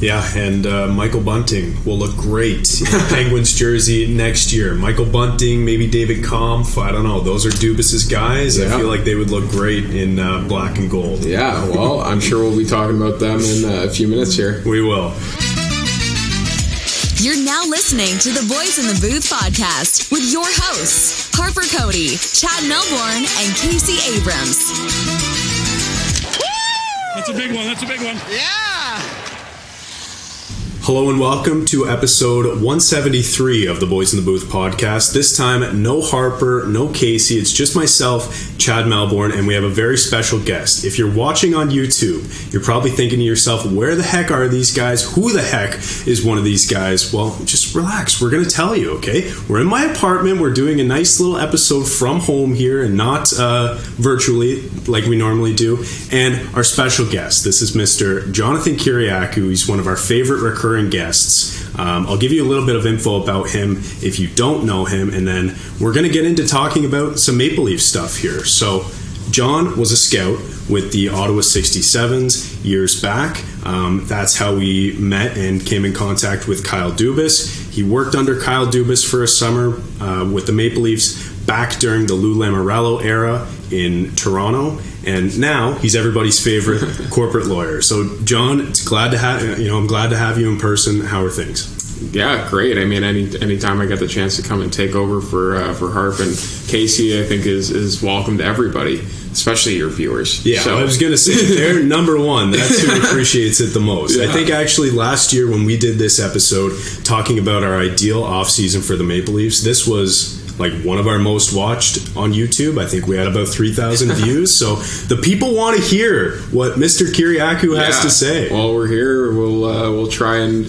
Yeah, and Michael Bunting will look great in a Penguins jersey next year. Michael Bunting, maybe David Kampf, I don't know. Those are Dubas's guys. Yeah. I feel like they would look great in black and gold. Yeah, well, I'm sure we'll be talking about them in a few minutes here. We will. You're now listening to the Boys in the Booth podcast with your hosts, Harper Cody, Chad Melbourne, and Casey Abrams. That's a big one. That's a big one. Yeah! Hello and welcome to episode 173 of the Boys in the Booth podcast. This time, no Harper, no Casey. It's just myself, Chad Melbourne, and we have a very special guest. If you're watching on YouTube, you're probably thinking to yourself, where the heck are these guys? Who the heck is one of these guys? Well, just relax. We're going to tell you, okay? We're in my apartment. We're doing a nice little episode from home here and not virtually like we normally do. And our special guest, this is Mr. Jonathan Kyriacou. He's one of our favorite recurring guests. I'll give you a little bit of info about him if you don't know him, and then we're going to get into talking about some Maple Leaf stuff here. So John was a scout with the Ottawa 67s years back. That's how we met and came in contact with Kyle Dubas. He worked under Kyle Dubas for a summer with the Maple Leafs back during the Lou Lamoriello era in Toronto, and now he's everybody's favorite corporate lawyer. So, John, it's glad to have I'm glad to have you in person. How are things? Yeah, great. I mean, anytime I get the chance to come and take over for Harp and Casey, I think is welcome to everybody, especially your viewers. Yeah, so I was going to say, they're number one. That's who appreciates it the most. Yeah. I think actually last year when we did this episode talking about our ideal offseason for the Maple Leafs, this was like one of our most watched on YouTube. I think we had about 3,000 views. So the people want to hear what Mr. Kyriacou has to say. Well, we're here. We'll try and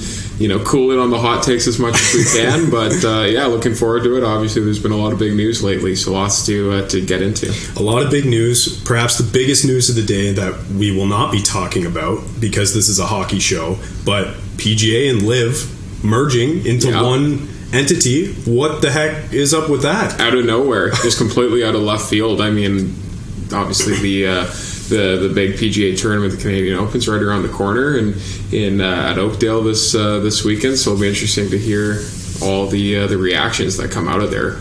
cool it on the hot takes as much as we can. But looking forward to it. Obviously, there's been a lot of big news lately, so lots to get into. A lot of big news. Perhaps the biggest news of the day that we will not be talking about because this is a hockey show. But PGA and LIV merging into one entity. What the heck is up with that? Out of nowhere, just completely out of left field. I mean, obviously the big PGA tournament, the Canadian Open's right around the corner, and at Oakdale this weekend. So it'll be interesting to hear all the reactions that come out of there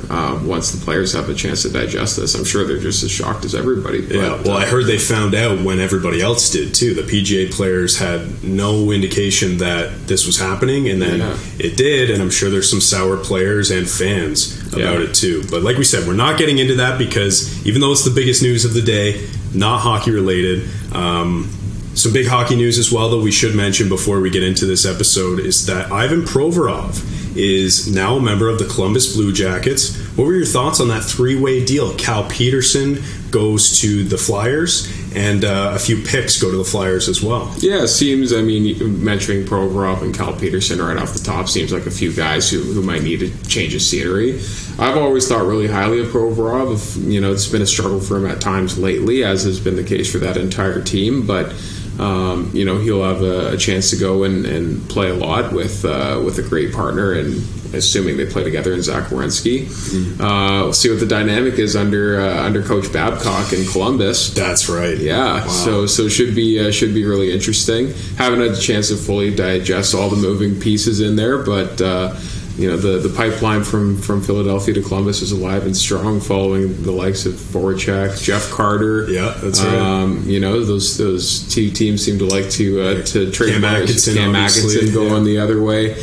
once the players have a chance to digest this. I'm sure they're just as shocked as everybody. But, I heard they found out when everybody else did too. The PGA players had no indication that this was happening, and then it did, and I'm sure there's some sour players and fans about it too. But like we said, we're not getting into that because even though it's the biggest news of the day, not hockey related. Some big hockey news as well, though, we should mention before we get into this episode is that Ivan Provorov is now a member of the Columbus Blue Jackets. What were your thoughts on that three-way deal? Cal Peterson goes to the Flyers, and a few picks go to the Flyers as well. Yeah, it seems, mentioning Provorov and Cal Peterson right off the top seems like a few guys who might need a change of scenery. I've always thought really highly of Provorov. It's been a struggle for him at times lately, as has been the case for that entire team, but he'll have a chance to go and play a lot with a great partner, and assuming they play together in Zach Werenski. We'll see what the dynamic is under Coach Babcock in Columbus. That's right. Yeah. Wow. So should be really interesting. Haven't had the chance to fully digest all the moving pieces in there, but the pipeline from Philadelphia to Columbus is alive and strong, following the likes of Voracek, Jeff Carter. Yeah, that's right. Those two teams seem to like to trade Cam Atkinson going the other way.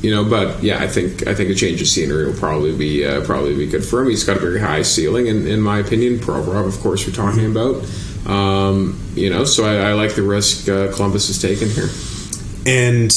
But I think a change of scenery will probably be good for him. He's got a very high ceiling, in my opinion. Provorov, of course, we're talking about. So I like the risk Columbus is taking here. And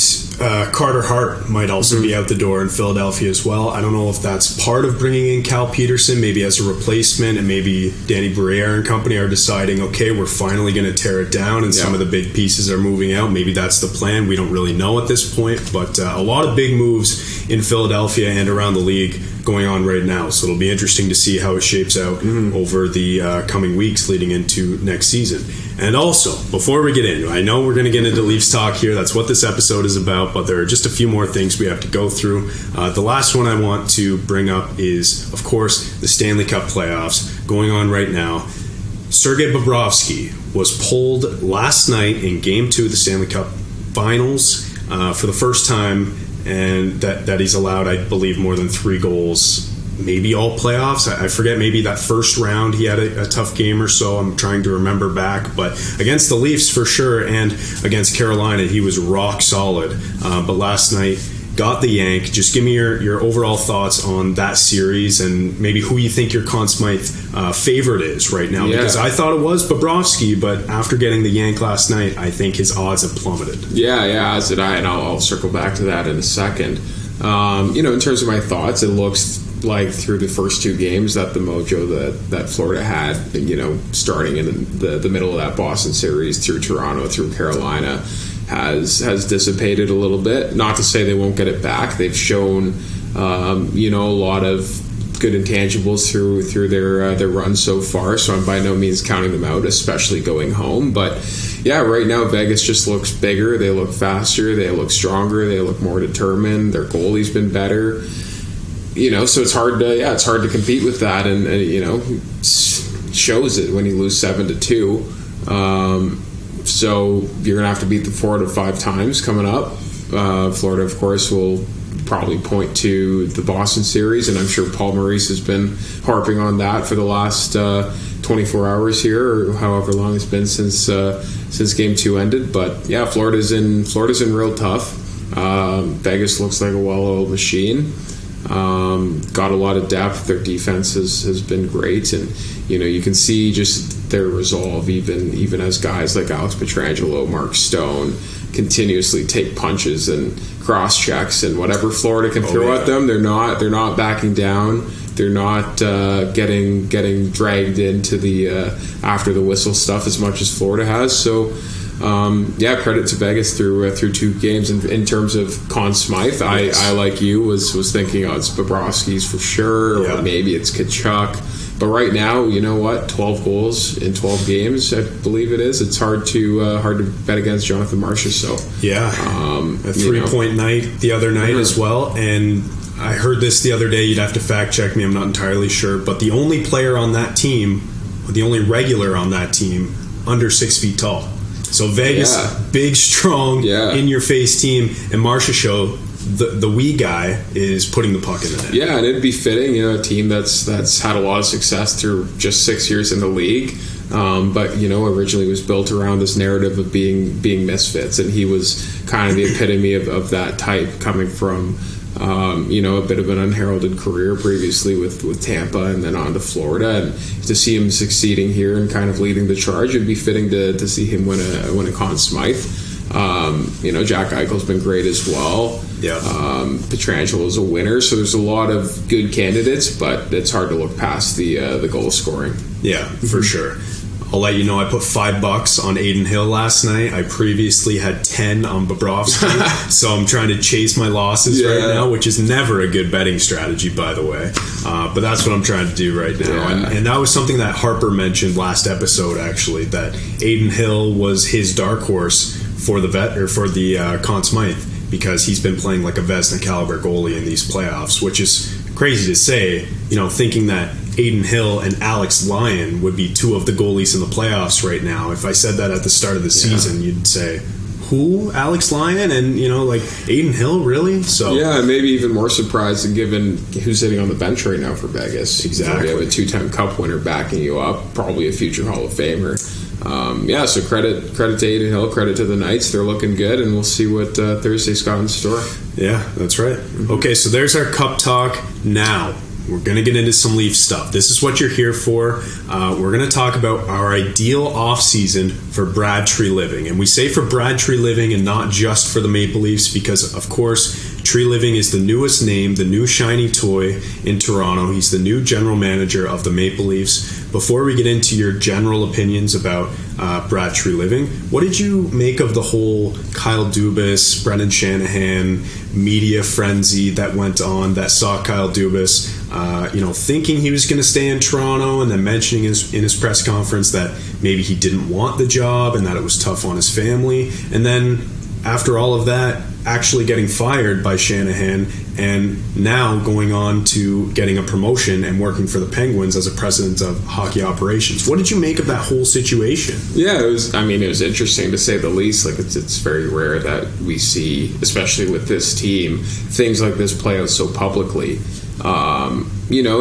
Carter Hart might also be out the door in Philadelphia as well. I don't know if that's part of bringing in Cal Peterson, maybe as a replacement, and maybe Danny Briere and company are deciding, okay, we're finally going to tear it down, and some of the big pieces are moving out. Maybe that's the plan. We don't really know at this point, but a lot of big moves in Philadelphia and around the league going on right now. So it'll be interesting to see how it shapes out over the coming weeks leading into next season. And also, before we get in, I know we're going to get into Leafs talk here. That's what this episode is about, but there are just a few more things we have to go through. The last one I want to bring up is, of course, the Stanley Cup playoffs going on right now. Sergei Bobrovsky was pulled last night in Game 2 of the Stanley Cup finals for the first time, and that he's allowed, I believe, more than 3 goals. Maybe all playoffs. I forget, maybe that first round he had a tough game or so. I'm trying to remember back. But against the Leafs for sure, and against Carolina, he was rock solid. But last night, got the yank. Just give me your overall thoughts on that series and maybe who you think your Conn Smythe favorite is right now. Yeah. Because I thought it was Bobrovsky, but after getting the yank last night, I think his odds have plummeted. Yeah, as did I, and I'll circle back to that in a second. In terms of my thoughts, it looks like through the first 2 games that the mojo that Florida had, starting in the middle of that Boston series through Toronto, through Carolina, has dissipated a little bit. Not to say they won't get it back. They've shown a lot of good intangibles through their run so far, so I'm by no means counting them out, especially going home. But yeah, right now Vegas just looks bigger. They look faster. They look stronger. They look more determined. Their goalie's been better. So it's hard to compete with that, and shows it when you lose 7-2. So you're gonna have to beat the Florida 5 times coming up. Florida, of course, will probably point to the Boston series, and I'm sure Paul Maurice has been harping on that for the last 24 hours here, or however long it's been since Game 2 ended. But yeah, Florida's in real tough. Vegas looks like a well-oiled machine. Got a lot of depth. Their defense has been great, and you can see just their resolve, even as guys like Alex Pietrangelo, Mark Stone continuously take punches and cross checks and whatever Florida can throw at them. They're not backing down. They're not getting dragged into the after the whistle stuff as much as Florida has. So credit to Vegas through 2 games. In terms of Conn Smythe, yes. I like you was thinking it's Bobrovsky's for sure, or maybe it's Tkachuk. But right now, you know what? 12 goals in 12 games, I believe it is. It's hard to bet against Jonathan Marchessault. So a 3-point night the other night as well. And I heard this the other day. You'd have to fact check me. I'm not entirely sure. But the only player on that team, the only regular on that team, under 6 feet tall. So Vegas, big, strong, in-your-face team, and Marchessault, the wee guy, is putting the puck in the net. Yeah, and it'd be fitting, a team that's had a lot of success through just 6 years in the league, but originally was built around this narrative of being misfits, and he was kind of the epitome of that type, coming from a bit of an unheralded career previously with Tampa and then on to Florida, and to see him succeeding here and kind of leading the charge, it'd be fitting to see him win a Conn Smythe. Jack Eichel's been great as well. Pietrangelo is a winner, so there's a lot of good candidates, but it's hard to look past the goal scoring. Yeah, for sure. I'll let you know I put $5 on Adin Hill last night. I previously had 10 on Bobrovsky, so I'm trying to chase my losses right now, which is never a good betting strategy, by the way. But that's what I'm trying to do right now. And that was something that Harper mentioned last episode, actually, that Adin Hill was his dark horse for the Conn Smythe, because he's been playing like a Vezina caliber goalie in these playoffs, which is crazy to say, thinking that Adin Hill and Alex Lyon would be 2 of the goalies in the playoffs right now. If I said that at the start of the season, you'd say, who? Alex Lyon? And, Adin Hill, really? So maybe even more surprised given who's sitting on the bench right now for Vegas. Exactly. You have a 2-time Cup winner backing you up, probably a future Hall of Famer. So credit to Adin Hill, credit to the Knights. They're looking good, and we'll see what Thursday's got in store. Yeah, that's right. Okay, so there's our Cup talk. Now we're going to get into some Leaf stuff. This is what you're here for. We're going to talk about our ideal offseason for Brad Treliving. And we say for Brad Treliving and not just for the Maple Leafs because, of course, Treliving is the newest name, the new shiny toy in Toronto. He's the new general manager of the Maple Leafs. Before we get into your general opinions about Brad Treliving, what did you make of the whole Kyle Dubas, Brendan Shanahan media frenzy that went on that saw Kyle Dubas, thinking he was going to stay in Toronto and then mentioning in his press conference that maybe he didn't want the job and that it was tough on his family. And then after all of that, actually getting fired by Shanahan and now going on to getting a promotion and working for the Penguins as a president of hockey operations. What did you make of that whole situation? Yeah, it was interesting to say the least. Like it's very rare that we see, especially with this team, things like this play out so publicly.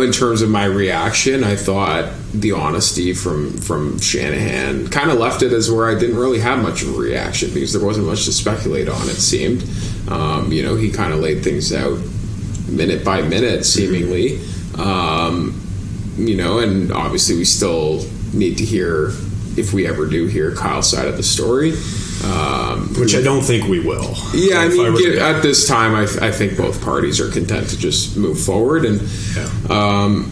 In terms of my reaction, I thought the honesty from Shanahan kind of left it as where I didn't really have much of a reaction because there wasn't much to speculate on, it seemed. He kind of laid things out minute by minute, seemingly. And obviously we still need to hear, if we ever do hear, Kyle's side of the story. Which I don't think we will. Yeah, at this time, I think both parties are content to just move forward, and I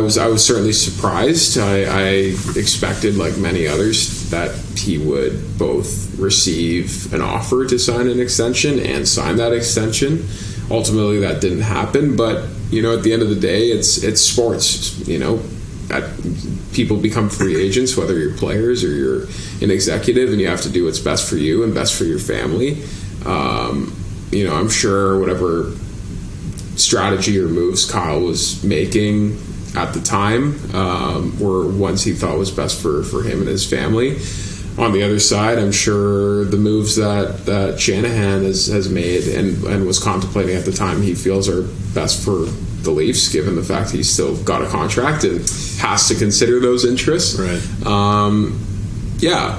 was certainly surprised. I expected, like many others, that he would both receive an offer to sign an extension and sign that extension. Ultimately, that didn't happen, but at the end of the day, it's sports. People become free agents, whether you're players or you're an executive, and you have to do what's best for you and best for your family. I'm sure whatever strategy or moves Kyle was making at the time were ones he thought was best for him and his family. On the other side, I'm sure the moves that Shanahan has made and was contemplating at the time he feels are best for the Leafs, given the fact he's still got a contract and has to consider those interests. Right.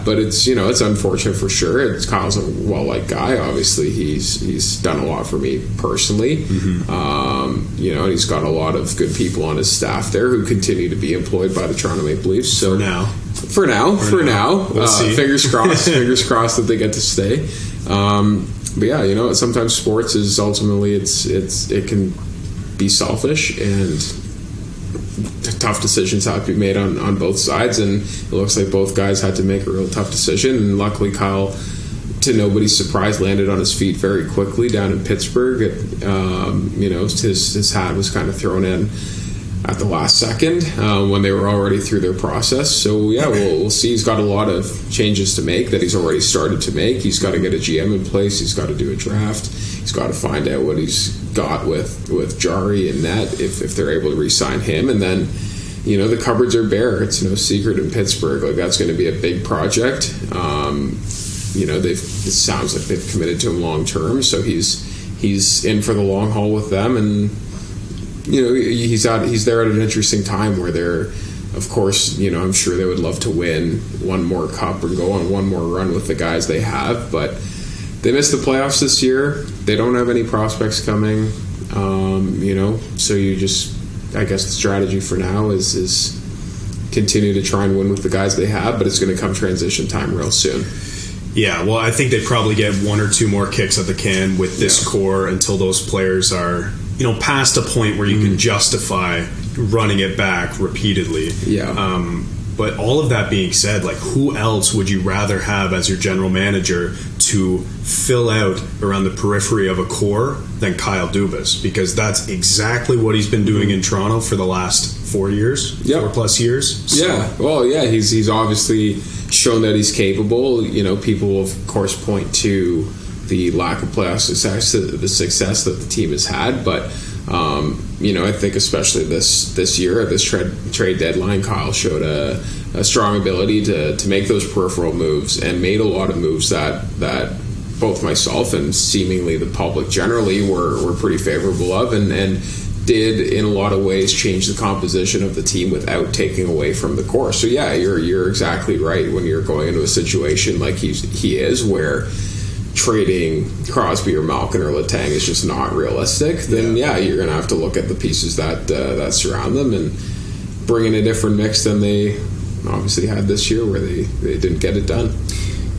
But it's unfortunate for sure. Kyle's a well-liked guy. Obviously, he's done a lot for me personally. And he's got a lot of good people on his staff there who continue to be employed by the Toronto Maple Leafs. So for now, we'll see. Fingers crossed that they get to stay. Sometimes sports is ultimately it can be selfish, and tough decisions have to be made on both sides, and it looks like both guys had to make a real tough decision, and luckily Kyle, to nobody's surprise, landed on his feet very quickly down in Pittsburgh. His hat was kind of thrown in at the last second when they were already through their process. So we'll see. He's got a lot of changes to make that he's already started to make. He's got to get a GM in place. He's got to do a draft. He's got to find out what he's got with Jari and Net if they're able to re-sign him. And then the cupboards are bare. It's no secret in Pittsburgh. Like, that's going to be a big project. It sounds like they've committed to him long term. So he's in for the long haul with them, and he's there at an interesting time where they're, of course, I'm sure they would love to win one more cup or go on one more run with the guys they have, but they missed the playoffs this year. They don't have any prospects coming, so you just, I guess the strategy for now is continue to try and win with the guys they have, but it's going to come transition time real soon. Yeah, well, I think they probably get one or two more kicks at the can with this core until those players are, past a point where you can justify running it back repeatedly. Yeah. But all of that being said, like, who else would you rather have as your general manager to fill out around the periphery of a core than Kyle Dubas? Because that's exactly what he's been doing in Toronto for the last 4 years, 4+ years. So. Yeah, well, he's obviously shown that he's capable. People will, of course, point to the lack of playoff success, the success that the team has had, but I think especially this year at this trade deadline, Kyle showed a strong ability to make those peripheral moves, and made a lot of moves that both myself and seemingly the public generally were pretty favorable of, and did in a lot of ways change the composition of the team without taking away from the core. So you're exactly right. When you're going into a situation like he is, where trading Crosby or Malkin or Letang is just not realistic, then you're going to have to look at the pieces that surround them and bring in a different mix than they obviously had this year, where they didn't get it done.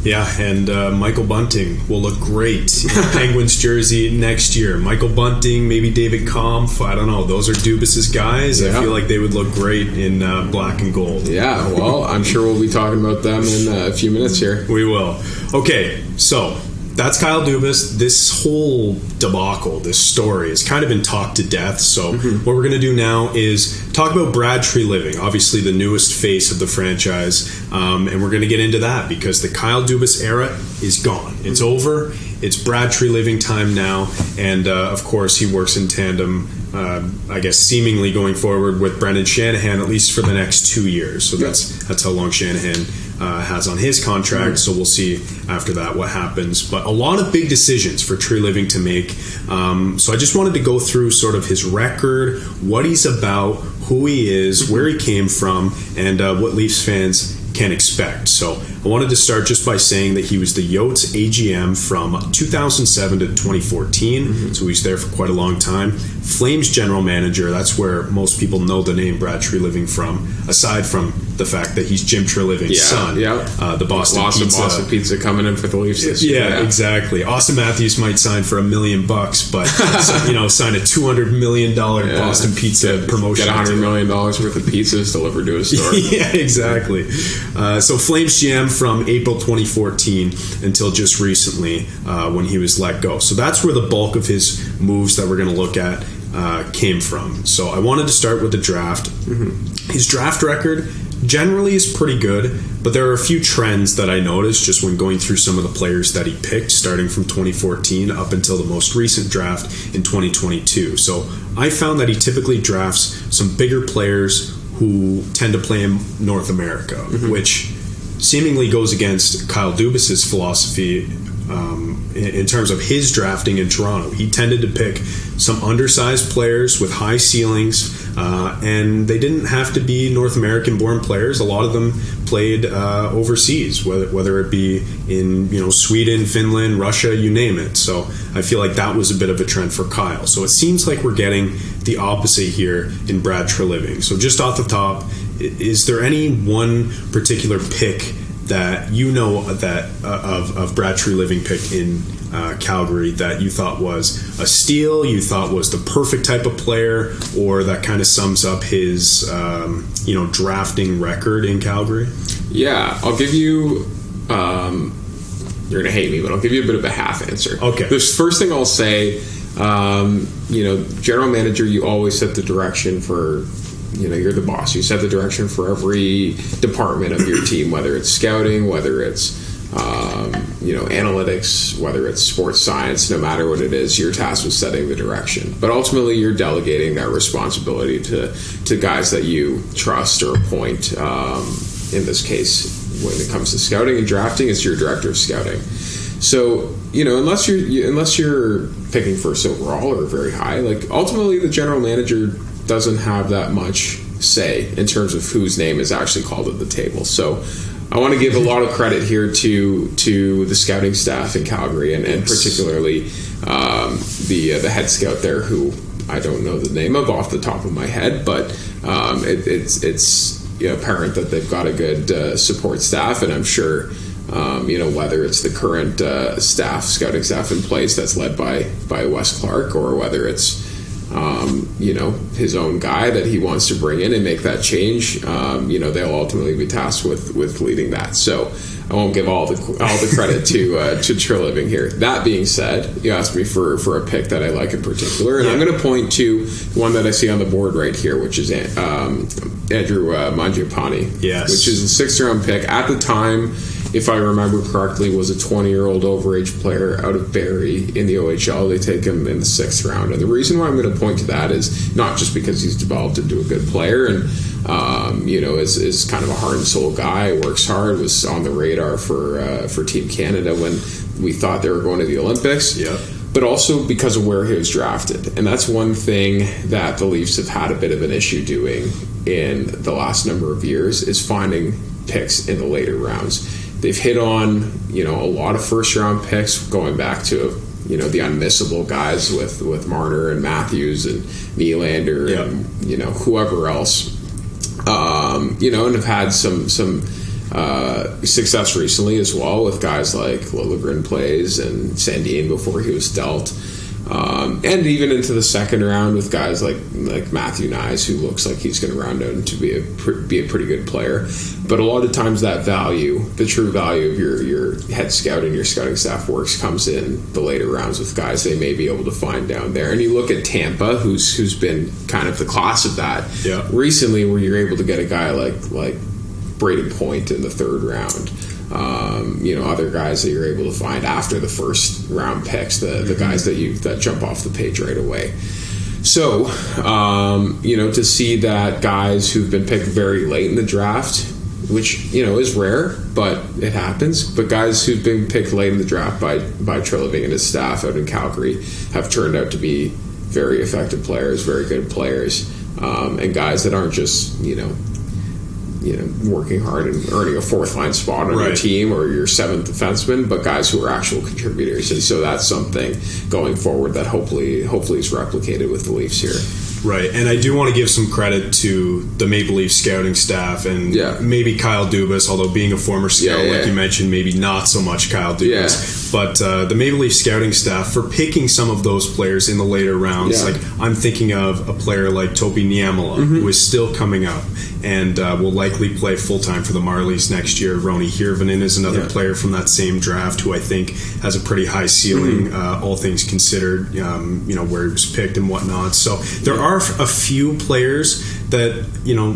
Yeah, and Michael Bunting will look great in the Penguins jersey next year. Michael Bunting, maybe David Kampf, I don't know. Those are Dubas' guys. Yeah. I feel like they would look great in black and gold. Yeah, well, I'm sure we'll be talking about them in a few minutes here. We will. Okay, so that's Kyle Dubas. This whole debacle, this story, has kind of been talked to death. So what we're going to do now is talk about Brad Treliving, obviously the newest face of the franchise, and we're going to get into that because the Kyle Dubas era is gone. It's over. It's Brad Treliving time now, and of course he works in tandem, I guess seemingly going forward with Brendan Shanahan, at least for the next 2 years. So that's how long Shanahan has on his contract, so we'll see after that what happens. But a lot of big decisions for Treliving to make. So I just wanted to go through sort of his record, what he's about, who he is, where he came from, and what Leafs fans can expect. So I wanted to start just by saying that he was the Yotes AGM from 2007 to 2014, so he's there for quite a long time. Flames general manager, that's where most people know the name Brad Treliving from, aside from the fact that he's Jim Treliving's son. The Boston Pizza. Boston Pizza coming in for the Leafs this year. Yeah, exactly. Austin Matthews might sign for $1 million, but sign a $200 million Boston Pizza promotion. Get $100 million worth of pizzas delivered to his store. Yeah, exactly. So Flames GM from April 2014 until just recently when he was let go. So that's where the bulk of his moves that we're going to look at came from. So I wanted to start with the draft. His draft record generally is pretty good, but there are a few trends that I noticed just when going through some of the players that he picked, starting from 2014 up until the most recent draft in 2022. So I found that he typically drafts some bigger players who tend to play in North America, which seemingly goes against Kyle Dubas' philosophy in terms of his drafting in Toronto. He tended to pick some undersized players with high ceilings, and they didn't have to be North American-born players. A lot of them played overseas, whether it be in Sweden, Finland, Russia, you name it. So I feel like that was a bit of a trend for Kyle. So it seems like we're getting the opposite here in Brad Treliving. So just off the top, is there any one particular pick that that of Brad Treliving pick in Calgary that you thought was a steal, you thought was the perfect type of player, or that kind of sums up his drafting record in Calgary? Yeah, I'll give you you're gonna hate me, but I'll give you a bit of a half answer. Okay. The first thing I'll say, general manager, you always set the direction for, you're the boss. You set the direction for every department of your team, whether it's scouting, whether it's analytics, whether it's sports science. No matter what it is, you're tasked with setting the direction. But ultimately, you're delegating that responsibility to guys that you trust or appoint. In this case, when it comes to scouting and drafting, it's your director of scouting. So, unless you're picking first overall or very high, like ultimately the general manager doesn't have that much say in terms of whose name is actually called at the table. So I want to give a lot of credit here to the scouting staff in Calgary, and particularly the head scout there, who I don't know the name of off the top of my head, but it's apparent that they've got a good support staff, and I'm sure whether it's the current scouting staff in place that's led by Wes Clark, or whether it's his own guy that he wants to bring in and make that change, they'll ultimately be tasked with leading that. So I won't give all the credit to Treliving here. That being said, you asked me for a pick that I like in particular, and I'm going to point to one that I see on the board right here, which is Andrew Mangiapane, which is a 6th round pick at the time. If I remember correctly, was a 20-year-old overage player out of Barrie in the OHL. They take him in the 6th round. And the reason why I'm going to point to that is not just because he's developed into a good player and, is kind of a heart and soul guy, works hard, was on the radar for Team Canada when we thought they were going to the Olympics. Yeah. But also because of where he was drafted. And that's one thing that the Leafs have had a bit of an issue doing in the last number of years, is finding picks in the later rounds. They've hit on, a lot of first-round picks going back to, the unmissable guys with Marner and Matthews and Nylander and, whoever else. And have had some success recently as well with guys like Liljegren plays and Sandin before he was dealt. And even into the second round with guys like Matthew Nyes, who looks like he's going to round out to be a pretty good player. But a lot of times that value, the true value of your head scout and your scouting staff works, comes in the later rounds with guys they may be able to find down there. And you look at Tampa, who's been kind of the class of that recently, where you're able to get a guy like Braden Point in the third round. Other guys that you're able to find after the first round picks, the guys that jump off the page right away. So, to see that guys who've been picked very late in the draft, which, is rare, but it happens. But guys who've been picked late in the draft by Treliving and his staff out in Calgary have turned out to be very effective players, very good players, and guys that aren't just, working hard and earning a fourth line spot on your team or your seventh defenseman, but guys who are actual contributors. And so that's something going forward that hopefully is replicated with the Leafs here. Right, and I do want to give some credit to the Maple Leaf scouting staff and maybe Kyle Dubas, although being a former scout, like you mentioned, maybe not so much Kyle Dubas. But the Maple Leaf scouting staff for picking some of those players in the later rounds. Like I'm thinking of a player like Topi Niemela, who is still coming up and will likely play full-time for the Marlies next year. Roni Hirvonen is another player from that same draft who I think has a pretty high ceiling, all things considered, where he was picked and whatnot. So there are a few players that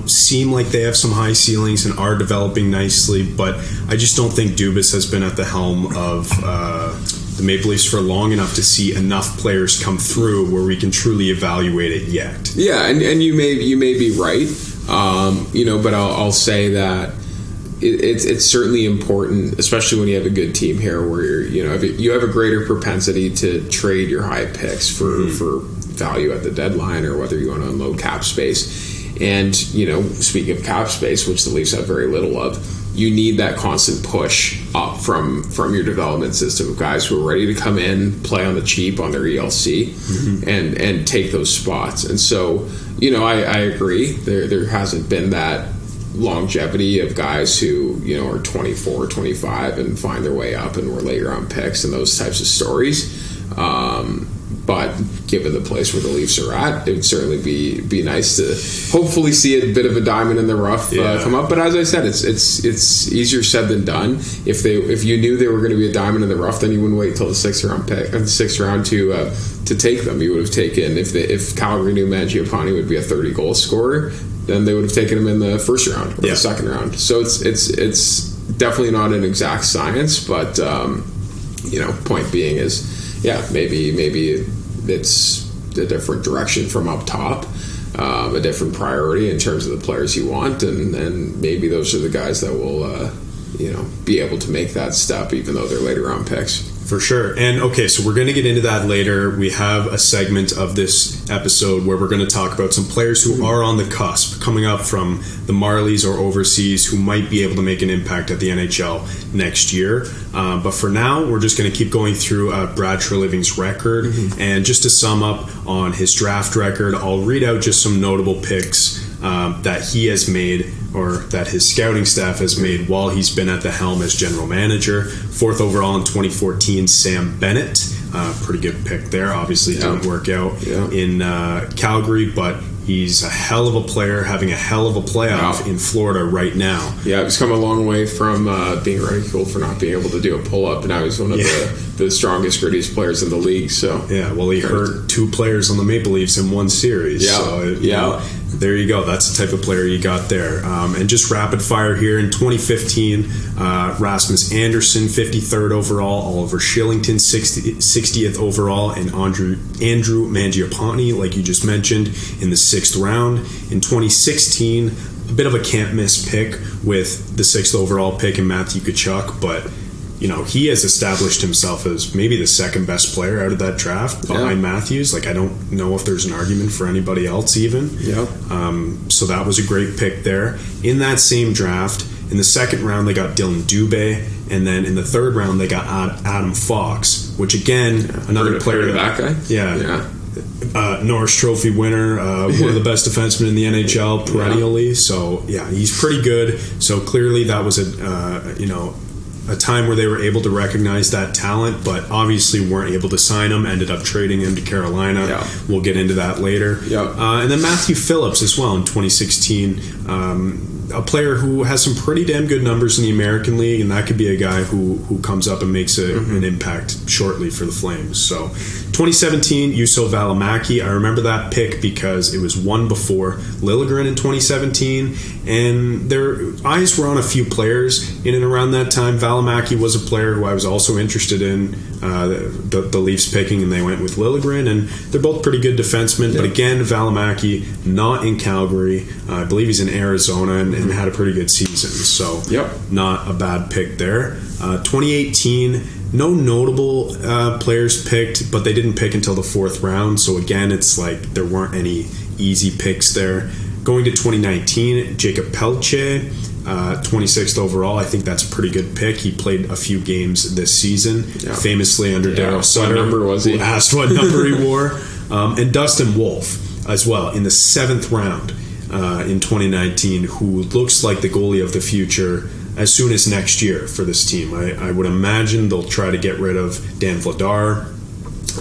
seem like they have some high ceilings and are developing nicely, but I just don't think Dubas has been at the helm of the Maple Leafs for long enough to see enough players come through where we can truly evaluate it yet. Yeah, and you may be right, but I'll say that it's certainly important, especially when you have a good team here, where you have a greater propensity to trade your high picks for value at the deadline, or whether you want to unload cap space. And speaking of cap space, which the Leafs have very little of, you need that constant push up from your development system of guys who are ready to come in, play on the cheap on their ELC, and take those spots. And so I agree, there hasn't been that longevity of guys who are 24, 25 and find their way up and were later on picks and those types of stories. But given the place where the Leafs are at, it would certainly be nice to hopefully see a bit of a diamond in the rough come up. But as I said, it's easier said than done. If you knew they were going to be a diamond in the rough, then you wouldn't wait till the sixth round to take them. You would have taken, if Calgary knew Mangiapane would be a 30 goal scorer, then they would have taken him in the first round or the second round. So it's definitely not an exact science, but point being is, maybe it's a different direction from up top, a different priority in terms of the players you want, and maybe those are the guys that will be able to make that step, even though they're later round picks. For sure. And okay, so we're going to get into that later. We have a segment of this episode where we're going to talk about some players who are on the cusp, coming up from the Marlies or overseas, who might be able to make an impact at the NHL next year. But for now, we're just going to keep going through Brad Treliving's record. And just to sum up on his draft record, I'll read out just some notable picks that he has made, or that his scouting staff has made while he's been at the helm as general manager. 4th overall in 2014, Sam Bennett. Pretty good pick there. Obviously didn't work out in Calgary, but he's a hell of a player, having a hell of a playoff in Florida right now. Yeah, he's come a long way from being ridiculed for not being able to do a pull-up, and now he's one of the strongest, grittiest players in the league. So well, he hurt 2 players on the Maple Leafs in one series. There you go. That's the type of player you got there. And just rapid fire here. In 2015, Rasmus Anderson, 53rd overall. Oliver Shillington, 60th overall. And Andrew Mangiapane, like you just mentioned, in the 6th round. In 2016, a bit of a can't-miss pick with the 6th overall pick in Matthew Tkachuk, but he has established himself as maybe the second best player out of that draft behind Matthews. Like, I don't know if there's an argument for anybody else even. So that was a great pick there. In that same draft, in the 2nd round, they got Dylan Dubé, and then in the 3rd round, they got Adam Fox, which again, another player. That guy? Norris Trophy winner, one of the best defensemen in the NHL perennially. So he's pretty good. So clearly that was a time where they were able to recognize that talent, but obviously weren't able to sign him, ended up trading him to Carolina. Yeah. We'll get into that later. Yeah. And then Matthew Phillips as well in 2016. A player who has some pretty damn good numbers in the American League, and that could be a guy who comes up and makes an impact shortly for the Flames. So 2017, Juuso Välimäki. I remember that pick because it was one before Liljegren in 2017, and their eyes were on a few players in and around that time. Välimäki was a player who I was also interested in, the Leafs picking, and they went with Liljegren, and they're both pretty good defensemen. But again, Välimäki not in Calgary. I believe he's in Arizona and had a pretty good season. So not a bad pick there. 2018, no notable players picked, but they didn't pick until the 4th round. So again, it's like there weren't any easy picks there. Going to 2019, Jacob Pelche, 26th overall. I think that's a pretty good pick. He played a few games this season, famously under Daryl Sutter. What number was he? Who asked what number he wore. And Dustin Wolf as well in the 7th round in 2019, who looks like the goalie of the future as soon as next year for this team. I would imagine they'll try to get rid of Dan Vladar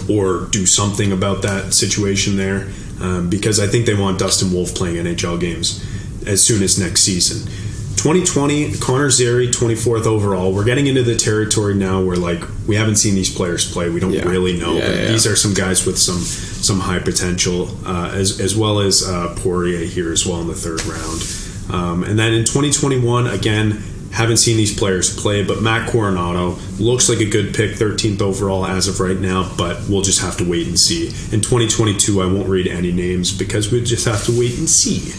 or do something about that situation there, because I think they want Dustin Wolf playing NHL games as soon as next season. 2020, Connor Zary, 24th overall. We're getting into the territory now where we haven't seen these players play. We don't really know. These are some guys with some high potential, as well as Poirier here as well in the 3rd round. And then in 2021, again, haven't seen these players play, but Matt Coronado looks like a good pick, 13th overall as of right now, but we'll just have to wait and see. In 2022, I won't read any names because we just have to wait and see.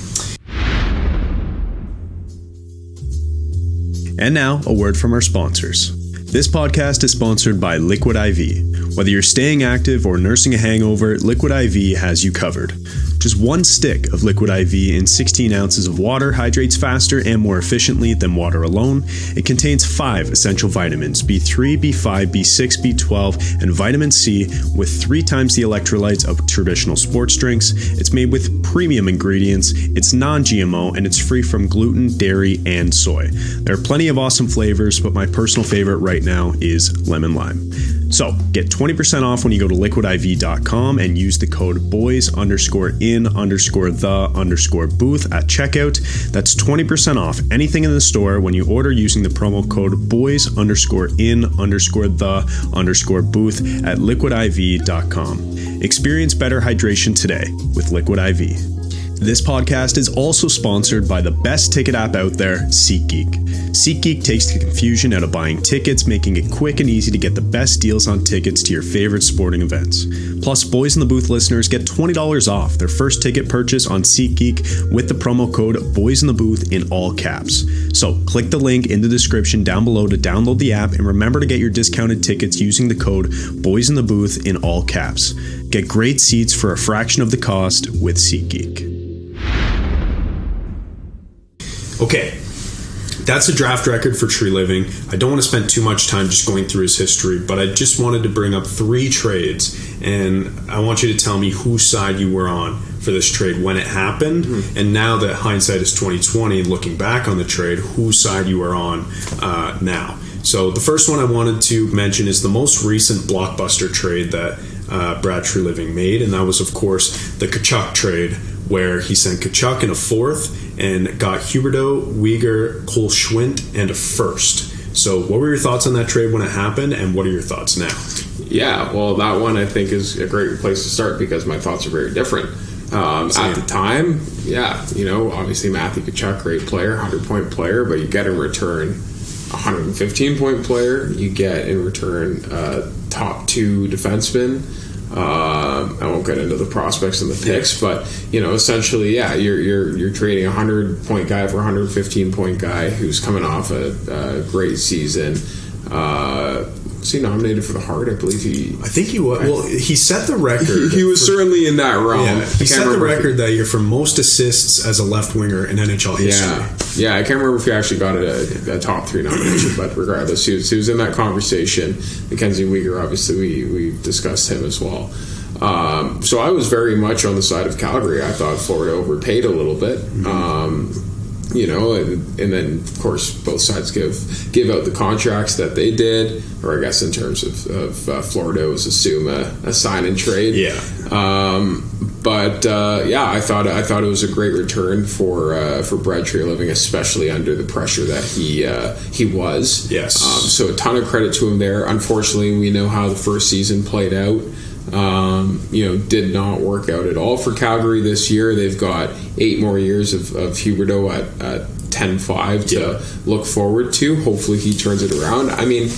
And now, a word from our sponsors. This podcast is sponsored by Liquid IV. Whether you're staying active or nursing a hangover, Liquid IV has you covered. Just one stick of Liquid IV in 16 ounces of water hydrates faster and more efficiently than water alone. It contains 5 essential vitamins, B3, B5, B6, B12, and vitamin C, with 3 times the electrolytes of traditional sports drinks. It's made with premium ingredients, it's non-GMO, and it's free from gluten, dairy, and soy. There are plenty of awesome flavors, but my personal favorite right now is lemon lime. So, get 20% off when you go to liquidiv.com and use the code BOYS_IN_THE_booth at checkout. That's 20% off anything in the store when you order using the promo code BOYS_IN_THE_booth at liquidiv.com. Experience better hydration today with Liquid IV. This podcast is also sponsored by the best ticket app out there, SeatGeek. SeatGeek takes the confusion out of buying tickets, making it quick and easy to get the best deals on tickets to your favorite sporting events. Plus, Boys in the Booth listeners get $20 off their first ticket purchase on SeatGeek with the promo code BOYSINTHEBOOTH in all caps. So, click the link in the description down below to download the app, and remember to get your discounted tickets using the code BOYSINTHEBOOTH in all caps. Get great seats for a fraction of the cost with SeatGeek. Okay, that's a draft record for Treliving. I don't want to spend too much time just going through his history, but I just wanted to bring up 3 trades, and I want you to tell me whose side you were on for this trade when it happened, and now that hindsight is 2020, looking back on the trade, whose side you are on now. So the first one I wanted to mention is the most recent blockbuster trade that Brad Treliving made, and that was, of course, the Tkachuk trade, where he sent Tkachuk in a 4th and got Huberdeau, Weegar, Cole Schwindt, and a 1st. So what were your thoughts on that trade when it happened, and what are your thoughts now? Yeah, well, that one I think is a great place to start because my thoughts are very different. At the time, obviously Matthew Tkachuk, great player, 100-point player, but you get in return a 115-point player. You get in return top 2 defensemen. I won't get into the prospects and the picks, but essentially, you're trading a 100-point guy for a 115-point guy who's coming off a great season. Was he nominated for the Hart? I believe I think he was. Well, he set the record. He was certainly in that realm. Yeah, he set the record that year for most assists as a left winger in NHL history. Yeah, I can't remember if he actually got a top 3 nomination, but regardless, he was in that conversation. Mackenzie Weegar, obviously, we discussed him as well. So I was very much on the side of Calgary. I thought Florida overpaid a little bit. and then of course both sides give out the contracts that they did, or I guess in terms of Florida, it was assume a sign and trade. Yeah. I thought it was a great return for Brad Treliving, especially under the pressure that he was. Yes. So a ton of credit to him there. Unfortunately, we know how the first season played out. Did not work out at all for Calgary this year. They've got 8 more years of Huberdeau at 10-5 to look forward to. Hopefully he turns it around. I mean,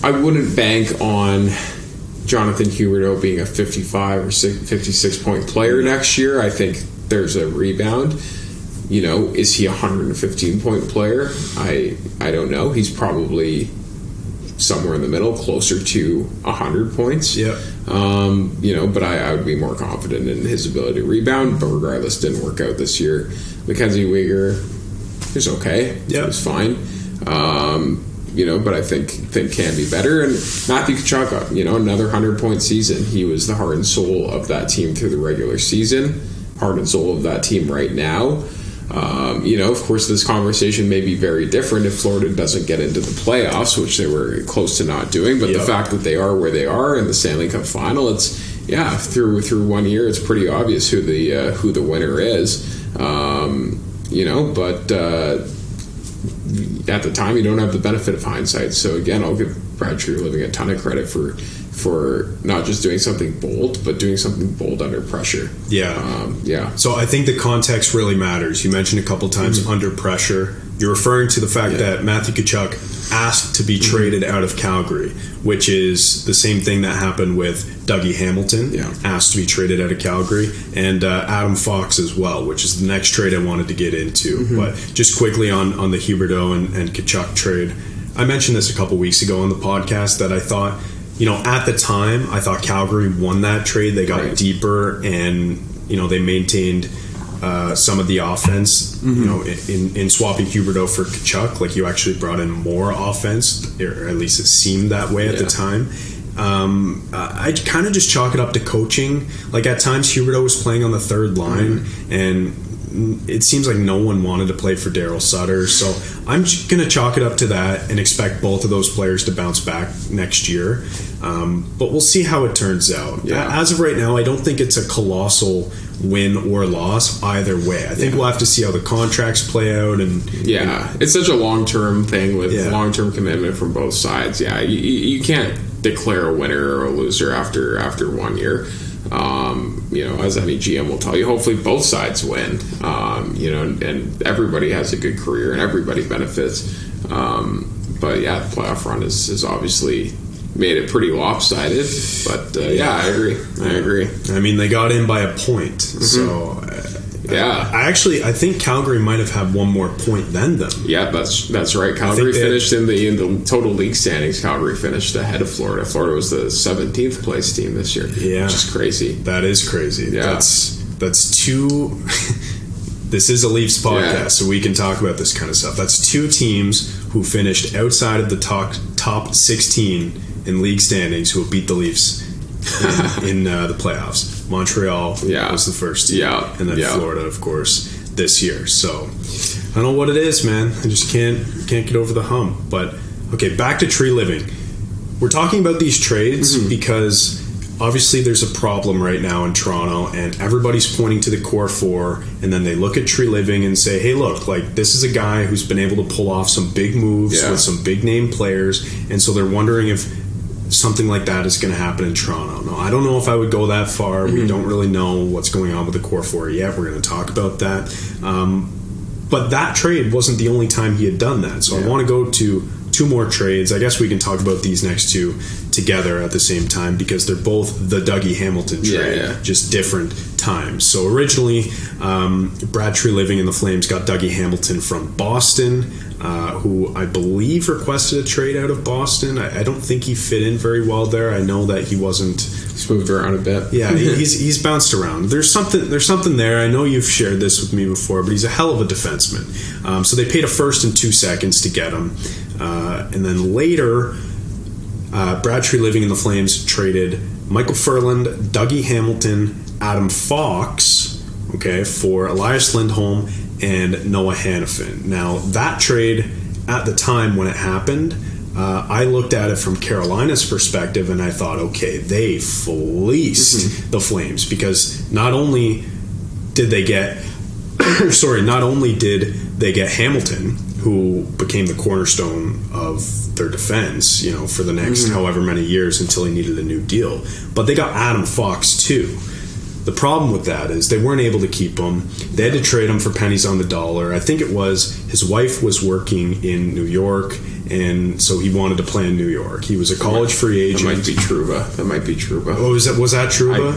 I wouldn't bank on Jonathan Huberdeau being a 55 or 56 point player next year. I think there's a rebound. Is he a 115 point player? I don't know. He's probably somewhere in the middle, closer to 100 points. Yeah. But I would be more confident in his ability to rebound. But regardless, didn't work out this year. Mackenzie Weegar is okay. Yeah. It was fine. But I think can be better. And Matthew Tkachuk, another 100-point season. He was the heart and soul of that team through the regular season. Heart and soul of that team right now. Of course, this conversation may be very different if Florida doesn't get into the playoffs, which they were close to not doing. But the fact that they are where they are in the Stanley Cup final, through 1 year, it's pretty obvious who the winner is. At the time, you don't have the benefit of hindsight. So again, I'll give Brad Treliving a ton of credit for not just doing something bold, but doing something bold under pressure. Yeah. So I think the context really matters. You mentioned a couple times under pressure. You're referring to the fact that Matthew Tkachuk asked to be traded out of Calgary, which is the same thing that happened with Dougie Hamilton, asked to be traded out of Calgary, and Adam Fox as well, which is the next trade I wanted to get into. But just quickly on the Huberdeau and Tkachuk trade, I mentioned this a couple weeks ago on the podcast that I thought, at the time, I thought Calgary won that trade. They got deeper and, they maintained some of the offense, in swapping Huberdeau for Tkachuk. Like, you actually brought in more offense, or at least it seemed that way at the time. I kind of just chalk it up to coaching. Like, at times Huberdeau was playing on the third line, and it seems like no one wanted to play for Daryl Sutter. So I'm going to chalk it up to that and expect both of those players to bounce back next year. But we'll see how it turns out. As of right now, I don't think it's a colossal win or loss either way. I think we'll have to see how the contracts play out. And it's such a long-term thing with long-term commitment from both sides. You can't declare a winner or a loser after 1 year. As any GM will tell you, hopefully both sides win, and everybody has a good career and everybody benefits. The playoff run is obviously made it pretty lopsided, but I agree. I mean, they got in by a point, so I think Calgary might have had one more point than them. Yeah, that's right. Calgary finished in the total league standings. Calgary finished ahead of Florida. Florida was the 17th place team this year, which is crazy. That is crazy. Yeah. That's two. This is a Leafs podcast, so we can talk about this kind of stuff. That's two teams who finished outside of the top 16 in league standings who will beat the Leafs in the playoffs. Montreal was the first team, and then Florida, of course, this year. So I don't know what it is, man. I just can't get over the hump. But okay, back to Treliving. We're talking about these trades because obviously there's a problem right now in Toronto, and everybody's pointing to the core four, and then they look at Treliving and say, hey, look, like, this is a guy who's been able to pull off some big moves with some big name players, and so they're wondering if something like that is going to happen in Toronto. No, I don't know if I would go that far. We don't really know what's going on with the core four yet. We're going to talk about that. But that trade wasn't the only time he had done that. So I want to go to two more trades. I guess we can talk about these next two together at the same time because they're both the Dougie Hamilton trade, just different times. So originally, Brad Treliving and the Flames got Dougie Hamilton from Boston, who I believe requested a trade out of Boston. I don't think he fit in very well there. I know that he wasn't. He's moved around a bit. Yeah, he's bounced around. There's something there. I know you've shared this with me before, but he's a hell of a defenseman. So they paid a first and 2 seconds to get him. And then later, Brad Treliving and the Flames traded Michael Furland, Dougie Hamilton, Adam Fox, for Elias Lindholm, and Noah Hanifin. Now, that trade, at the time when it happened, I looked at it from Carolina's perspective, and I thought, okay, they fleeced the Flames, because not only did they get Hamilton, who became the cornerstone of their defense, for the next however many years until he needed a new deal, but they got Adam Fox too. The problem with that is they weren't able to keep him. They had to trade him for pennies on the dollar. I think it was his wife was working in New York, and so he wanted to play in New York. He was a college free agent. That might be Trouba. Oh, was that Trouba?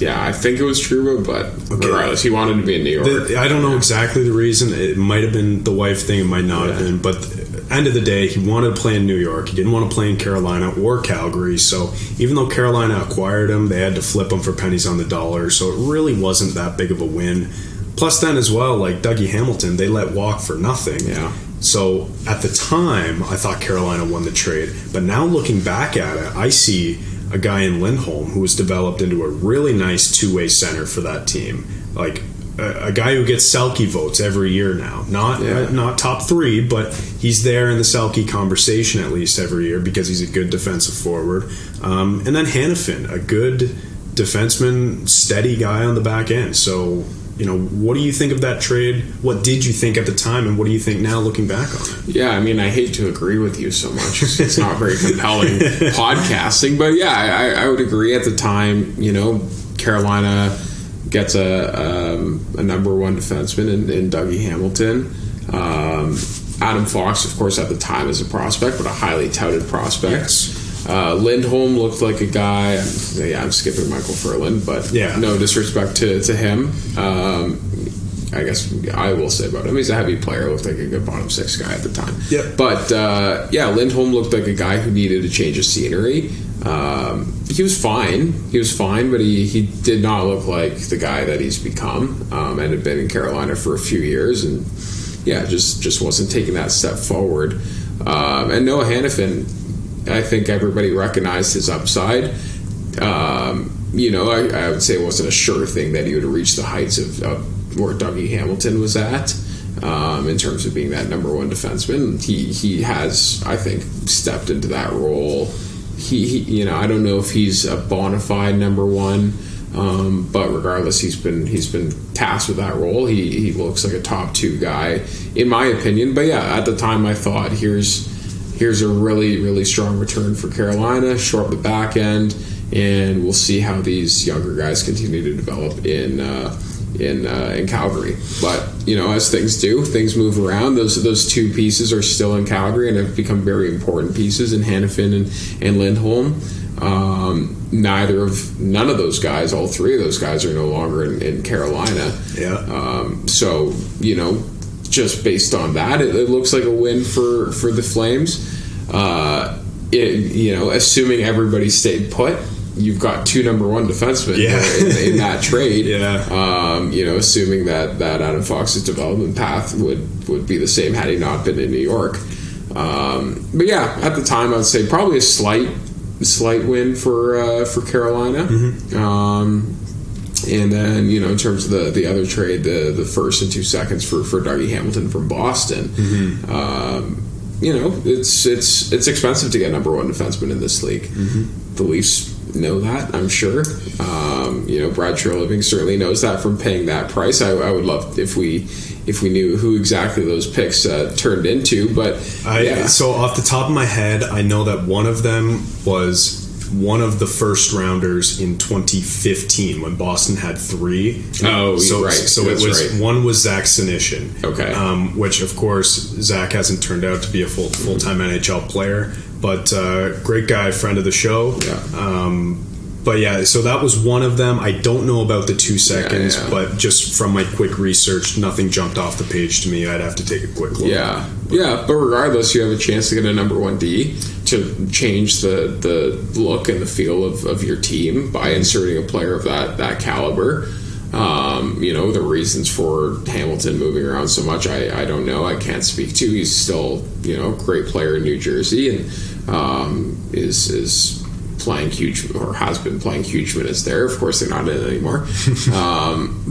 I think it was Trouba, but regardless, he wanted to be in New York. I don't know exactly the reason. It might have been the wife thing. It might not have been. But end of the day, he wanted to play in New York. He didn't want to play in Carolina or Calgary. So even though Carolina acquired him, they had to flip him for pennies on the dollar. So it really wasn't that big of a win. Plus then as well, like Dougie Hamilton, they let walk for nothing. Yeah. So at the time, I thought Carolina won the trade. But now looking back at it, I see a guy in Lindholm who has developed into a really nice two-way center for that team. Like a guy who gets Selke votes every year now. Not top three, but he's there in the Selke conversation at least every year because he's a good defensive forward. And then Hanifin, a good defenseman, steady guy on the back end. So, what do you think of that trade? What did you think at the time, and what do you think now looking back on it? Yeah, I mean, I hate to agree with you so much. It's not very compelling podcasting, but yeah, I would agree at the time. Carolina gets a number one defenseman in Dougie Hamilton. Adam Fox, of course, at the time is a prospect, but a highly touted prospect. Yes. Lindholm looked like a guy. I'm skipping Michael Ferland, but no disrespect to him. I guess I will say about him, he's a heavy player. Looked like a good bottom six guy at the time. Yep. But Lindholm looked like a guy who needed a change of scenery. He was fine, but he did not look like the guy that he's become, and had been in Carolina for a few years, and just wasn't taking that step forward. And Noah Hanifin, I think everybody recognized his upside. I would say it wasn't a sure thing that he would reach the heights of where Dougie Hamilton was at, in terms of being that number one defenseman. He has, I think, stepped into that role. He I don't know if he's a bona fide number one, but regardless, he's been tasked with that role. He looks like a top two guy, in my opinion. But at the time, I thought here's a really, really strong return for Carolina, shore up the back end, and we'll see how these younger guys continue to develop in Calgary. But as things do, things move around. Those two pieces are still in Calgary and have become very important pieces in Hanifin and Lindholm. None of those guys, all three of those guys, are no longer in Carolina. So just based on that, it looks like a win for the Flames. Assuming everybody stayed put, you've got two number one defensemen in that trade. Assuming that Adam Fox's development path would be the same had he not been in New York. But at the time, I'd say probably a slight win for Carolina. And then, in terms of the other trade, the first and 2 seconds for Dougie Hamilton from Boston. It's expensive to get number one defenseman in this league. The Leafs know that, I'm sure. Brad Treliving certainly knows that from paying that price. I would love if we knew who exactly those picks turned into, but so off the top of my head, I know that one of them was one of the first rounders in 2015 when Boston had three. Right. So it was one was Zach Senyshyn. Okay. Which of course Zach hasn't turned out to be a full-time NHL player, but great guy, friend of the show. So that was one of them. I don't know about the 2 seconds, but just from my quick research, nothing jumped off the page to me. I'd have to take a quick look. But regardless, you have a chance to get a number one D to change the look and the feel of your team by inserting a player of that caliber. The reasons for Hamilton moving around so much, I don't know. I can't speak to. He's still, a great player in New Jersey and is playing huge, or has been playing huge minutes there. Of course, they're not in it anymore.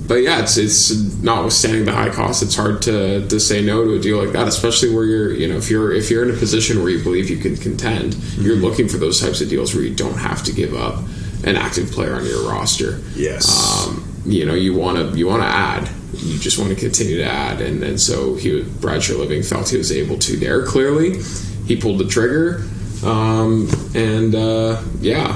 But yeah, it's notwithstanding the high cost, it's hard to say no to a deal like that, especially where you're, if you're in a position where you believe you can contend, you're looking for those types of deals where you don't have to give up an active player on your roster. Yes. You want to add. You just want to continue to add, and so Brad Treliving felt he was able to there. Clearly, he pulled the trigger.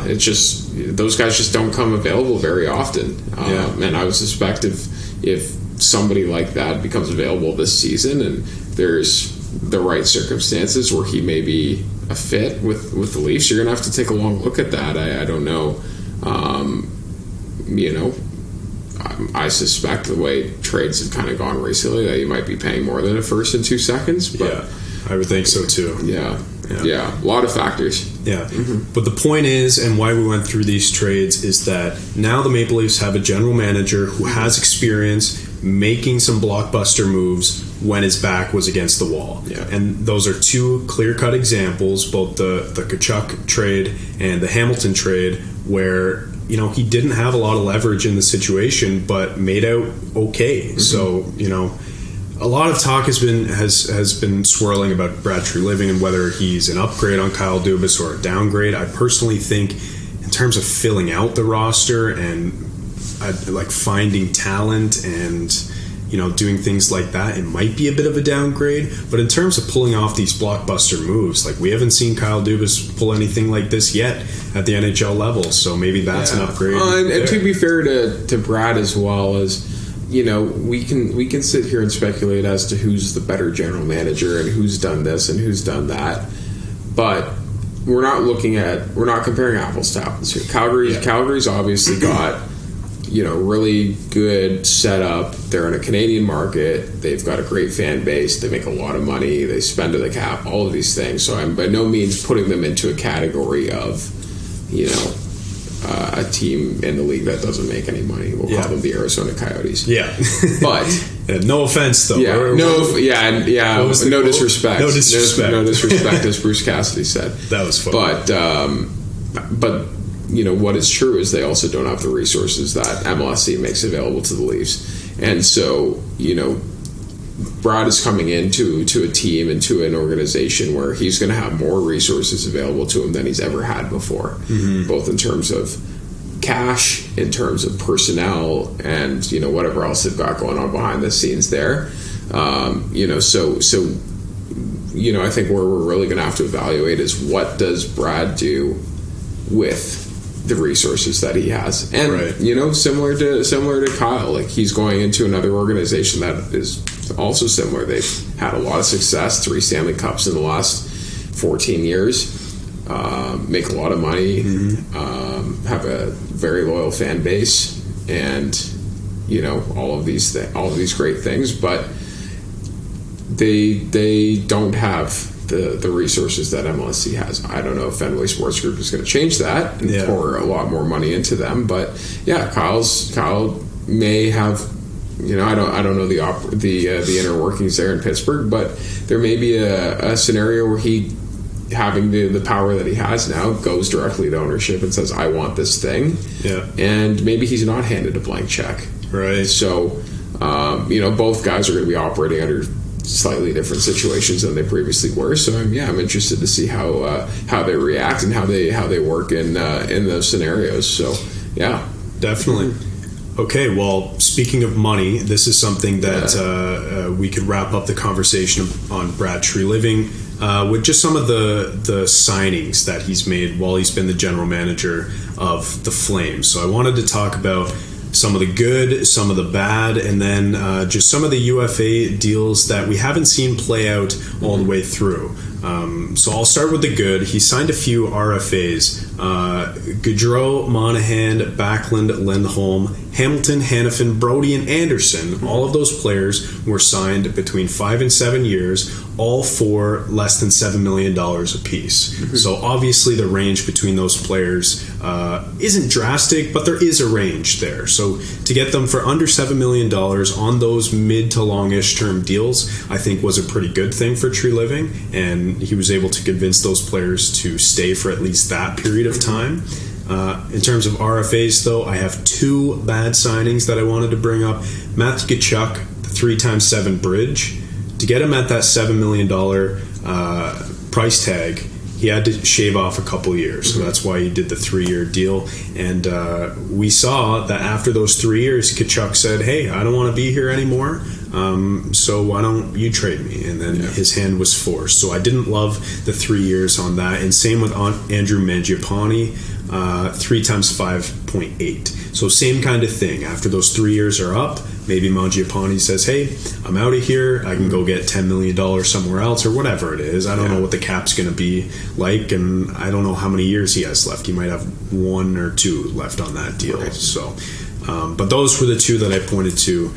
It's just, those guys just don't come available very often. And I would suspect if somebody like that becomes available this season and there's the right circumstances where he may be a fit with the Leafs, you're going to have to take a long look at that. I don't know. I suspect the way trades have kind of gone recently that you might be paying more than a first and 2 seconds. But yeah, I would think so too. Yeah, a lot of factors. Yeah, but the point is, and why we went through these trades, is that now the Maple Leafs have a general manager who has experience making some blockbuster moves when his back was against the wall. Yeah. And those are two clear-cut examples, both the Tkachuk trade and the Hamilton trade, where he didn't have a lot of leverage in the situation, but made out okay. So a lot of talk has been swirling about Brad Treliving and whether he's an upgrade on Kyle Dubas or a downgrade. I personally think, in terms of filling out the roster and like finding talent and doing things like that, it might be a bit of a downgrade. But in terms of pulling off these blockbuster moves, like we haven't seen Kyle Dubas pull anything like this yet at the NHL level. So maybe that's an upgrade. And to be fair to Brad as well, as we can sit here and speculate as to who's the better general manager and who's done this and who's done that, but we're not comparing apples to apples here. Calgary's obviously got really good setup. They're in a Canadian market. They've got a great fan base. They make a lot of money. They spend to the cap. All of these things. So I'm by no means putting them into a category of a team in the league that doesn't make any money. We'll call them the Arizona Coyotes. Yeah. But no offense, though. No disrespect. No disrespect, as Bruce Cassidy said. That was funny. But what is true is they also don't have the resources that MLSE makes available to the Leafs. And so, Brad is coming into a team, into an organization where he's going to have more resources available to him than he's ever had before, both in terms of cash, in terms of personnel, and whatever else they've got going on behind the scenes there. I think where we're really going to have to evaluate is what does Brad do with the resources that he has, and similar to Kyle, like he's going into another organization that is also similar. They've had a lot of success, 3 Stanley Cups in the last 14 years, make a lot of money, have a very loyal fan base, and all of these great things, but they don't have the resources that MLSE has. I don't know if Fenway Sports Group is going to change that and pour a lot more money into them, but Kyle may have, I don't know the inner workings there in Pittsburgh, but there may be a scenario where he, having the power that he has now, goes directly to ownership and says, I want this thing, and maybe he's not handed a blank check, right? So both guys are going to be operating under slightly different situations than they previously were. So I'm interested to see how they react and how they work in those scenarios. So definitely. Okay, well, speaking of money, this is something that we could wrap up the conversation on Brad Treliving with just some of the signings that he's made while he's been the general manager of the Flames. So I wanted to talk about some of the good, some of the bad, and then just some of the UFA deals that we haven't seen play out all the way through. So I'll start with the good. He signed a few RFAs. Gaudreau, Monahan, Backlund, Lindholm, Hamilton, Hanifin, Brody, and Anderson. All of those players were signed between 5 and 7 years, all for less than $7 million apiece. So obviously the range between those players isn't drastic, but there is a range there. So to get them for under $7 million on those mid to longish term deals, I think was a pretty good thing for Treliving, and he was able to convince those players to stay for at least that period period of time. In terms of RFAs, though, I have 2 bad signings that I wanted to bring up. Matthew Tkachuk, the 3x7 bridge. To get him at that $7 million price tag, he had to shave off a couple years. So that's why he did the 3-year deal. And we saw that after those 3 years, Tkachuk said, hey, I don't want to be here anymore. So why don't you trade me? And then his hand was forced. So I didn't love the 3 years on that. And same with Andrew Mangiapane, 3x5.8. So same kind of thing. After those 3 years are up, maybe Mangiapane says, hey, I'm out of here. I can go get $10 million somewhere else, or whatever it is. I don't know what the cap's going to be like, and I don't know how many years he has left. He might have 1 or 2 left on that deal. Right. So, but those were the 2 that I pointed to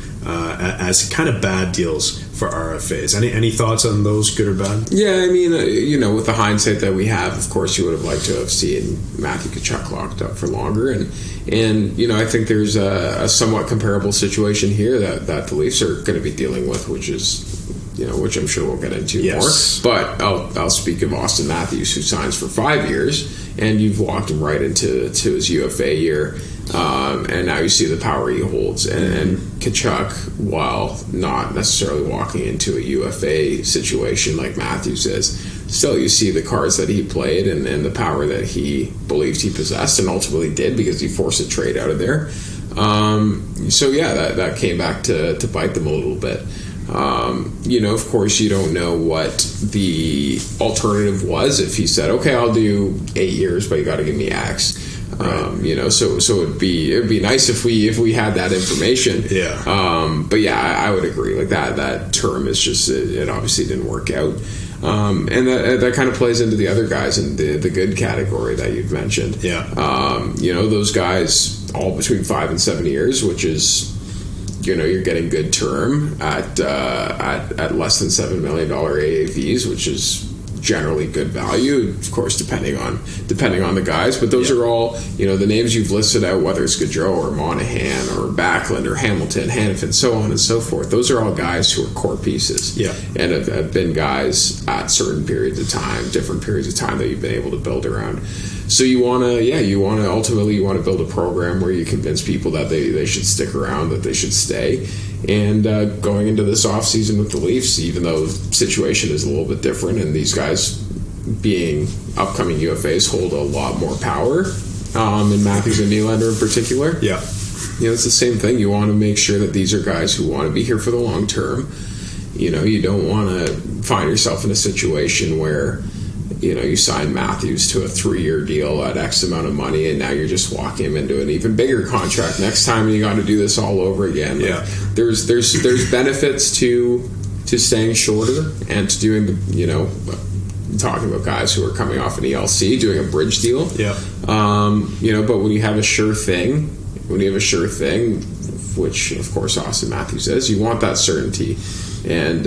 as kind of bad deals for RFAs. Any thoughts on those, good or bad? Yeah, I mean, with the hindsight that we have, of course, you would have liked to have seen Matthew Tkachuk locked up for longer. And I think there's a somewhat comparable situation here that the Leafs are going to be dealing with, which is, which I'm sure we'll get into more. But I'll speak of Austin Matthews, who signs for 5 years, and you've walked him right into his UFA year. And now you see the power he holds. And Tkachuk, while not necessarily walking into a UFA situation like Matthews is, still you see the cards that he played and the power that he believed he possessed and ultimately did, because he forced a trade out of there. That came back to bite them a little bit. Of course, you don't know what the alternative was if he said, okay, I'll do 8 years, but you got to give me X. Right. So it'd be nice if we had that information. Yeah. I would agree. Like that term is just, it obviously didn't work out. And that kind of plays into the other guys in the good category that you've mentioned. Yeah. Those guys all between 5 and 7 years, which is, you're getting good term at less than $7 million AAVs, which is generally good value, of course, depending on the guys. But those are all, the names you've listed out, whether it's Gaudreau or Monahan or Backlund or Hamilton, Hanifin, so on and so forth. Those are all guys who are core pieces, and have been guys at certain periods of time, different periods of time that you've been able to build around. So you want to ultimately build a program where you convince people that they should stick around, that they should stay. And going into this offseason with the Leafs, even though the situation is a little bit different and these guys being upcoming UFAs hold a lot more power, and Matthews and Nylander in particular, it's the same thing. You want to make sure that these are guys who want to be here for the long term. You don't want to find yourself in a situation where you sign Matthews to a 3-year deal at X amount of money, and now you're just walking him into an even bigger contract next time, and you got to do this all over again. There's benefits to staying shorter and to doing talking about guys who are coming off an ELC, doing a bridge deal. But when you have a sure thing, which of course Austin Matthews is, you want that certainty. And,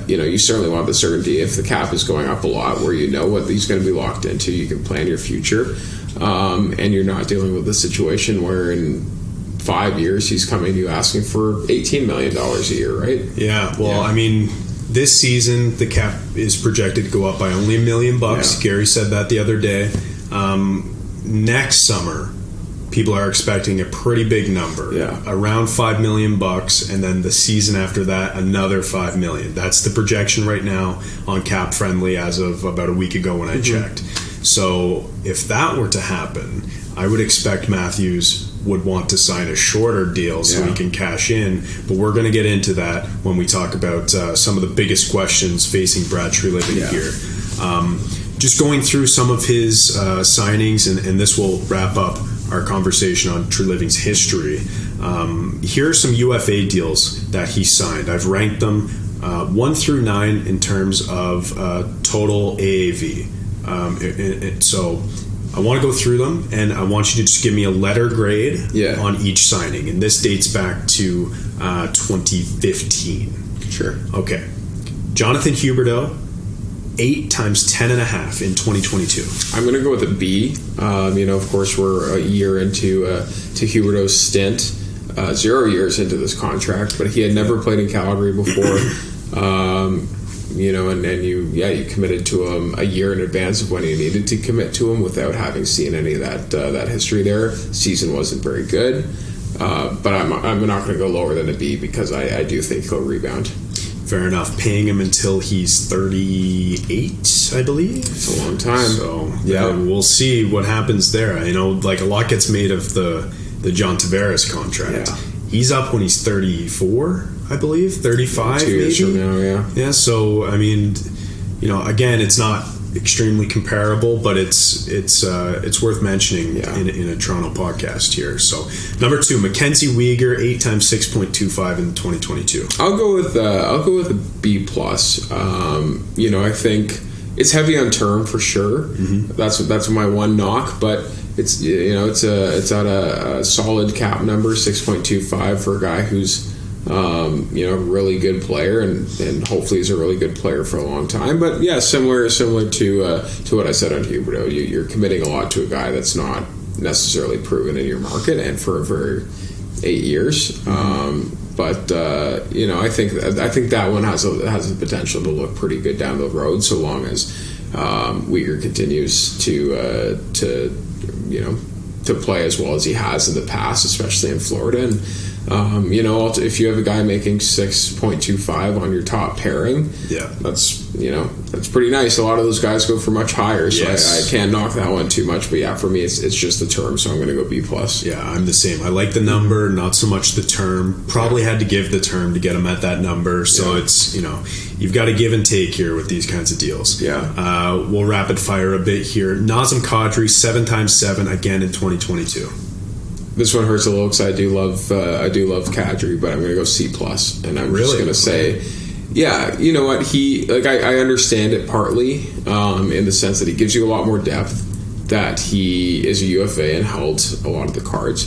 you certainly want the certainty if the cap is going up a lot, where what he's going to be locked into. You can plan your future, and you're not dealing with a situation where in 5 years he's coming to you asking for $18 million a year, right? Yeah, well, I mean, this season the cap is projected to go up by only $1 million. Gary said that the other day. Next summer, people are expecting a pretty big number, around $5 million, and then the season after that, another $5 million. That's the projection right now on Cap Friendly as of about a week ago when I checked. So if that were to happen, I would expect Matthews would want to sign a shorter deal so he can cash in. But we're going to get into that when we talk about some of the biggest questions facing Brad Treliving here. Just going through some of his signings, and this will wrap up our conversation on Treliving's history. Here are some UFA deals that he signed. I've ranked them 1 through 9 in terms of total AAV. So I want to go through them, and I want you to just give me a letter grade on each signing. And this dates back to 2015. Sure. Okay. Jonathan Huberdeau, 8 times 10.5 in 2022. I'm going to go with a B. Of course, we're a year into Huberdeau's stint, 0 years into this contract, but he had never played in Calgary before. and you committed to him a year in advance of when you needed to commit to him without having seen any of that history there. Season wasn't very good, but I'm not going to go lower than a B because I do think he'll rebound. Fair enough. Paying him until he's 38, I believe. It's a long time. So we'll see what happens there. I know, like, a lot gets made of the John Tavares contract. Yeah. He's up when he's 34, I believe, 35 2 years maybe. from now, yeah. Yeah. So I mean, again, it's not extremely comparable, but it's worth mentioning in a Toronto podcast here. So number 2, Mackenzie Weegar, 8 times 6.25 in 2022. I'll go with a B plus. I think it's heavy on term for sure. Mm-hmm. That's my one knock, but it's at a solid cap number, 6.25 for a guy who's a really good player, and hopefully he's a really good player for a long time. But yeah, similar to what I said on Huberdeau, you're committing a lot to a guy that's not necessarily proven in your market, and for 8 years. Mm-hmm. I think that one has the potential to look pretty good down the road, so long as Weegar continues to play as well as he has in the past, especially in Florida. And if you have a guy making 6.25 on your top pairing, that's pretty nice. A lot of those guys go for much higher, so I can't knock that one too much. But yeah, for me, it's just the term, so I'm going to go B plus. Yeah, I'm the same. I like the number, not so much the term. Probably had to give the term to get him at that number. So it's you've got to give and take here with these kinds of deals. Yeah, we'll rapid fire a bit here. Nazem Kadri, 7 times 7 again in 2022. This one hurts a little because I do love Kadri, but I'm going to go C plus, and I'm just going to say, you know what, I understand it partly in the sense that he gives you a lot more depth, that he is a UFA and held a lot of the cards,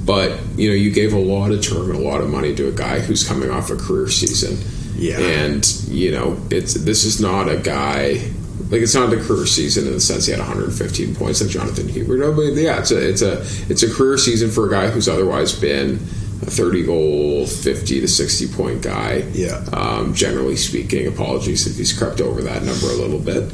but you gave a lot of term and a lot of money to a guy who's coming off a career season, and this is not a guy. Like, it's not a career season in the sense he had 115 points like Jonathan Huberdeau, but yeah, it's a career season for a guy who's otherwise been a 30-goal, 50 to 60-point guy. Yeah. Generally speaking, apologies if he's crept over that number a little bit.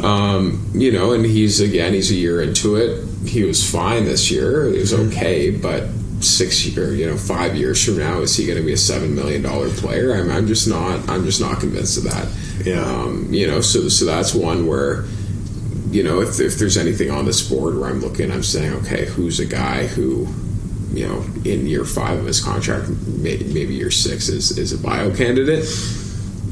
And he's a year into it. He was fine this year. It was okay, but 5 years from now, is he going to be a $7 million player? I'm just not convinced of that. Yeah. So that's one where, if there's anything on this board where I'm saying, okay, who's a guy who, in year 5 of his contract, maybe year 6 is a bio candidate,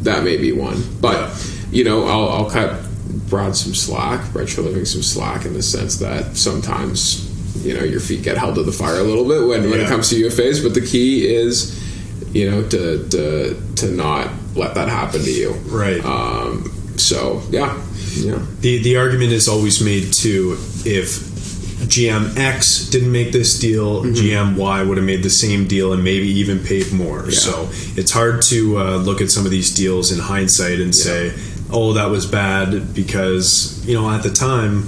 that may be one. But, I'll cut Brad Treliving some slack in the sense that sometimes, your feet get held to the fire a little bit when it comes to UFAs, but the key is, to not let that happen to you. Right. The argument is always made too, if GM X didn't make this deal, GM Y would have made the same deal and maybe even paid more. Yeah. So it's hard to look at some of these deals in hindsight and say, oh, that was bad, because, at the time,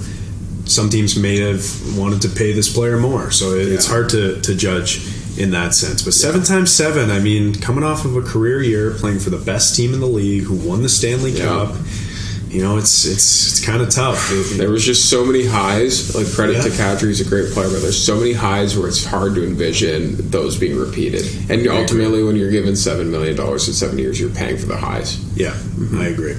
some teams may have wanted to pay this player more. So it's hard to judge in that sense. But 7 times 7, I mean, coming off of a career year, playing for the best team in the league, who won the Stanley Cup, it's kind of tough. There was just so many highs. Like, credit to Kadri, he's a great player, but there's so many highs where it's hard to envision those being repeated. And ultimately, when you're given $7 million in 7 years, you're paying for the highs. Yeah, I agree.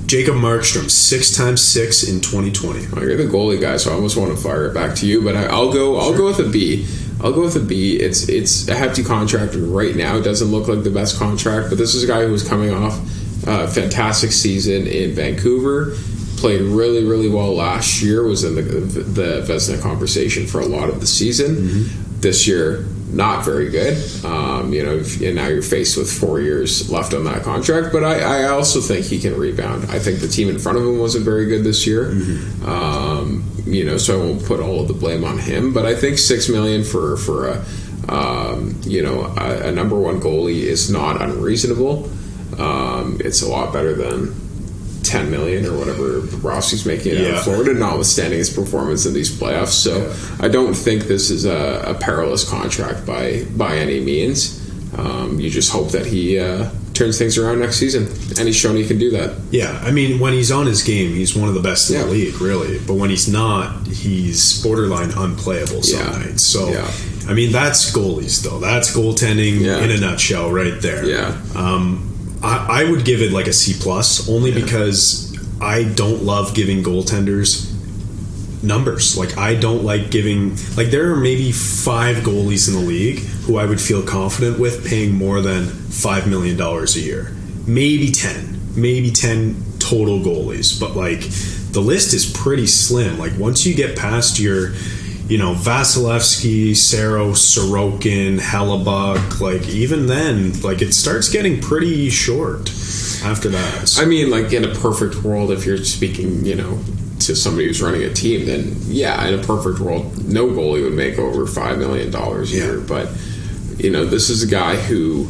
Jacob Markstrom, 6 times 6 in 2020. Well, you're the goalie guy, so I almost want to fire it back to you, but I'll go with a B. It's a hefty contract right now. It doesn't look like the best contract, but this is a guy who was coming off a fantastic season in Vancouver, played really, really well last year, was in the Vezina conversation for a lot of the season. Mm-hmm. This year, not very good. And now you're faced with 4 years left on that contract. But I also think he can rebound. I think the team in front of him wasn't very good this year. Mm-hmm. So I won't put all of the blame on him. But I think $6 million for a number one goalie is not unreasonable. It's a lot better than $10 million or whatever Bobrovsky's making it out of Florida, notwithstanding his performance in these playoffs. So I don't think this is a perilous contract by any means. You just hope that he turns things around next season, and he's shown he can do that. Yeah, I mean, when he's on his game, he's one of the best in the league, really. But when he's not, he's borderline unplayable some nights. So, I mean, that's goalies, though. That's goaltending in a nutshell right there. Yeah. I would give it like a C+, only because I don't love giving goaltenders numbers. Like, I don't like giving... Like, there are maybe 5 goalies in the league who I would feel confident with paying more than $5 million a year. Maybe 10 total goalies. But, like, the list is pretty slim. Like, once you get past your, Vasilevsky, Saros, Sorokin, Hellebuck, like, even then, like, it starts getting pretty short after that. So. I mean, like, in a perfect world, if you're speaking, to somebody who's running a team, then in a perfect world, no goalie would make over $5 million a year. But this is a guy who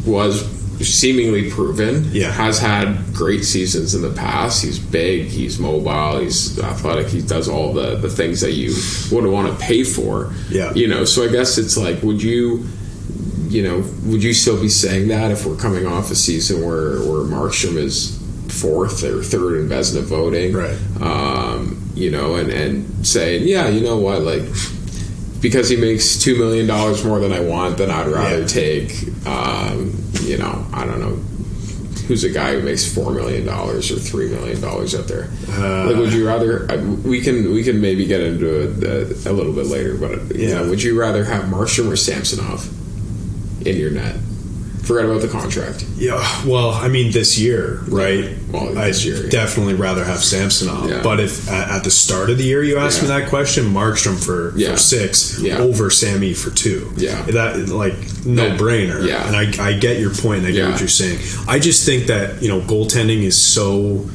was seemingly proven, has had great seasons in the past. He's big, he's mobile, he's athletic, he does all the things that you would want to pay for. So I guess it's like, would you still be saying that if we're coming off a season where Markstrom is 4th or 3rd in Vezina voting, right? And saying, you know what, like, because he makes $2 million more than I want, then I'd rather take, I don't know, who's a guy who makes $4 million or $3 million out there? Like, would you rather? We can maybe get into it a little bit later, but would you rather have Markstrom or Samsonov in your net? Forget about the contract. Yeah, well, I mean, this year, right? Well, this year, definitely rather have Samsonov. Yeah. But if at the start of the year you asked me that question, Markstrom for 6 over Sammy for 2. Yeah, that like no brainer. Yeah, and I get your point. I get what you're saying. I just think that goaltending is so.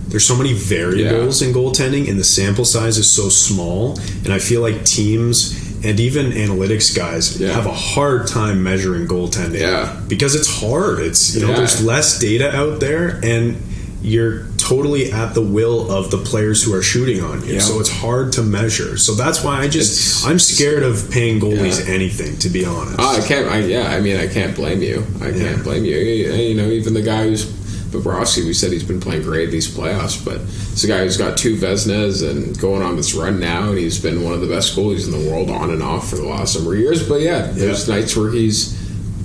There's so many variables in goaltending, and the sample size is so small. And I feel like teams and even analytics guys have a hard time measuring goaltending because it's hard. It's there's less data out there, and you're totally at the will of the players who are shooting on you. So it's hard to measure. So that's why I'm scared of paying goalies anything, to be honest. I can't blame you. I can't blame you. Even the guy who's Bobrovsky, we said he's been playing great these playoffs, but it's a guy who's got 2 Vezinas and going on this run now, and he's been one of the best goalies in the world on and off for the last number of years. But there's nights where he's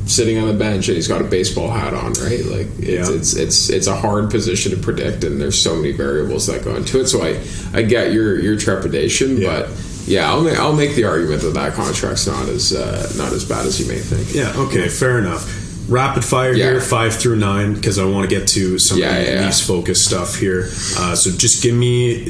sitting on the bench and he's got a baseball hat on, right? Like it's a hard position to predict, and there's so many variables that go into it. So I get your trepidation, but I'll make the argument that contract's not as bad as you may think. Yeah, okay, fair enough. Rapid fire here, 5 through 9, because I want to get to some of the least focused stuff here. So just give me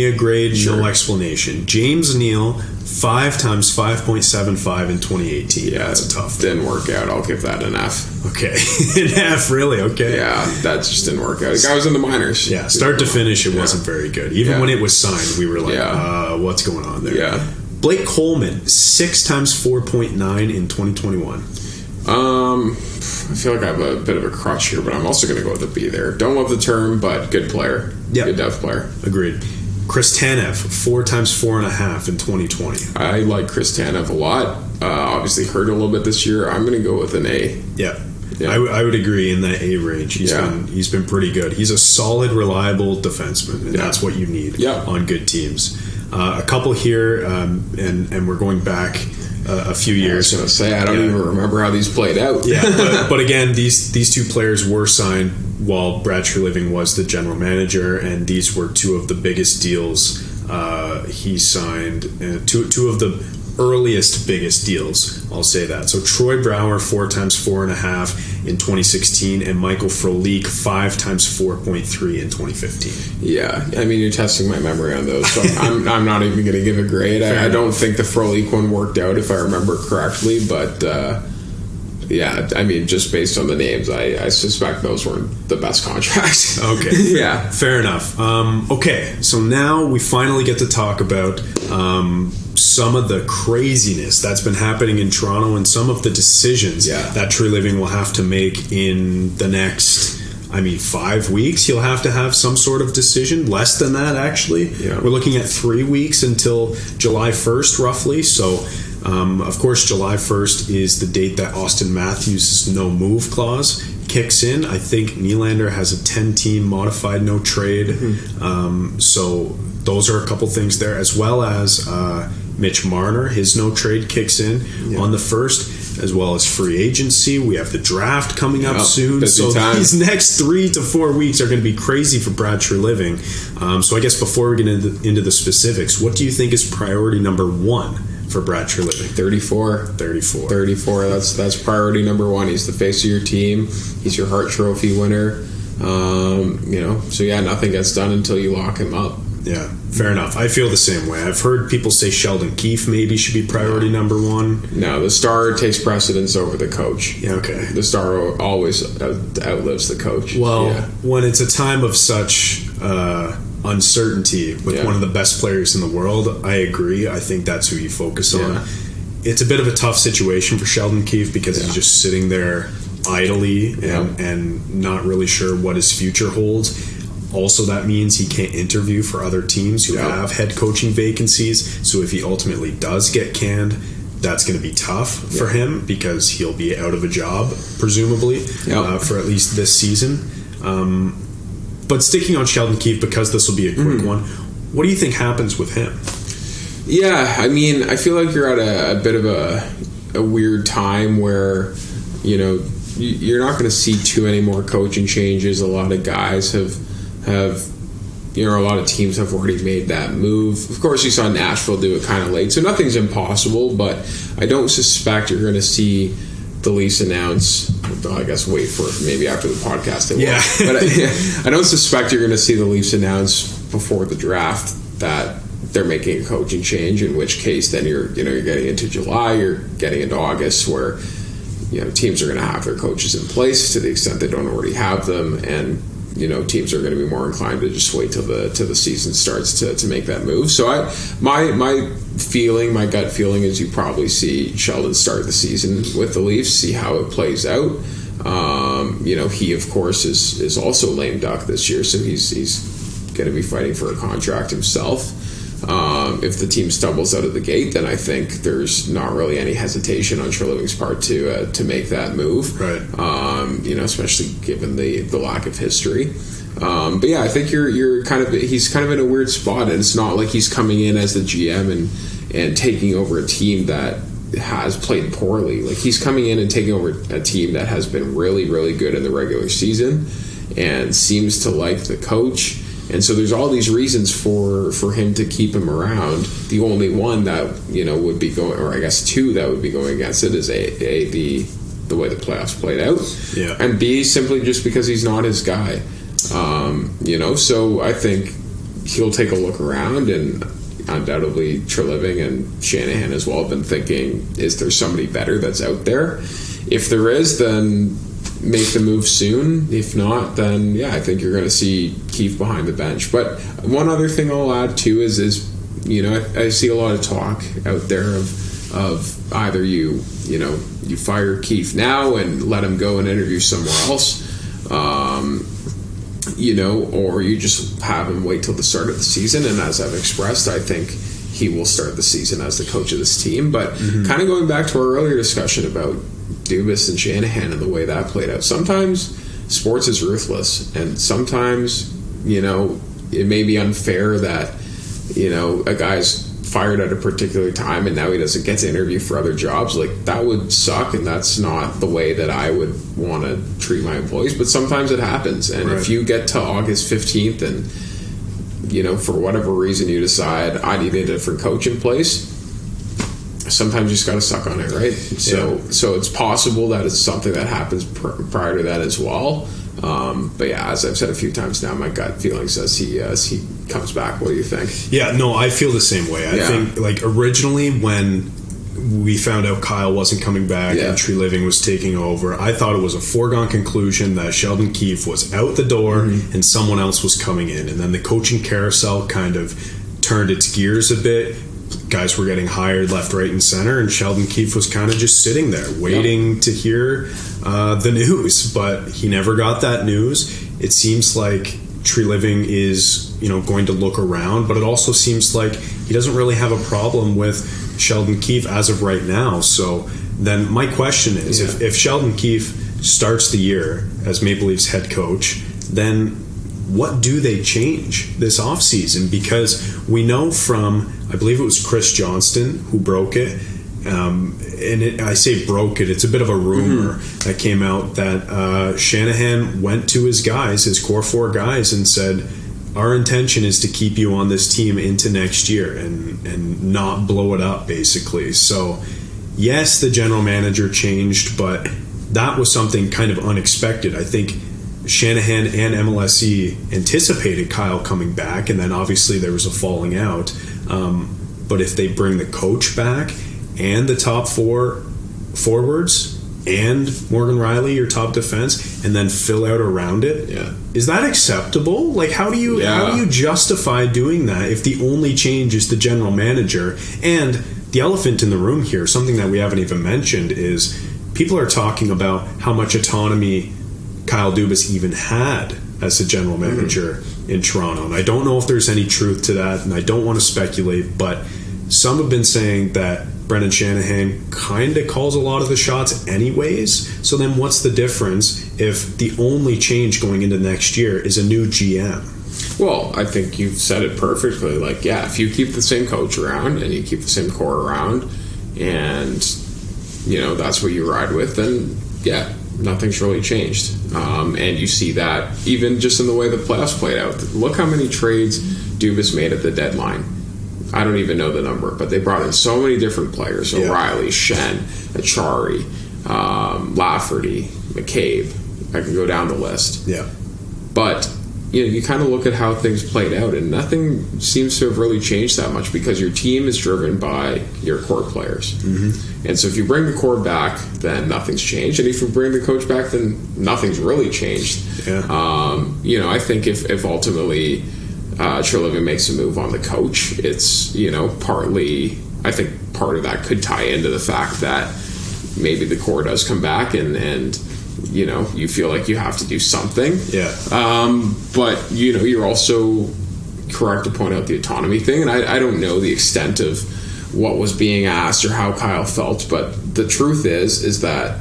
a grade, no explanation. James Neal, 5 times 5.75 in 2018. Yeah, that's a tough thing. Didn't work out. I'll give that an F. Okay, an F, really? Okay. Yeah, that just didn't work out. The guy was in the minors. Yeah, start to finish, it wasn't very good. Even when it was signed, we were like, what's going on there? Yeah. Blake Coleman, 6 times 4.9 in 2021. I feel like I have a bit of a crutch here, but I'm also going to go with a B there. Don't love the term, but good player. Yeah. Good depth player. Agreed. Chris Tanev, 4 times 4.5 in 2020. I like Chris Tanev a lot. Obviously hurt a little bit this year. I'm going to go with an A. Yeah. I would agree in that A range. He's been pretty good. He's a solid, reliable defenseman, and that's what you need on good teams. A couple here, and we're going back a few years. I was going to say, I don't even remember how these played out. But again, these 2 players were signed while Brad Treliving was the general manager, and these were 2 of the biggest deals he signed, 2 of the earliest biggest deals, I'll say that. So Troy Brouwer, 4 times 4.5 in 2016, and Michael Frolik, 5 times 4.3 in 2015. Yeah, I mean, you're testing my memory on those, so I'm not even going to give a grade. I don't think the Frolik one worked out, if I remember correctly, but I mean, just based on the names, I suspect those weren't the best contracts. Okay. Fair enough. Okay, so now we finally get to talk about some of the craziness that's been happening in Toronto and some of the decisions that Treliving will have to make in the next 5 weeks. He'll have to have some sort of decision. Less than that, actually. We're looking at 3 weeks until July 1st, roughly. So, of course, July 1st is the date that Austin Matthews' no-move clause kicks in, I think Nylander has a 10-team modified no trade. So those are a couple things there, as well as Mitch Marner, his no trade kicks in on the 1st, as well as free agency. We have the draft coming up soon. So these next 3 to 4 weeks are going to be crazy for Brad Treliving. So I guess before we get into the specifics, what do you think is priority number 1 for Brad Treliving? 34. That's priority number 1. He's the face of your team. He's your Hart Trophy winner. So nothing gets done until you lock him up. Yeah, fair enough. I feel the same way. I've heard people say Sheldon Keefe maybe should be priority number 1. No, the star takes precedence over the coach. Yeah, okay. The star always outlives the coach. Well, when it's a time of such uncertainty with one of the best players in the world, I agree. I think that's who you focus on. It's a bit of a tough situation for Sheldon Keefe because he's just sitting there idly and not really sure what his future holds. Also, that means he can't interview for other teams who have head coaching vacancies. So if he ultimately does get canned, that's going to be tough for him because he'll be out of a job, presumably, for at least this season. But sticking on Sheldon Keefe, because this will be a quick one, what do you think happens with him? Yeah, I mean, I feel like you're at a bit of a weird time where, you're not going to see too many more coaching changes. A lot of guys have a lot of teams have already made that move. Of course, you saw Nashville do it kind of late, so nothing's impossible, but I don't suspect you're going to see the Leafs announce, I guess wait for it, maybe after the podcast they will. But I don't suspect you're going to see the Leafs announce before the draft that they're making a coaching change, in which case then you're getting into July, you're getting into August where teams are going to have their coaches in place to the extent they don't already have them, and teams are going to be more inclined to just wait till the season starts to make that move. So my gut feeling is you probably see Sheldon start the season with the Leafs, see how it plays out. He of course is also lame duck this year, so he's going to be fighting for a contract himself. If the team stumbles out of the gate, then I think there's not really any hesitation on Treliving's part to make that move, right? Especially given the lack of history. But I think he's kind of in a weird spot, and it's not like he's coming in as the GM and taking over a team that has played poorly. Like, he's coming in and taking over a team that has been really, really good in the regular season and seems to like the coach. And so there's all these reasons for him to keep him around. The only one that would be going, or I guess 2 that would be going against it, is the way the playoffs played out, and B, simply just because he's not his guy. So I think he'll take a look around, and undoubtedly Treliving and Shanahan as well have been thinking, is there somebody better that's out there? If there is, then make the move soon. If not, then I think you're going to see Keefe behind the bench. But one other thing I'll add too is I see a lot of talk out there of either you fire Keefe now and let him go and interview somewhere else, or you just have him wait till the start of the season. And as I've expressed, I think he will start the season as the coach of this team. But kind of going back to our earlier discussion about Dubas and Shanahan and the way that played out, sometimes sports is ruthless, and sometimes it may be unfair that a guy's fired at a particular time and now he doesn't get to interview for other jobs. Like, that would suck, and that's not the way that I would want to treat my employees, but sometimes it happens. And if you get to August 15th and for whatever reason you decide I need a different coach in place, sometimes you just got to suck on it, right? So it's possible that it's something that happens prior to that as well. But as I've said a few times now, my gut feeling says he comes back. What do you think? Yeah, no, I feel the same way. I think, like, originally when we found out Kyle wasn't coming back and Treliving was taking over, I thought it was a foregone conclusion that Sheldon Keefe was out the door and someone else was coming in. And then the coaching carousel kind of turned its gears a bit. Guys were getting hired left, right, and center, and Sheldon Keefe was kind of just sitting there waiting to hear the news, but he never got that news. It seems like Treliving is going to look around, but it also seems like he doesn't really have a problem with Sheldon Keefe as of right now. So then my question is, if Sheldon Keefe starts the year as Maple Leafs head coach, then what do they change this offseason? Because we know from, I believe it was Chris Johnston who broke it, I say broke it, it's a bit of a rumor that came out that Shanahan went to his guys, his core four guys, and said, our intention is to keep you on this team into next year and not blow it up, basically. So, yes, the general manager changed, but that was something kind of unexpected. I think Shanahan and MLSE anticipated Kyle coming back, and then obviously there was a falling out. But if they bring the coach back and the top four forwards and Morgan Riley, your top defense, and then fill out around it, is that acceptable? Like, how do you justify doing that if the only change is the general manager? And the elephant in the room here, something that we haven't even mentioned, is people are talking about how much autonomy Kyle Dubas even had as a general manager in Toronto. And I don't know if there's any truth to that, and I don't want to speculate, but some have been saying that Brendan Shanahan kind of calls a lot of the shots anyways. So then what's the difference if the only change going into next year is a new GM? Well, I think you've said it perfectly. Like, yeah, if you keep the same coach around and you keep the same core around and, you know, that's what you ride with, then, yeah, nothing's really changed. And you see that even just in the way the playoffs played out. Look how many trades Dubas made at the deadline. I don't even know the number, but they brought in so many different players. O'Reilly, Shen, Achari, Lafferty, McCabe. I can go down the list. Yeah. But, you know, you kind of look at how things played out, and nothing seems to have really changed that much because your team is driven by your core players. And so if you bring the core back, then nothing's changed. And if you bring the coach back, then nothing's really changed. You know, I think if ultimately Treliving makes a move on the coach, it's, you know, partly, I think part of that could tie into the fact that maybe the core does come back and you know, you feel like you have to do something. But, you know, you're also correct to point out the autonomy thing, and I don't know the extent of what was being asked or how Kyle felt, but the truth is that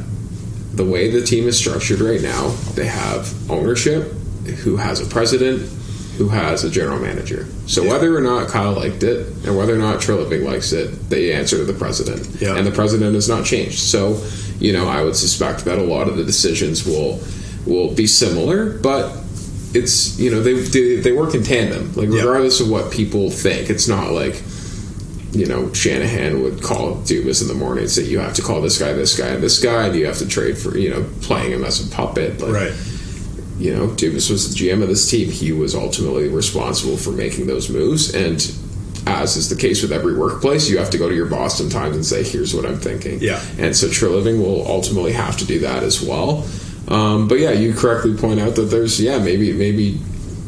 the way the team is structured right now, they have ownership who has a president who has a general manager. So whether or not Kyle liked it and whether or not Treliving likes it, they answer to the president. And the president has not changed. So, you know, I would suspect that a lot of the decisions will be similar, but it's, you know, they work in tandem. Like, regardless of what people think, it's not like, you know, Shanahan would call Dubas in the morning and say, you have to call this guy, and this guy, and you have to trade for, you know, playing him as a puppet. Like, you know, Dubas was the GM of this team. He was ultimately responsible for making those moves. And as is the case with every workplace, you have to go to your boss sometimes and say, here's what I'm thinking. And so Treliving will ultimately have to do that as well. But yeah, you correctly point out that there's, maybe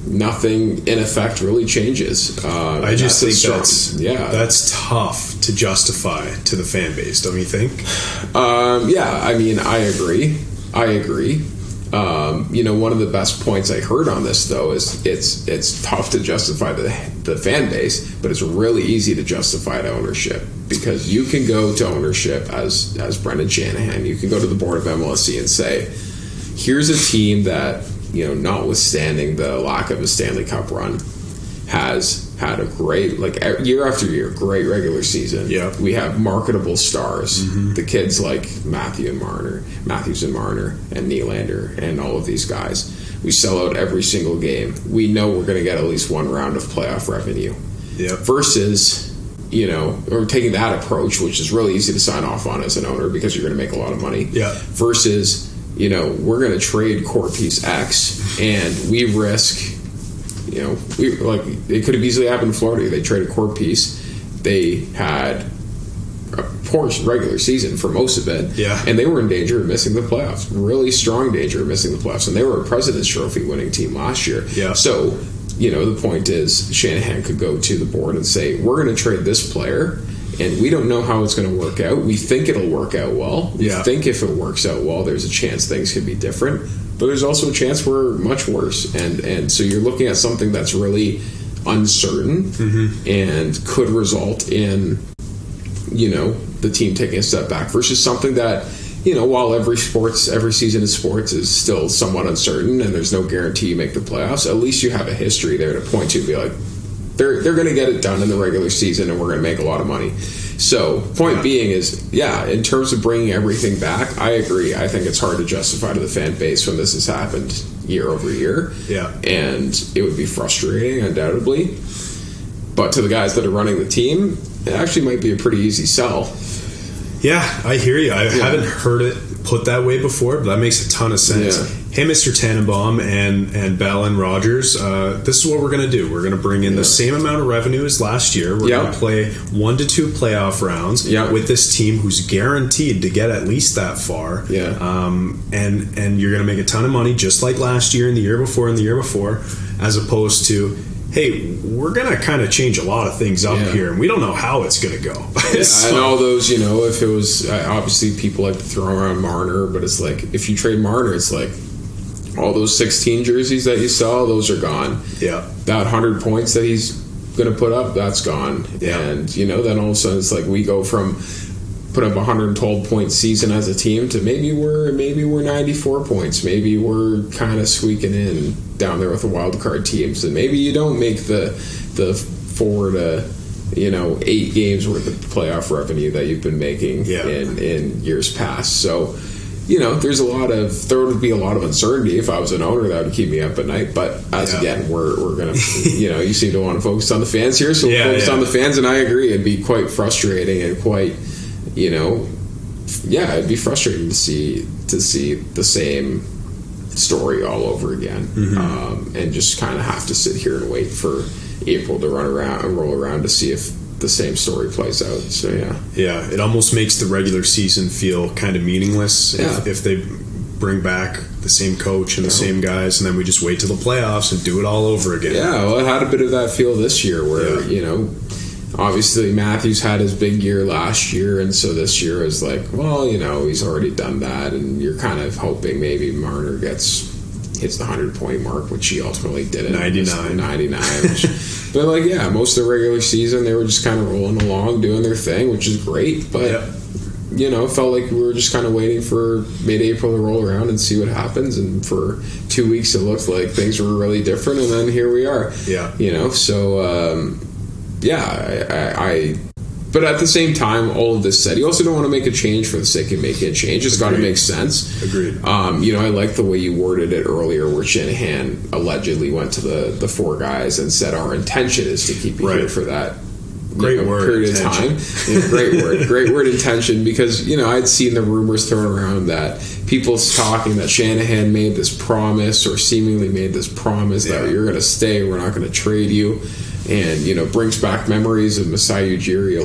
nothing in effect really changes. I just think that's tough to justify to the fan base, don't you think? I mean, I agree. You know, one of the best points I heard on this, though, is it's tough to justify the fan base, but it's really easy to justify to ownership, because you can go to ownership as Brendan Shanahan, you can go to the board of MLSE and say, here's a team that, you know, notwithstanding the lack of a Stanley Cup run, has had a great, like, year after year, great regular season. We have marketable stars. The kids like Matthews and Marner, and Nylander, and all of these guys. We sell out every single game. We know we're going to get at least one round of playoff revenue. Versus, you know, or taking that approach, which is really easy to sign off on as an owner because you're going to make a lot of money. Versus, you know, we're going to trade core piece X and we risk, you know, it could have easily happened in Florida. They traded core piece. They had a poor regular season for most of it. And they were in danger of missing the playoffs. Really strong danger of missing the playoffs. And they were a President's Trophy winning team last year. So, you know, the point is Shanahan could go to the board and say, we're going to trade this player, and we don't know how it's going to work out. We think it'll work out well. We think if it works out well, there's a chance things could be different. But there's also a chance we're much worse. And so you're looking at something that's really uncertain and could result in, you know, the team taking a step back versus something that while every season of sports is still somewhat uncertain and there's no guarantee you make the playoffs, at least you have a history there to point to and be like, they're going to get it done in the regular season and we're going to make a lot of money. So, point being is, in terms of bringing everything back, I agree. I think it's hard to justify to the fan base when this has happened year over year. Yeah. And it would be frustrating, undoubtedly. But to the guys that are running the team, it actually might be a pretty easy sell. Yeah, I hear you. I haven't heard it put that way before, but that makes a ton of sense. Yeah. Hey, Mr. Tannenbaum and Bell and Rogers, this is what we're going to do. We're going to bring in the same amount of revenue as last year. We're going to play 1 to 2 playoff rounds with this team who's guaranteed to get at least that far. Yeah. And you're going to make a ton of money just like last year and the year before and the year before, as opposed to, hey, we're going to kind of change a lot of things up here, and we don't know how it's going to go. And all those, if it was, obviously people like to throw around Marner, but it's like, if you trade Marner, it's like, all those 16 jerseys that you saw, those are gone. Yeah. That 100 points that he's going to put up, that's gone. Yeah. And, then all of a sudden it's like we go from put up a 112-point season as a team to maybe we're 94 points. Maybe we're kind of squeaking in down there with the wild card teams. And maybe you don't make the 4 to 8 games worth of playoff revenue that you've been making in years past. So, there would be a lot of uncertainty if I was an owner. That would keep me up at night. But again, we're going to, you seem to want to focus on the fans here, so we'll focus on the fans. And I agree, it'd be quite frustrating and quite, it'd be frustrating to see the same story all over again, and just kind of have to sit here and wait for April to run around and roll around to see if the same story plays out. So it almost makes the regular season feel kind of meaningless if they bring back the same coach and the same guys, and then we just wait till the playoffs and do it all over again. It had a bit of that feel this year where obviously Matthews had his big year last year, and so this year is like, well, he's already done that, and you're kind of hoping maybe Marner hits the 100-point mark, which he ultimately did at 99. But most of the regular season they were just kind of rolling along, doing their thing, which is great. But it felt like we were just kind of waiting for mid-April to roll around and see what happens. And for 2 weeks it looked like things were really different, and then here we are. But at the same time, all of this said, you also don't want to make a change for the sake of making a change. It's got to make sense. Agreed. I like the way you worded it earlier, where Shanahan allegedly went to the 4 guys and said, our intention is to keep you here for that period of time. Great word, intention, because, I'd seen the rumors thrown around that people talking that Shanahan made this promise or seemingly made this promise that you're going to stay, we're not going to trade you. And brings back memories of Masai Ujiri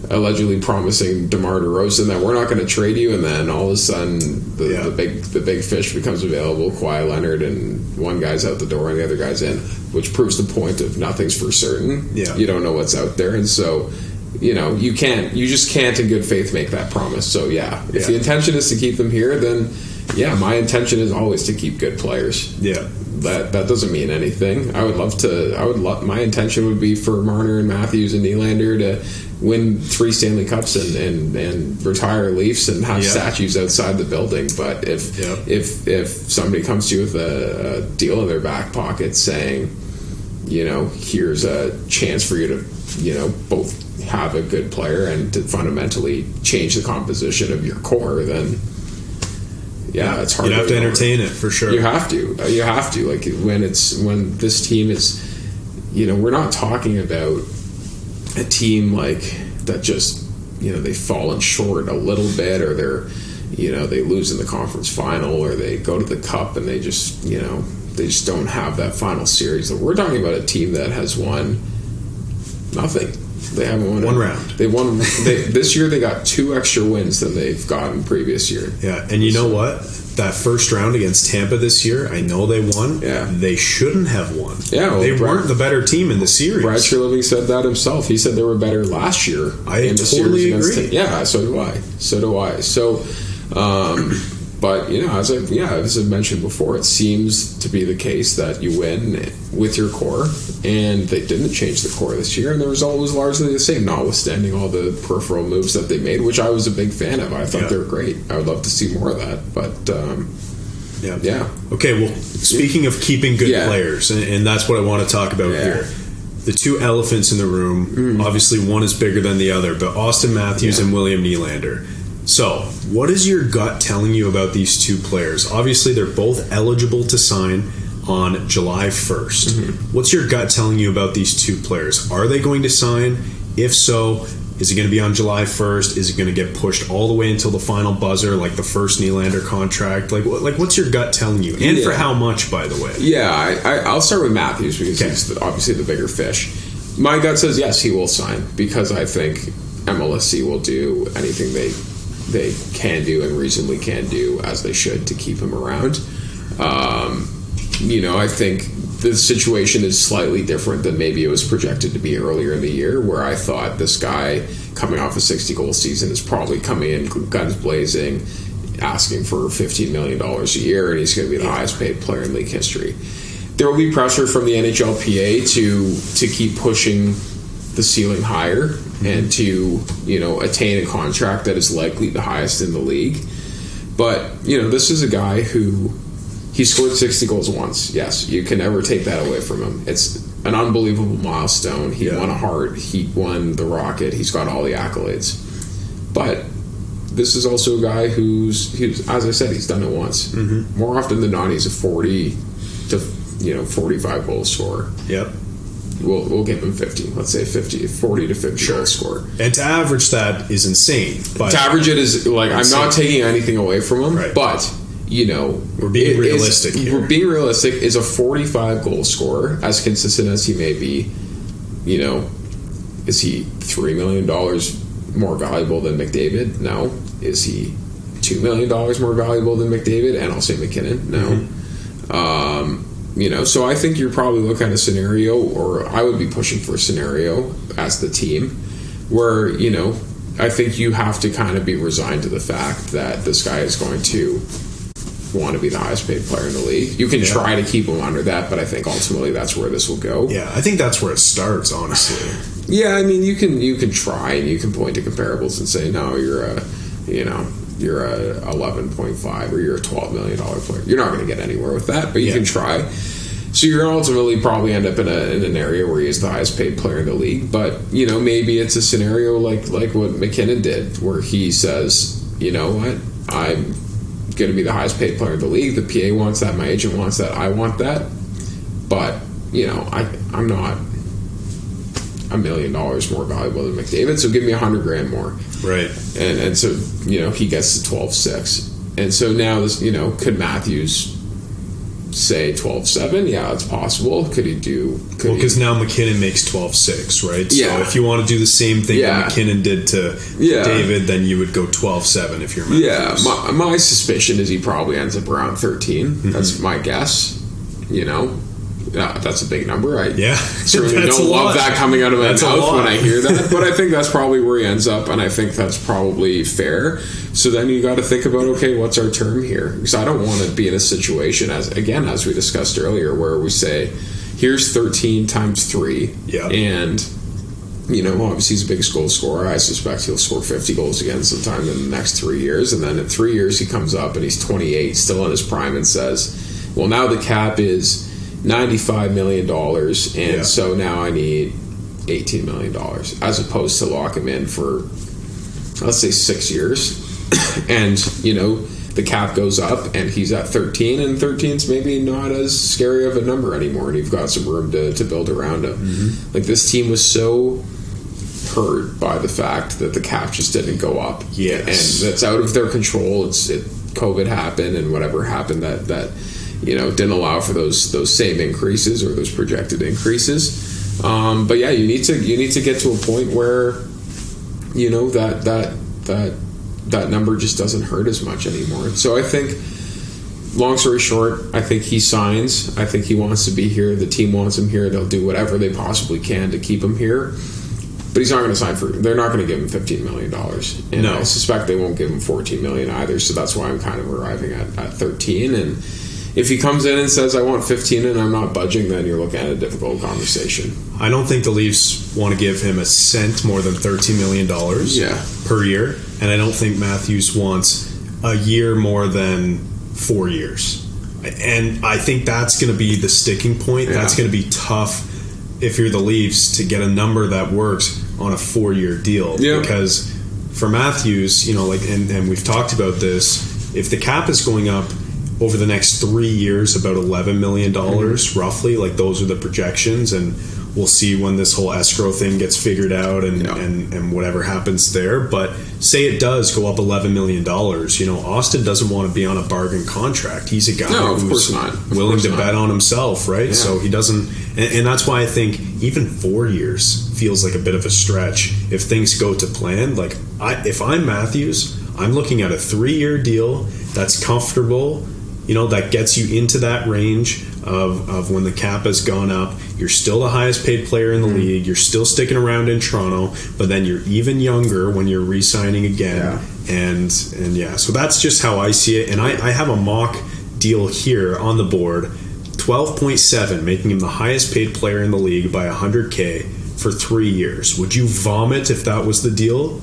allegedly promising DeMar DeRozan that we're not going to trade you, and then all of a sudden the big fish becomes available, Kawhi Leonard, and one guy's out the door and the other guy's in, which proves the point of nothing's for certain. You don't know what's out there, and so you just can't in good faith make that promise. So if the intention is to keep them here, then my intention is always to keep good players. That doesn't mean anything. My intention would be for Marner and Matthews and Nylander to win 3 Stanley Cups and retire Leafs and have statues outside the building. But if somebody comes to you with a deal in their back pocket saying, here's a chance for you to, both have a good player and to fundamentally change the composition of your core, then it's hard. You have to entertain it for sure. You have to. Like when this team is, we're not talking about a team like that just, they've fallen short a little bit, or they're, they lose in the conference final, or they go to the cup and they just, they just don't have that final series. We're talking about a team that has won nothing. They haven't won one round. They won. This year they got 2 extra wins than they've gotten previous year. And you know what? That first round against Tampa this year, I know they won. They shouldn't have won. They weren't the better team in the series. Brad Treliving said that himself. He said they were better last year. I totally agree. So do I. So, But, as I mentioned before, it seems to be the case that you win with your core, and they didn't change the core this year, and the result was largely the same, notwithstanding all the peripheral moves that they made, which I was a big fan of. I thought they were great. I would love to see more of that, but... Yeah. Okay, well, speaking of keeping good players, and that's what I want to talk about here. The two elephants in the room, obviously one is bigger than the other, but Austin Matthews and William Nylander. So, what is your gut telling you about these two players? Obviously, they're both eligible to sign on July 1st. What's your gut telling you about these two players? Are they going to sign? If so, is it going to be on July 1st? Is it going to get pushed all the way until the final buzzer, like the first Nylander contract? Like what's your gut telling you? And for how much, by the way? Yeah, I'll start with Matthews because he's obviously the bigger fish. My gut says yes, he will sign because I think MLSE will do anything they can do and reasonably can do as they should to keep him around. I think the situation is slightly different than maybe it was projected to be earlier in the year, where I thought this guy coming off a 60-goal season is probably coming in guns blazing, asking for $15 million a year, and he's going to be the highest paid player in league history. There will be pressure from the NHLPA to keep pushing the ceiling higher and to attain a contract that is likely the highest in the league. But this is a guy who he scored 60 goals once. Yes, you can never take that away from him. It's an unbelievable milestone. He won a Hart. He won the Rocket. He's got all the accolades. But this is also a guy who's as I said, he's done it once. More often than not, he's a 40 to 45 goal scorer. Yep. We'll give him 50. Let's say 40 to 50 goal score. And to average that is insane. But to average it is like insane. I'm not taking anything away from him, but we're being realistic here. We're being realistic. Is a 45 goal scorer, as consistent as he may be, is he $3 million more valuable than McDavid? No. Is he $2 million more valuable than McDavid? And I'll say McKinnon? No. So I think you're probably looking at a scenario, or I would be pushing for a scenario as the team where, I think you have to kind of be resigned to the fact that this guy is going to want to be the highest paid player in the league. You can try to keep him under that, but I think ultimately that's where this will go. Yeah, I think that's where it starts, honestly. Yeah, I mean, you can try and you can point to comparables and say, no, you're a 11.5 or you're a $12 million player. You're not going to get anywhere with that, but you can try. So you're going to ultimately probably end up in an area where he is the highest paid player in the league. But, maybe it's a scenario like what McKinnon did, where he says, you know what, I'm going to be the highest paid player in the league. The PA wants that. My agent wants that. I want that. But, I'm not $1 million more valuable than McDavid, so give me $100,000 more. Right. And so, he gets to 12.6. And so now this, could Matthews say 12.7? Yeah, it's possible. Could he do? Because now McKinnon makes 12.6, right? Yeah. So if you want to do the same thing that McKinnon did to David, then you would go 12.7 if you're Matthews. Yeah, my suspicion is he probably ends up around 13. That's my guess. That's a big number. I certainly don't love that coming out of my mouth when I hear that, but I think that's probably where he ends up, and I think that's probably fair. So then you got to think about, okay, what's our term here? Because I don't want to be in a situation, as we discussed earlier, where we say, here's 13 times 3, and obviously he's a big goal scorer. I suspect he'll score 50 goals again sometime in the next 3 years, and then in 3 years he comes up and he's 28, still in his prime, and says, well, now the cap is $95 million, and so now I need $18 million, as opposed to lock him in for, let's say, 6 years, and the cap goes up and he's at 13, and 13's maybe not as scary of a number anymore, and you've got some room to build around him. Like, this team was so hurt by the fact that the cap just didn't go up, and that's out of their control. COVID happened, and whatever happened that didn't allow for those same increases or those projected increases. But yeah, you need to get to a point where that number just doesn't hurt as much anymore. So I think, long story short, I think he signs. I think he wants to be here. The team wants him here. They'll do whatever they possibly can to keep him here. But he's not going to sign for. They're not going to give him $15 million, and No. I suspect they won't give him $14 million either. So that's why I'm kind of arriving at 13. And if he comes in and says I want 15 and I'm not budging, then you're looking at a difficult conversation. I don't think the Leafs want to give him a cent more than $13 million per year, and I don't think Matthews wants a year more than 4 years. And I think that's going to be the sticking point. That's going to be tough if you're the Leafs to get a number that works on a 4-year deal. Because for Matthews, and we've talked about this, if the cap is going up over the next 3 years about $11 million roughly, like those are the projections, and we'll see when this whole escrow thing gets figured out and whatever happens there. But say it does go up $11 million. Austin doesn't want to be on a bargain contract. He's a guy who's willing to bet on himself, right? Yeah. So he doesn't, and that's why I think even 4 years feels like a bit of a stretch if things go to plan. Like if I'm Matthews, I'm looking at a 3-year deal that's comfortable, that gets you into that range of when the cap has gone up. You're still the highest paid player in the league. You're still sticking around in Toronto, but then you're even younger when you're re-signing again. And so that's just how I see it. And I have a mock deal here on the board, 12.7, making him the highest paid player in the league by $100K for 3 years. Would you vomit if that was the deal?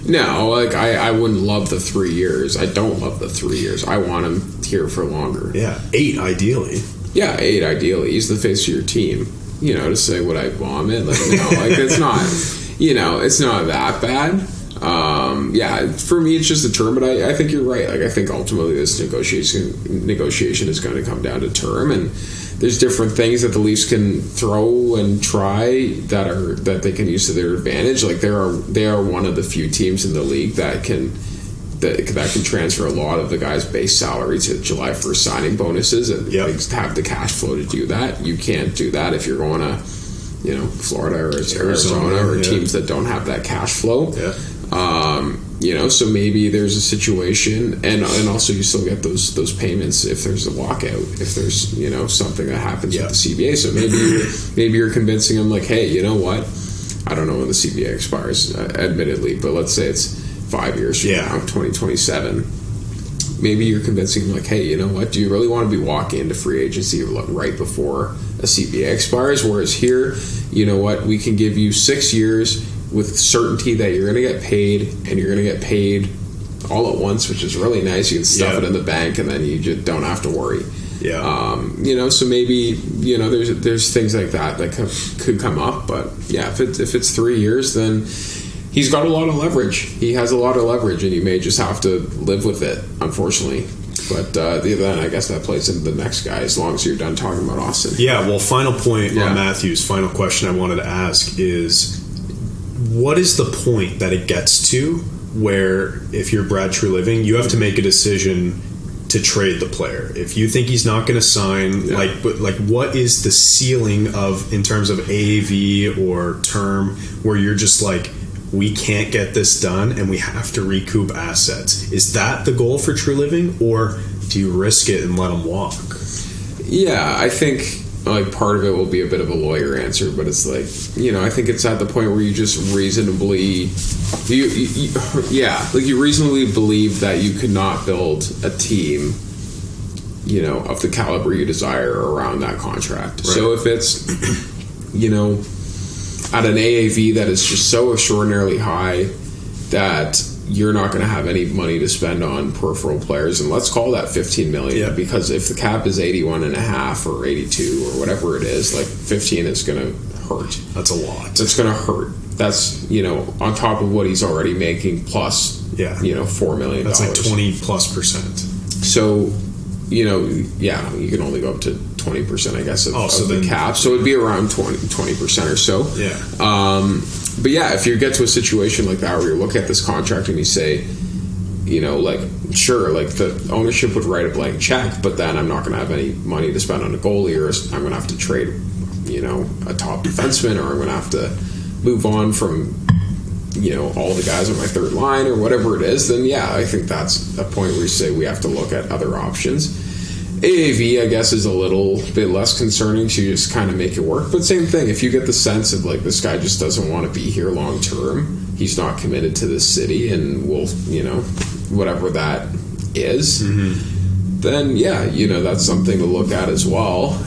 No, I wouldn't love the 3 years. I don't love the 3 years. I want him here for longer. Yeah, 8 ideally. Yeah, 8 ideally. He's the face of your team. To say would I vomit? It's not. It's not that bad. For me, it's just a term. But I think you're right. I think ultimately this negotiation is going to come down to term, and there's different things that the Leafs can throw and try that they can use to their advantage. Like they are one of the few teams in the league that can transfer a lot of the guy's base salary to July 1st signing bonuses and have the cash flow to do that. You can't do that if you're going to, Florida or Arizona or teams that don't have that cash flow. So maybe there's a situation, and also you still get those payments if there's a lockout, if there's something that happens with the CBA. So maybe you're convincing them like, hey, you know what? I don't know when the CBA expires, admittedly, but let's say it's 5 years from now, 2027. Maybe you're convincing them like, hey, you know what? Do you really want to be walking into free agency right before a CBA expires? Whereas here, you know what? We can give you 6 years with certainty that you're going to get paid, and you're going to get paid all at once, which is really nice. You can stuff it in the bank, and then you just don't have to worry. So maybe there's things like that could come up. But if it's 3 years, then he's got a lot of leverage. He has a lot of leverage, and you may just have to live with it, unfortunately. But then I guess that plays into the next guy, as long as you're done talking about Austin. Yeah, well, final point on Matthews, final question I wanted to ask is, what is the point that it gets to where, if you're Brad Treliving, you have to make a decision to trade the player? If you think he's not going to sign, what is the ceiling in terms of AAV or term where you're just like, we can't get this done and we have to recoup assets? Is that the goal for Treliving, or do you risk it and let him walk? Yeah, I think part of it will be a bit of a lawyer answer, but it's I think it's at the point where you just reasonably you reasonably believe that you could not build a team of the caliber you desire around that contract. Right. So if it's at an AAV that is just so extraordinarily high that you're not going to have any money to spend on peripheral players, and let's call that $15 million, because if the cap is 81.5 or 82 or whatever it is, 15 is going to hurt. That's a lot. It's going to hurt. That's on top of what he's already making plus $4 million. That's 20+%. So you can only go up to 20%, I guess, of the cap. So it'd be around 20% or so. But if you get to a situation like that where you look at this contract and you say, sure, the ownership would write a blank check, but then I'm not going to have any money to spend on a goalie, or I'm going to have to trade, a top defenseman, or I'm going to have to move on from, all the guys on my third line or whatever it is, then I think that's a point where you say we have to look at other options. AAV, I guess, is a little bit less concerning. So you just kind of make it work. But same thing, if you get the sense of like this guy just doesn't want to be here long term, he's not committed to this city, and will, whatever that is, then yeah, that's something to look at as well.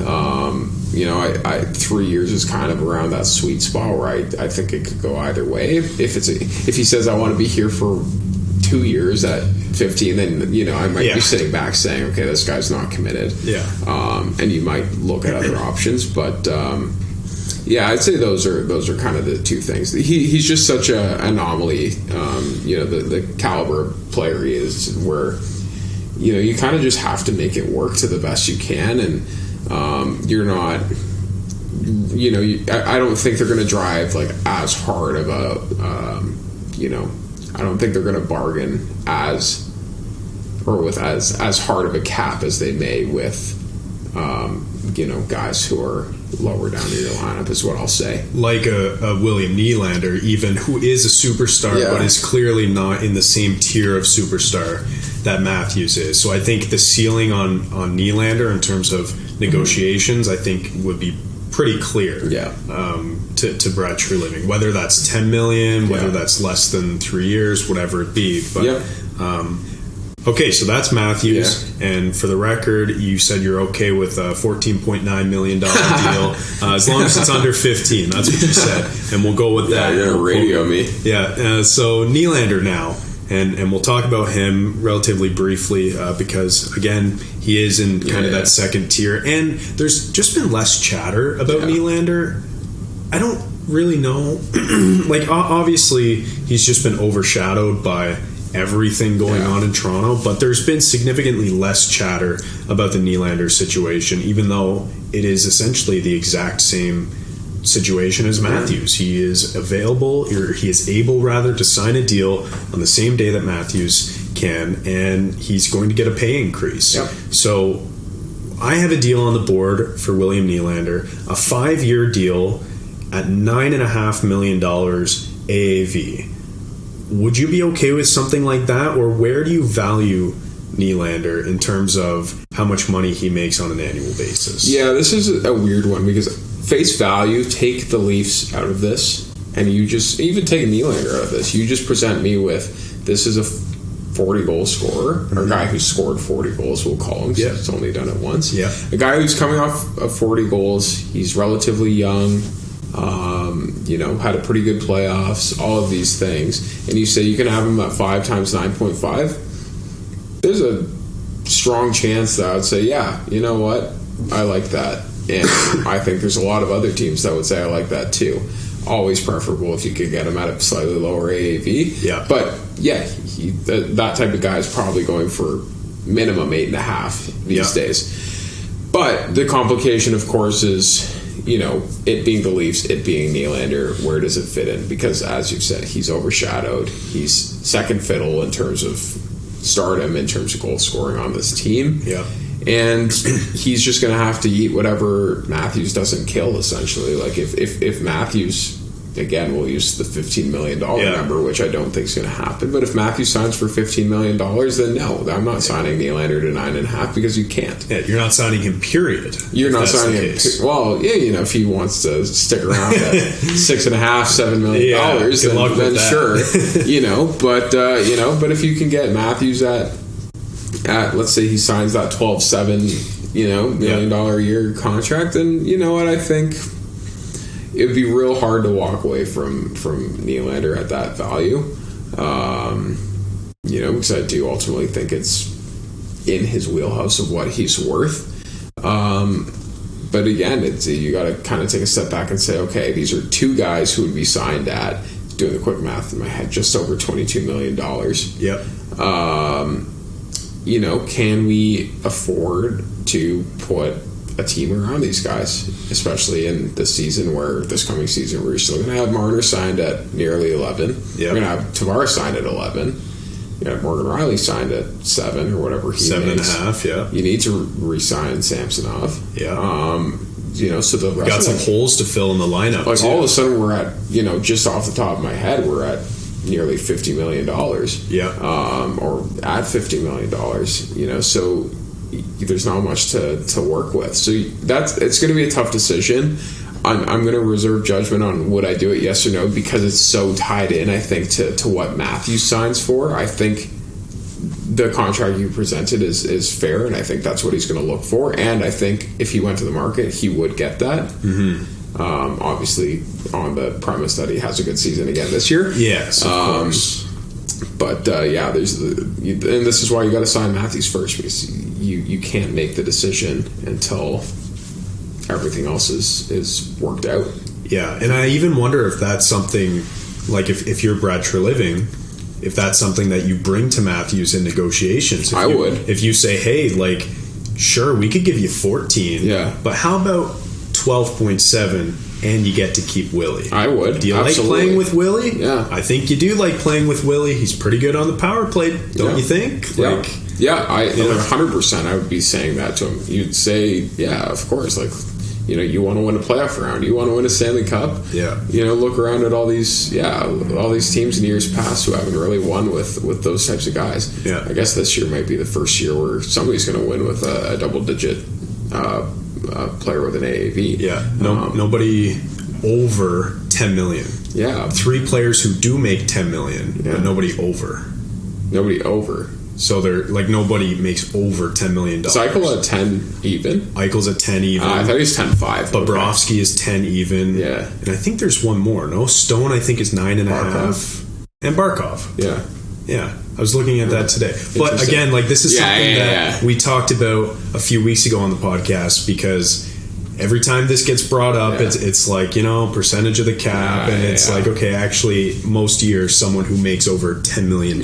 I 3 years is kind of around that sweet spot where I think it could go either way. If he says I want to be here for 2 years at 15, then I might be sitting back saying, okay, this guy's not committed. Yeah. And you might look at other options, but I'd say those are kind of the two things. He's just such an anomaly. The caliber of player he is, where you kind of just have to make it work to the best you can, and you're not. I don't think they're going to drive like as hard of a. I don't think they're going to bargain with as hard of a cap as they may with, guys who are lower down in your lineup, is what I'll say. Like a William Nylander, even, who is a superstar, but is clearly not in the same tier of superstar that Matthews is. So I think the ceiling on Nylander in terms of negotiations, I think, would be pretty clear to Brad Treliving. Whether that's $10 million, whether that's less than 3 years, whatever it be. But okay, so that's Matthews. And for the record, you said you're okay with a $14.9 million deal as long as it's under 15. That's what you said, and we'll go with that. Yeah, radio me. So Nylander now. And we'll talk about him relatively briefly because, again, he is in kind of that second tier. And there's just been less chatter about Nylander. I don't really know. Obviously, he's just been overshadowed by everything going on in Toronto. But there's been significantly less chatter about the Nylander situation, even though it is essentially the exact same situation as Matthews. He is available, or he is able rather, to sign a deal on the same day that Matthews can, and he's going to get a pay increase. So I have a deal on the board for William Nylander, a 5-year deal at $9.5 million AAV. Would you be okay with something like that, or where do you value Nylander in terms of how much money he makes on an annual basis? Yeah, this is a weird one because face value, take the Leafs out of this, and you just even take Nylander out of this. You just present me with, this is a 40-goal scorer, or a guy who's scored 40 goals, we'll call him, because he's only done it once. A guy who's coming off of 40 goals, he's relatively young, had a pretty good playoffs, all of these things, and you say you can have him at 5 times 9.5, there's a strong chance that I would say, you know what, I like that. And I think there's a lot of other teams that would say I like that too. Always preferable if you could get him at a slightly lower AAV. But that type of guy is probably going for minimum 8.5 these days. But the complication, of course, is it being the Leafs, it being Nylander. Where does it fit in? Because as you've said, he's overshadowed. He's second fiddle in terms of stardom, in terms of goal scoring on this team. And he's just going to have to eat whatever Matthews doesn't kill, essentially. Like, if Matthews, again, we'll use the $15 million number, which I don't think is going to happen. But if Matthews signs for $15 million, then no, I'm not signing Nylander to 9.5 because you can't. You're not signing him, period. You're not signing him. Well, if he wants to stick around at $6.5, $7 million, then sure. But if you can get Matthews at let's say he signs that 12.7 million dollar a year contract, then you know what, I think it would be real hard to walk away from Nylander at that value, because I do ultimately think it's in his wheelhouse of what he's worth, but again, you got to kind of take a step back and say, okay, these are two guys who would be signed at, doing the quick math in my head, just over $22 million. Can we afford to put a team around these guys, especially in this coming season, where you're still going to have Marner signed at nearly 11. You're going to have Tavares signed at 11. You're going to have Morgan Riley signed at 7 or whatever he 7.5. You need to re-sign Samsonov. So the rest got some holes to fill in the lineup. Like all of a sudden, we're at just off the top of my head, we're at nearly $50 million. Or at $50 million. So there's not much to work with. So it's going to be a tough decision. I'm going to reserve judgment on would I do it, yes or no, because it's so tied in, I think, to what Matthews signs for. I think the contract you presented is fair, and I think that's what he's going to look for. And I think if he went to the market, he would get that. Mm-hmm. Obviously, on the premise that he has a good season again this year. Yes, of course. But and this is why you got to sign Matthews first, because you can't make the decision until everything else is worked out. Yeah, and I even wonder if that's something, like if you're Brad Treliving, if that's something that you bring to Matthews in negotiations. Would. If you say, hey, like, sure, we could give you 14, but how about 12.7 and you get to keep Willie? I would. Do you like playing with Willie? Yeah. I think you do like playing with Willie. He's pretty good on the power play, don't you think? Yeah. 100% I would be saying that to him. You'd say, yeah, of course, like, you want to win a playoff round, you want to win a Stanley Cup. Yeah. Look around at all these teams in years past who haven't really won with those types of guys. Yeah. I guess this year might be the first year where somebody's going to win with a double-digit player with an AAV. Yeah. Nobody over 10 million. Yeah. 3 players who do make 10 million, but nobody over. Nobody over. So they're like, nobody makes over $10 million. Eichel at 10 even. Eichel's at 10 even. I thought he was 10.5. Bobrovsky is 10 even. Yeah. And I think there's one more. No, Stone I think is 9.5. And Barkov. Yeah. Yeah. I was looking at that today. But again, like, this is something that we talked about a few weeks ago on the podcast, because every time this gets brought up, it's like, percentage of the cap, and it's like, okay, actually, most years, someone who makes over $10 million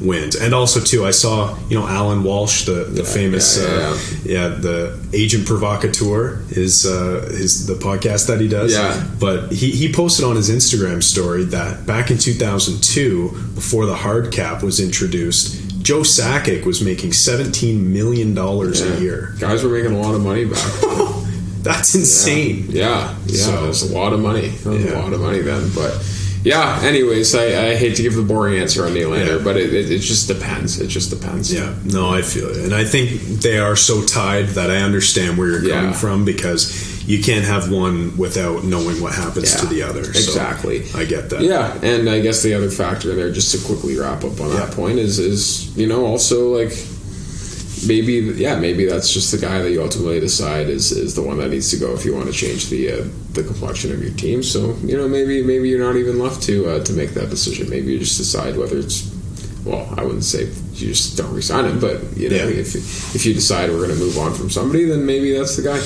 wins. And also, too, I saw, Alan Walsh, the famous, the agent provocateur, is the podcast that he does. Yeah. But he posted on his Instagram story that back in 2002, before the hard cap was introduced, Joe Sakic was making $17 million a year. Guys were making a lot of money back then. That's insane. Yeah. So it was a lot of money. A lot of money then. But anyways, I hate to give the boring answer on Nylander, but it just depends. It just depends. Yeah. No, I feel it. And I think they are so tied that I understand where you're coming from, because you can't have one without knowing what happens to the other. Exactly. So I get that. Yeah, and I guess the other factor in there, just to quickly wrap up on that point, is also like maybe that's just the guy that you ultimately decide is the one that needs to go if you want to change the complexion of your team. So maybe you're not even left to make that decision. Maybe you just decide whether it's, well, I wouldn't say you just don't resign him, but if you decide we're going to move on from somebody, then maybe that's the guy.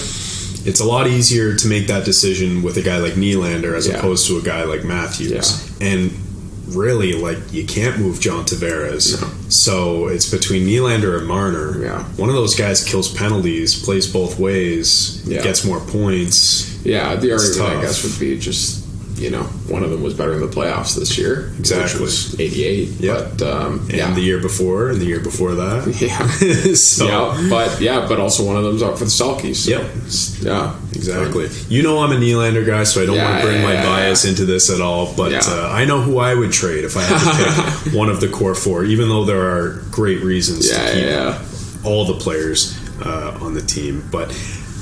It's a lot easier to make that decision with a guy like Nylander as opposed to a guy like Matthews. And really, like, you can't move John Tavares. No. So it's between Nylander and Marner. Yeah. One of those guys kills penalties, plays both ways, gets more points. Yeah, the argument, I guess, would be just, one of them was better in the playoffs this year. Exactly. Which was 88. Yep. But, and the year before, and the year before that. Yeah. But also one of them's out for the Selkies. So. Yep. Yeah, exactly. I'm a Nylander guy, so I don't want to bring my bias into this at all, but I know who I would trade if I had to pick one of the core 4, even though there are great reasons to keep all the players on the team. But,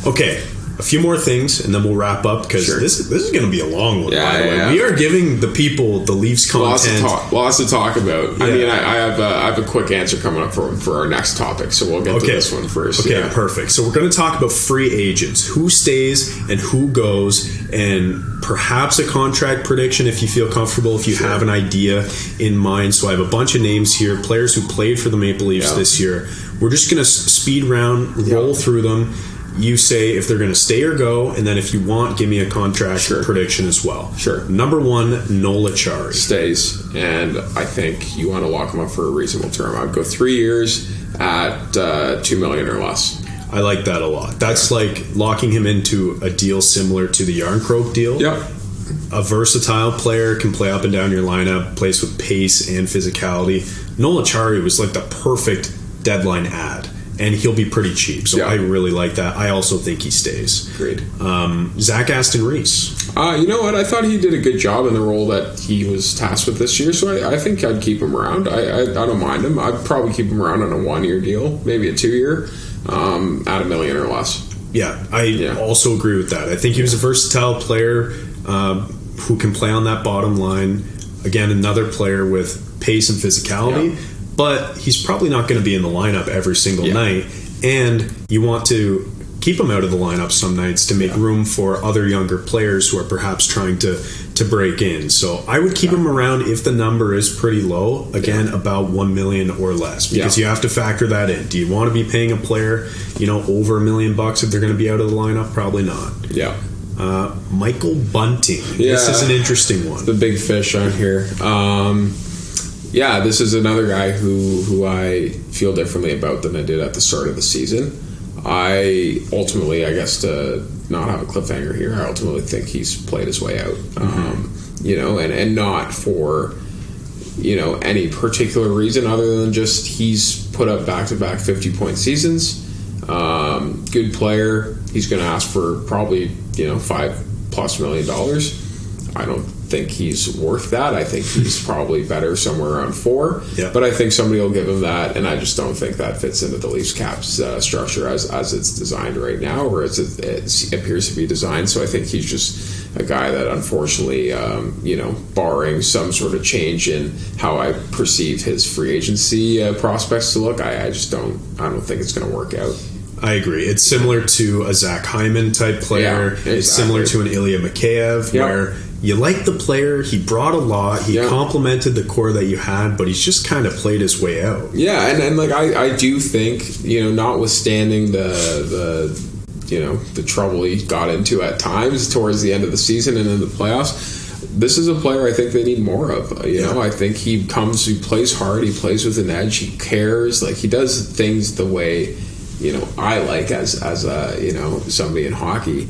okay, a few more things, and then we'll wrap up, because this is going to be a long one, by the way. We are giving the people the Leafs content. Lots to talk about. I mean, I have a quick answer coming up for our next topic, so we'll get to this one first. Okay, perfect. So we're going to talk about free agents, who stays and who goes, and perhaps a contract prediction if you feel comfortable, if you have an idea in mind. So I have a bunch of names here, players who played for the Maple Leafs this year. We're just going to speed round, roll through them. You say if they're going to stay or go, and then if you want, give me a contract prediction as well. Sure. Number 1, Noel Acciari. Stays, and I think you want to lock him up for a reasonable term. I'd go 3 years at $2 million or less. I like that a lot. That's like locking him into a deal similar to the Yarncroke deal. Yep. A versatile player, can play up and down your lineup, plays with pace and physicality. Noel Acciari was like the perfect deadline ad. And he'll be pretty cheap, so I really like that. I also think he stays. Great. Zach Aston-Reese. You know what? I thought he did a good job in the role that he was tasked with this year, so I think I'd keep him around. I don't mind him. I'd probably keep him around on a 1-year deal, maybe a 2-year. at $1 million or less. Yeah, I also agree with that. I think he was a versatile player who can play on that bottom line. Again, another player with pace and physicality, but he's probably not going to be in the lineup every single night. And you want to keep him out of the lineup some nights to make room for other younger players who are perhaps trying to break in. So I would keep him around if the number is pretty low, again, about $1 million or less, because you have to factor that in. Do you want to be paying a player, over $1 million if they're going to be out of the lineup? Probably not. Yeah. Michael Bunting. This is an interesting one. The big fish on here. This is another guy who I feel differently about than I did at the start of the season. I ultimately, I guess, to not have a cliffhanger here, I ultimately think he's played his way out. And not for any particular reason other than just he's put up back-to-back 50-point seasons. Good player. He's going to ask for probably $5+ million. I don't think he's worth that. I think he's probably better somewhere around $4. Yeah. But I think somebody will give him that, and I just don't think that fits into the Leafs cap structure as it's designed right now, or as it appears to be designed. So I think he's just a guy that, unfortunately, barring some sort of change in how I perceive his free agency prospects to look, I don't think it's going to work out. I agree. It's similar to a Zach Hyman type player. Yeah, exactly. It's similar to an Ilya Mikheyev, where you like the player, he brought a lot, he complemented the core that you had, but he's just kind of played his way out. Yeah, and I do think, notwithstanding the trouble he got into at times towards the end of the season and in the playoffs, this is a player I think they need more of. I think he plays hard, he plays with an edge, he cares, he does things the way I like as somebody in hockey.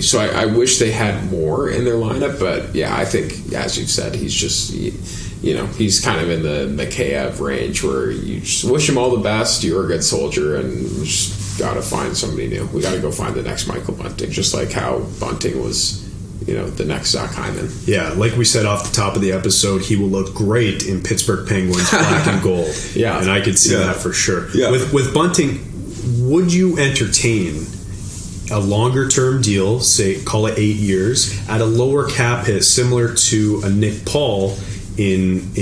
So I wish they had more in their lineup, but I think, as you've said, he's just he's kind of in the Mikheyev range where you just wish him all the best. You're a good soldier, and we just got to find somebody new. We got to go find the next Michael Bunting, just like how Bunting was. The next Zach Hyman. Yeah, like we said off the top of the episode, he will look great in Pittsburgh Penguins black and gold. And I could see that for sure. With Bunting, would you entertain a longer term deal, say call it 8 years, at a lower cap hit similar to a Nick Paul in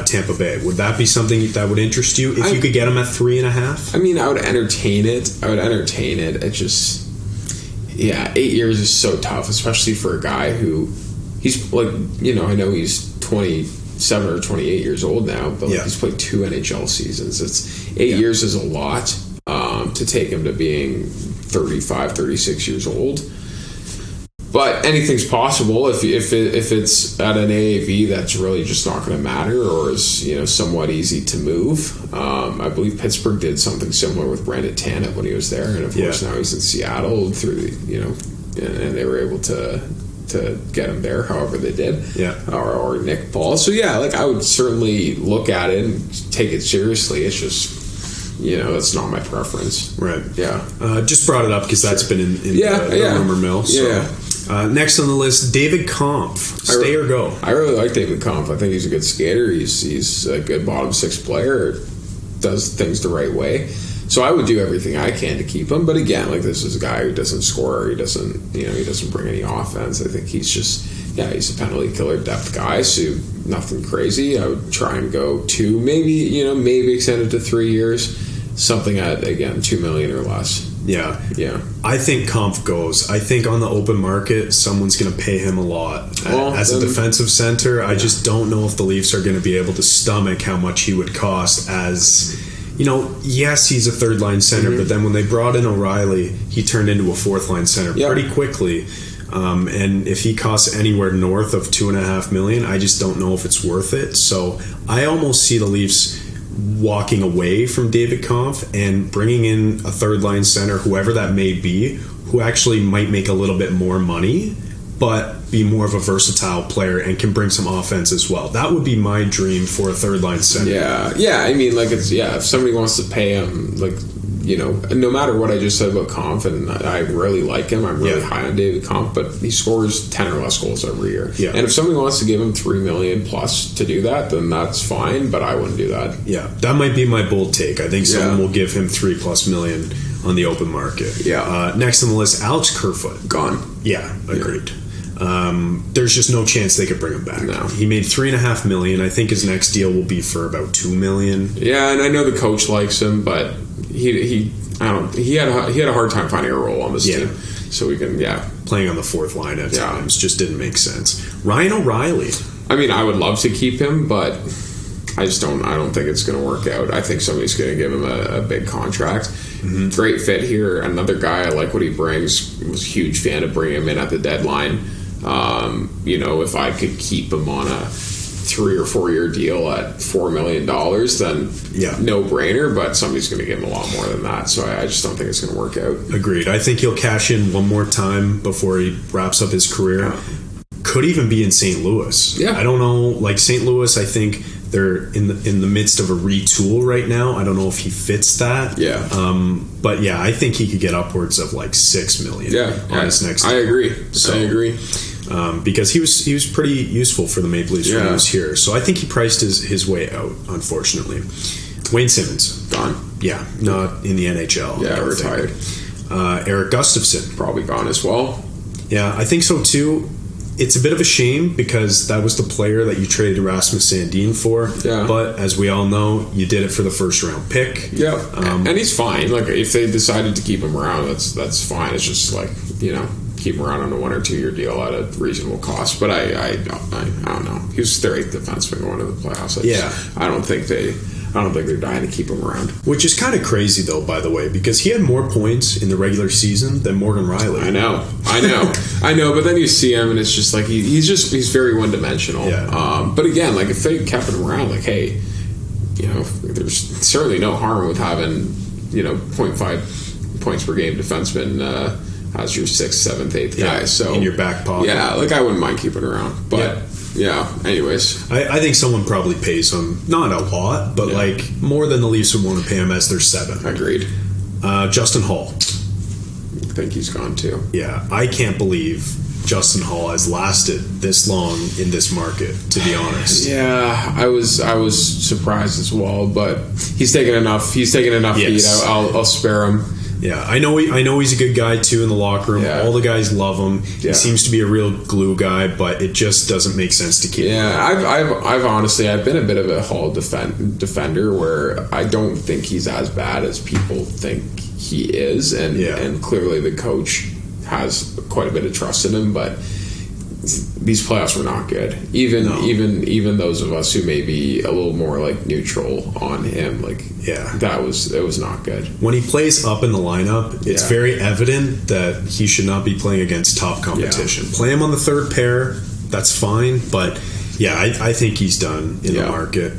Tampa Bay? Would that be something that would interest you if you could get him at 3.5? I mean, I would entertain it. It just... 8 years is so tough, especially for a guy who he's I know he's 27 or 28 years old now, but he's played 2 NHL seasons. It's 8 years is a lot to take him to being 35, 36 years old. But anything's possible if it's at an AAV that's really just not going to matter, or is somewhat easy to move. I believe Pittsburgh did something similar with Brandon Tanev when he was there, and of course now he's in Seattle through and they were able to get him there however they did. Or Nick Paul. So I would certainly look at it and take it seriously. It's just that's not my preference. Right. Just brought it up because that's been in the rumor mill. So. Next on the list, David Kampf. Stay or go? I really like David Kampf. I think he's a good skater. He's a good bottom six player. Does things the right way. So I would do everything I can to keep him. But again, this is a guy who doesn't score. He doesn't bring any offense. I think he's just he's a penalty killer depth guy. So nothing crazy. I would try and go 2, maybe extend it to 3 years. Something at, again, $2 million or less. I think Kampf goes. I think on the open market, someone's going to pay him a lot. As a defensive center, I just don't know if the Leafs are going to be able to stomach how much he would cost as... yes, he's a third-line center, but then when they brought in O'Reilly, he turned into a fourth-line center pretty quickly. And if he costs anywhere north of $2.5 million, I just don't know if it's worth it. So I almost see the Leafs walking away from David Kampf and bringing in a third-line center, whoever that may be, who actually might make a little bit more money, but be more of a versatile player and can bring some offense as well. That would be my dream for a third-line center. I mean, if somebody wants to pay him no matter what I just said about Kampf, and I really like him, I'm really high on David Kampf, but he scores 10 or less goals every year. Yeah. And if somebody wants to give him $3 million plus to do that, then that's fine, but I wouldn't do that. Yeah, that might be my bold take. I think someone will give him $3+ million on the open market. Yeah. Next on the list, Alex Kerfoot. Gone. Yeah, agreed. There's just no chance they could bring him back. No. He made $3.5 million. I think his next deal will be for about $2 million. Yeah, and I know the coach likes him, but he had a hard time finding a role on this team. So we can playing on the fourth line at times just didn't make sense. Ryan O'Reilly. I mean, I would love to keep him, but I don't think it's going to work out. I think somebody's going to give him a big contract. Mm-hmm. Great fit here. Another guy, I like what he brings. Was a huge fan of bringing him in at the deadline. If I could keep him on a 3 or 4 year deal at $4 million, then no brainer, but somebody's going to give him a lot more than that. So I just don't think it's going to work out. Agreed. I think he'll cash in one more time before he wraps up his career. Yeah. Could even be in St. Louis. Yeah. I don't know. Like St. Louis, I think they're in the midst of a retool right now. I don't know if he fits that. Yeah. But I think he could get upwards of like $6 million on his next deal. I agree. Because he was pretty useful for the Maple Leafs when he was here. So I think he priced his way out, unfortunately. Wayne Simmons. Gone. Yeah, not in the NHL. Yeah, retired. Eric Gustafsson. Probably gone as well. Yeah, I think so too. It's a bit of a shame because that was the player that you traded Rasmus Sandin for. Yeah. But as we all know, you did it for the first round pick. Yeah. And he's fine. Like if they decided to keep him around, that's fine. It's just like, keep him around on a 1 or 2 year deal at a reasonable cost. But I don't know. He was their 8th defenseman going to the playoffs. I don't think they're dying to keep him around. Which is kind of crazy, though, by the way, because he had more points in the regular season than Morgan Rielly. I know. But then you see him, and it's just like he's very one dimensional. Yeah. But again, like if they kept him around, like hey, there's certainly no harm with having 0.5 points per game defenseman as your 6th, 7th, 8th guy. So in your back pocket. Yeah, like I wouldn't mind keeping around, but. Yeah, anyways. I think someone probably pays him, not a lot, but like more than the Leafs would want to pay him as their 7th. Agreed. Justin Hall. I think he's gone too. Yeah, I can't believe Justin Hall has lasted this long in this market, to be honest. Yeah, I was surprised as well, but he's taken enough heat. I'll spare him. Yeah, I know he's a good guy too in the locker room. Yeah. All the guys love him. Yeah. He seems to be a real glue guy, but it just doesn't make sense to keep him. Yeah, I've honestly been a bit of a Hall defender where I don't think he's as bad as people think he is, and clearly the coach has quite a bit of trust in him, but these playoffs were not good. Even those of us who may be a little more like neutral on him, it was not good. When he plays up in the lineup, it's very evident that he should not be playing against top competition. Play him on the third pair, that's fine, but I think he's done in the market.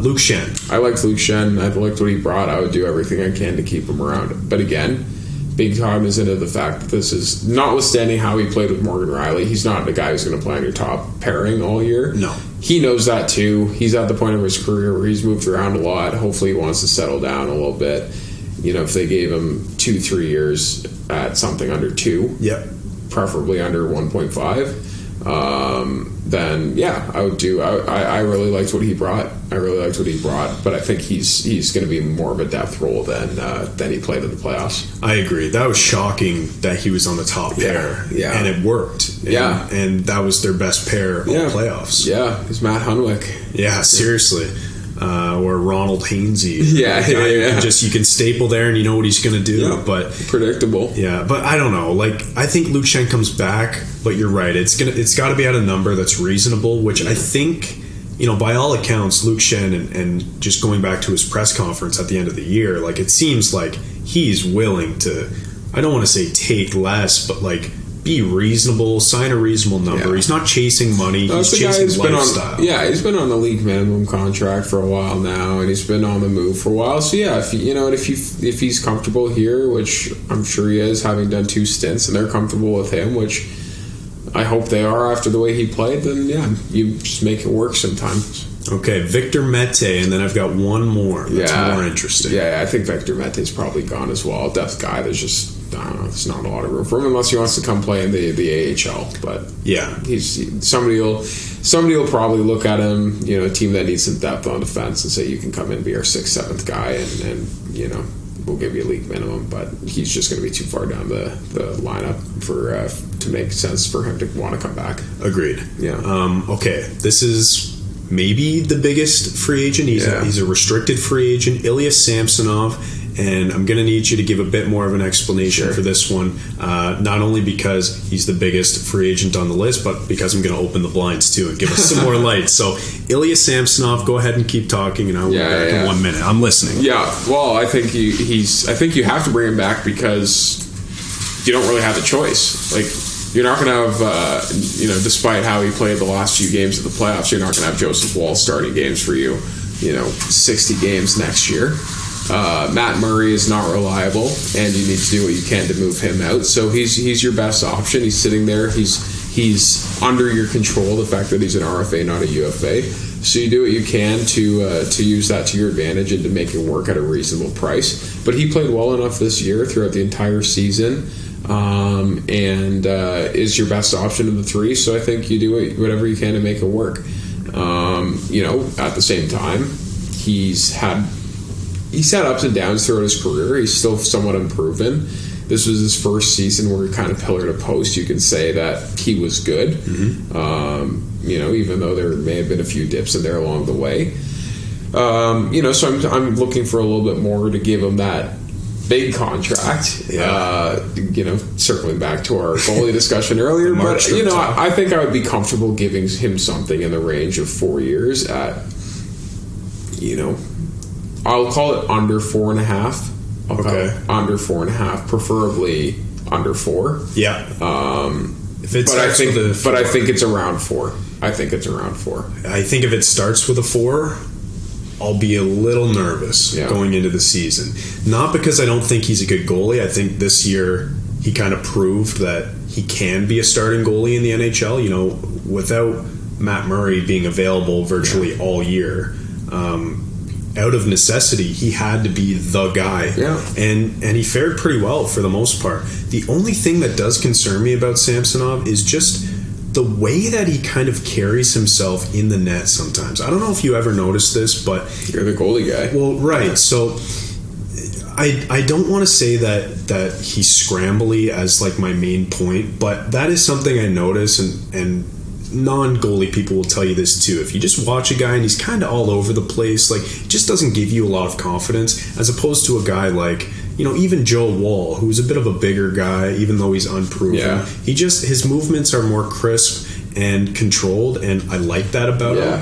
Luke Schenn. I liked Luke Schenn. I liked what he brought. I would do everything I can to keep him around. But again, big cognizant of the fact that this is, notwithstanding how he played with Morgan Rielly, he's not the guy who's going to play on your top pairing all year. No. He knows that too. He's at the point of his career where he's moved around a lot. Hopefully he wants to settle down a little bit. If they gave him 2-3 years at something under 2, preferably under 1.5, then I would do. I really liked what he brought. But I think he's going to be more of a depth role than he played in the playoffs. I agree. That was shocking that he was on the top pair, and it worked. And that was their best pair all playoffs. Yeah, it's Matt Hunwick. Yeah, seriously. Or Ronald Hainsey. You can staple there and you know what he's going to do. But predictable. Yeah, but I don't know. I think Luke Schenn comes back, but you're right. It's got to be at a number that's reasonable, which I think, by all accounts, Luke Schenn and just going back to his press conference at the end of the year, it seems like he's willing to, I don't want to say take less, but be reasonable, sign a reasonable number. He's not chasing money. He's chasing lifestyle. He's been on the league minimum contract for a while now, and he's been on the move for a while. So if he's comfortable here, which I'm sure he is, having done 2 stints, and they're comfortable with him, which I hope they are after the way he played, then you just make it work sometimes. Okay, Victor Mete, and then I've got one more that's more interesting. Yeah, I think Victor Mete's probably gone as well. Depth guy, there's just, I don't know, there's not a lot of room for him unless he wants to come play in the AHL. But yeah, somebody will probably look at him, a team that needs some depth on defense and say, you can come in and be our 6th, 7th guy, and we'll give you a league minimum. But he's just going to be too far down the lineup to make sense for him to want to come back. Agreed. Yeah. Okay, this is maybe the biggest free agent. He's a restricted free agent, Ilya Samsonov, and I'm going to need you to give a bit more of an explanation for this one, not only because he's the biggest free agent on the list, but because I'm going to open the blinds too and give us some more light. So Ilya Samsonov, go ahead and keep talking, and I'll be back in 1 minute. I'm listening. Yeah, well, I think I think you have to bring him back because you don't really have a choice. Like, you're not going to have, despite how he played the last few games of the playoffs, you're not going to have Joseph Woll starting games for you, 60 games next year. Matt Murray is not reliable, and you need to do what you can to move him out. So he's your best option. He's sitting there. He's under your control, the fact that he's an RFA, not a UFA. So you do what you can to use that to your advantage and to make it work at a reasonable price. But he played well enough this year throughout the entire season, and is your best option of the three. So I think you do whatever you can to make it work. At the same time, he's had ups and downs throughout his career. He's still somewhat unproven. This was his first season where he kind of pillar to post. You can say that he was good, even though there may have been a few dips in there along the way. So I'm looking for a little bit more to give him that big contract. Yeah. Circling back to our goalie discussion earlier, but I think I would be comfortable giving him something in the range of 4 years at, I'll call it under 4.5. Okay. Under 4.5, preferably under 4. Yeah. I think it's around 4. I think it's around 4. I think if it starts with a 4, I'll be a little nervous going into the season. Not because I don't think he's a good goalie. I think this year he kind of proved that he can be a starting goalie in the NHL. Without Matt Murray being available virtually all year, out of necessity, he had to be the guy. Yeah. And he fared pretty well for the most part. The only thing that does concern me about Samsonov is just the way that he kind of carries himself in the net sometimes. I don't know if you ever noticed this, but you're the goalie guy. Well, right. Yeah. So I don't want to say that he's scrambly as like my main point, but that is something I notice, and non-goalie people will tell you this too. If you just watch a guy and he's kind of all over the place, like, it just doesn't give you a lot of confidence, as opposed to a guy like, even Joe Woll, who's a bit of a bigger guy, even though he's unproven. Yeah. His movements are more crisp and controlled, and I like that about him.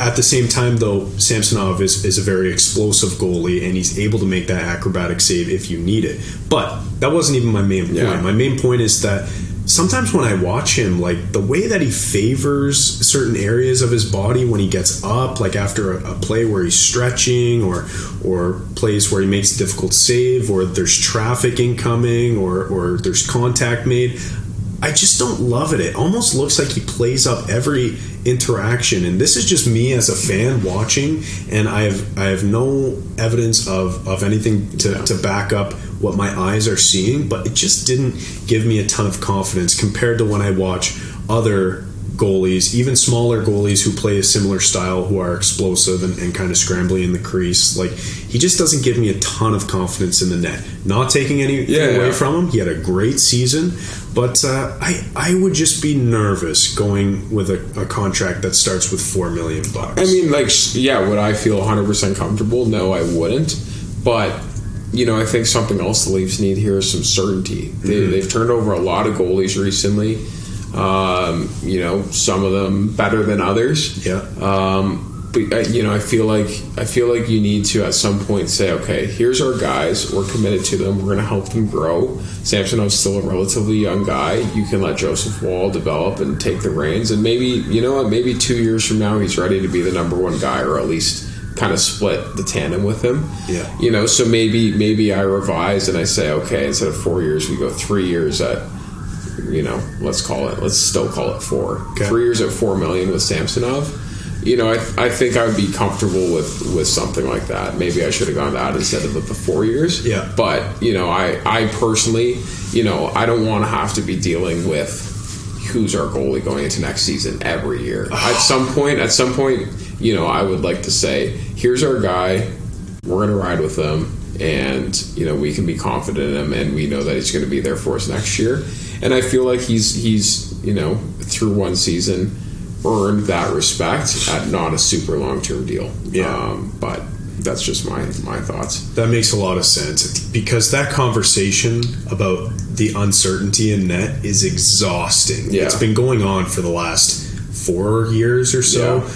At the same time, though, Samsonov is a very explosive goalie, and he's able to make that acrobatic save if you need it. But that wasn't even my main point. Yeah. My main point is that sometimes when I watch him, like, the way that he favors certain areas of his body when he gets up, like after a play where he's stretching, or plays where he makes a difficult save, or there's traffic incoming, or there's contact made, I just don't love it. It almost looks like he plays up every interaction, and this is just me as a fan watching, and I have no evidence of anything to back up what my eyes are seeing, but it just didn't give me a ton of confidence compared to when I watch other goalies, even smaller goalies who play a similar style, who are explosive and kind of scrambly in the crease. Like, he just doesn't give me a ton of confidence in the net. Not taking anything away from him. He had a great season, but I would just be nervous going with a contract that starts with $4 million. I mean, would I feel 100% comfortable? No, I wouldn't. But I think something else the Leafs need here is some certainty. They've turned over a lot of goalies recently. Some of them better than others. Yeah. But I feel like you need to at some point say, okay, here's our guys. We're committed to them. We're going to help them grow. Samsonov's still a relatively young guy. You can let Joseph Woll develop and take the reins, and maybe 2 years from now he's ready to be the number one guy, or at least kind of split the tandem with him. Yeah. So maybe I revise and I say, okay, instead of 4 years, we go 3 years at, let's still call it 4. Okay. 3 years at $4 million with Samsonov. I think I would be comfortable with something like that. Maybe I should have gone that instead of the 4 years. Yeah. But, I personally, I don't want to have to be dealing with who's our goalie going into next season every year. At some point, I would like to say, here's our guy, we're going to ride with him, and, we can be confident in him, and we know that he's going to be there for us next year. And I feel like he's through one season, earned that respect at not a super long-term deal. Yeah. But that's just my thoughts. That makes a lot of sense, because that conversation about the uncertainty in net is exhausting. Yeah. It's been going on for the last 4 years or so,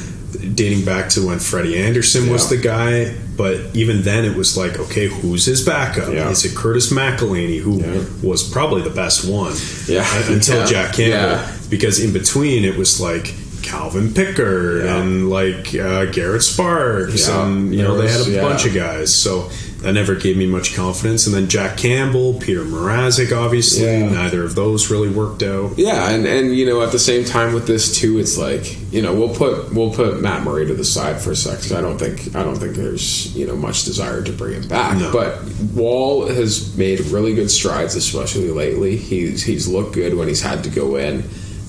dating back to when Freddie Anderson was the guy. But even then, it was like, okay, who's his backup? Yeah. Is it Curtis McElhaney, who was probably the best one until Jack Campbell? Yeah. Because in between, it was like Calvin Pickard and like Garrett Sparks, and they had a bunch of guys. So that never gave me much confidence. And then Jack Campbell, Peter Mrazek, obviously, neither of those really worked out. Yeah, and at the same time with this too, it's like we'll put Matt Murray to the side for a sec, because I don't think there's much desire to bring him back. No. But Wall has made really good strides, especially lately. He's looked good when he's had to go in,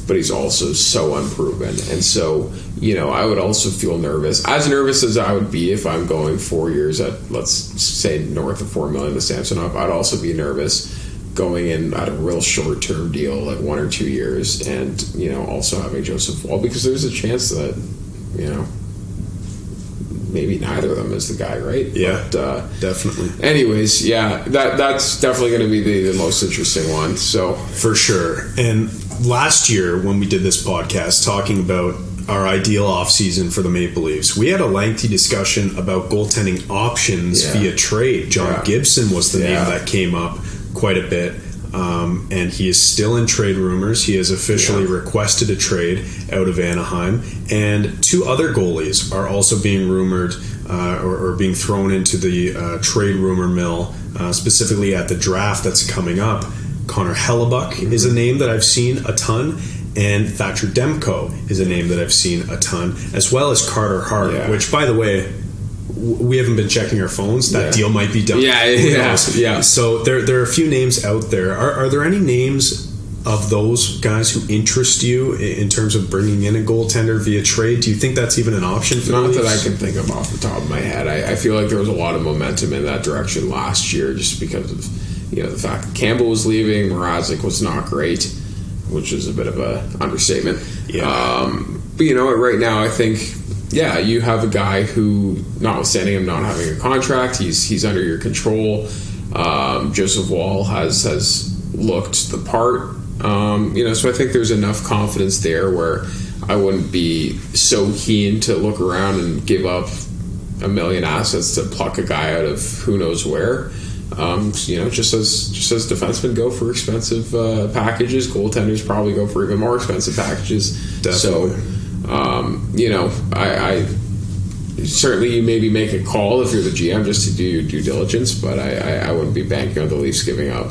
but he's also so unproven. And so, I would also feel nervous as I would be if I'm going 4 years at, let's say, north of $4 million to Samsonov. I'd also be nervous going in at a real short-term deal, like 1 or 2 years, and, also having Joseph Wall, because there's a chance that, maybe neither of them is the guy, right? Yeah, but, definitely. Anyways, that's definitely going to be the most interesting one. So for sure. And last year, when we did this podcast talking about our ideal offseason for the Maple Leafs, we had a lengthy discussion about goaltending options via trade. John Gibson was the name that came up quite a bit. And he is still in trade rumors. He has officially requested a trade out of Anaheim. And 2 other goalies are also being rumored or being thrown into the trade rumor mill, specifically at the draft that's coming up. Connor Hellebuck is a name that I've seen a ton, and Thatcher Demko is a name that I've seen a ton, as well as Carter Hart, which, by the way, we haven't been checking our phones. That deal might be done. Yeah. So there are a few names out there. Are there any names of those guys who interest you in terms of bringing in a goaltender via trade? Do you think that's even an option for Not the that Leafs? I can think of off the top of my head. I feel like there was a lot of momentum in that direction last year, just because of the fact that Campbell was leaving, Mrazek was not great, which is a bit of a understatement. But right now I think you have a guy who, notwithstanding him not having a contract, he's under your control. Joseph Wall has looked the part. So I think there's enough confidence there where I wouldn't be so keen to look around and give up $1 million assets to pluck a guy out of who knows where. Just as defensemen go for expensive packages, goaltenders probably go for even more expensive packages. Definitely. So, I certainly you maybe make a call if you're the GM just to do your due diligence, but I wouldn't be banking on the Leafs giving up,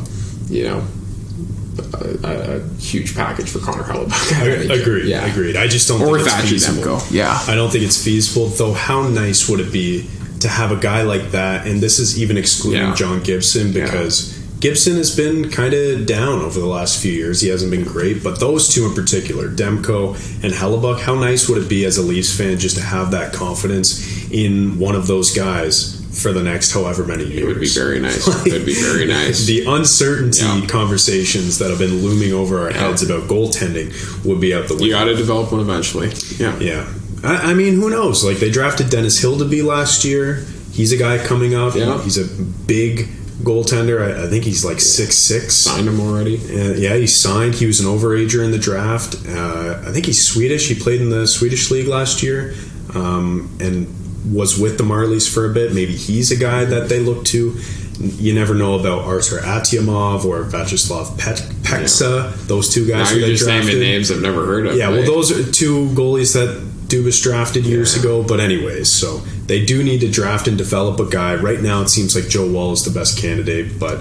a huge package for Connor Hellebuck. Agreed. I just don't think it's feasible. I don't think it's feasible, though. How nice would it be to have a guy like that? And this is even excluding John Gibson, because Gibson has been kind of down over the last few years. He hasn't been great, but those 2 in particular, Demko and Hellebuck, how nice would it be as a Leafs fan just to have that confidence in one of those guys for the next however many years? It would be very nice. It would be very nice. The uncertainty conversations that have been looming over our heads about goaltending would be out the window. You got to develop one eventually. Yeah. I mean, who knows? Like, they drafted Dennis Hildeby last year. He's a guy coming up. Yeah. He's a big goaltender. I think he's like 6'6". Signed him already. He signed. He was an overager in the draft. I think he's Swedish. He played in the Swedish league last year, and was with the Marlies for a bit. Maybe he's a guy that they look to. You never know about Artur Atyamov or Vyacheslav Peksa. Those 2 guys now who you're they just drafted. naming names I've never heard of. Yeah, well, those are 2 goalies that Dubas drafted years ago. But anyways, so they do need to draft and develop a guy. Right now, it seems like Joe Wall is the best candidate. But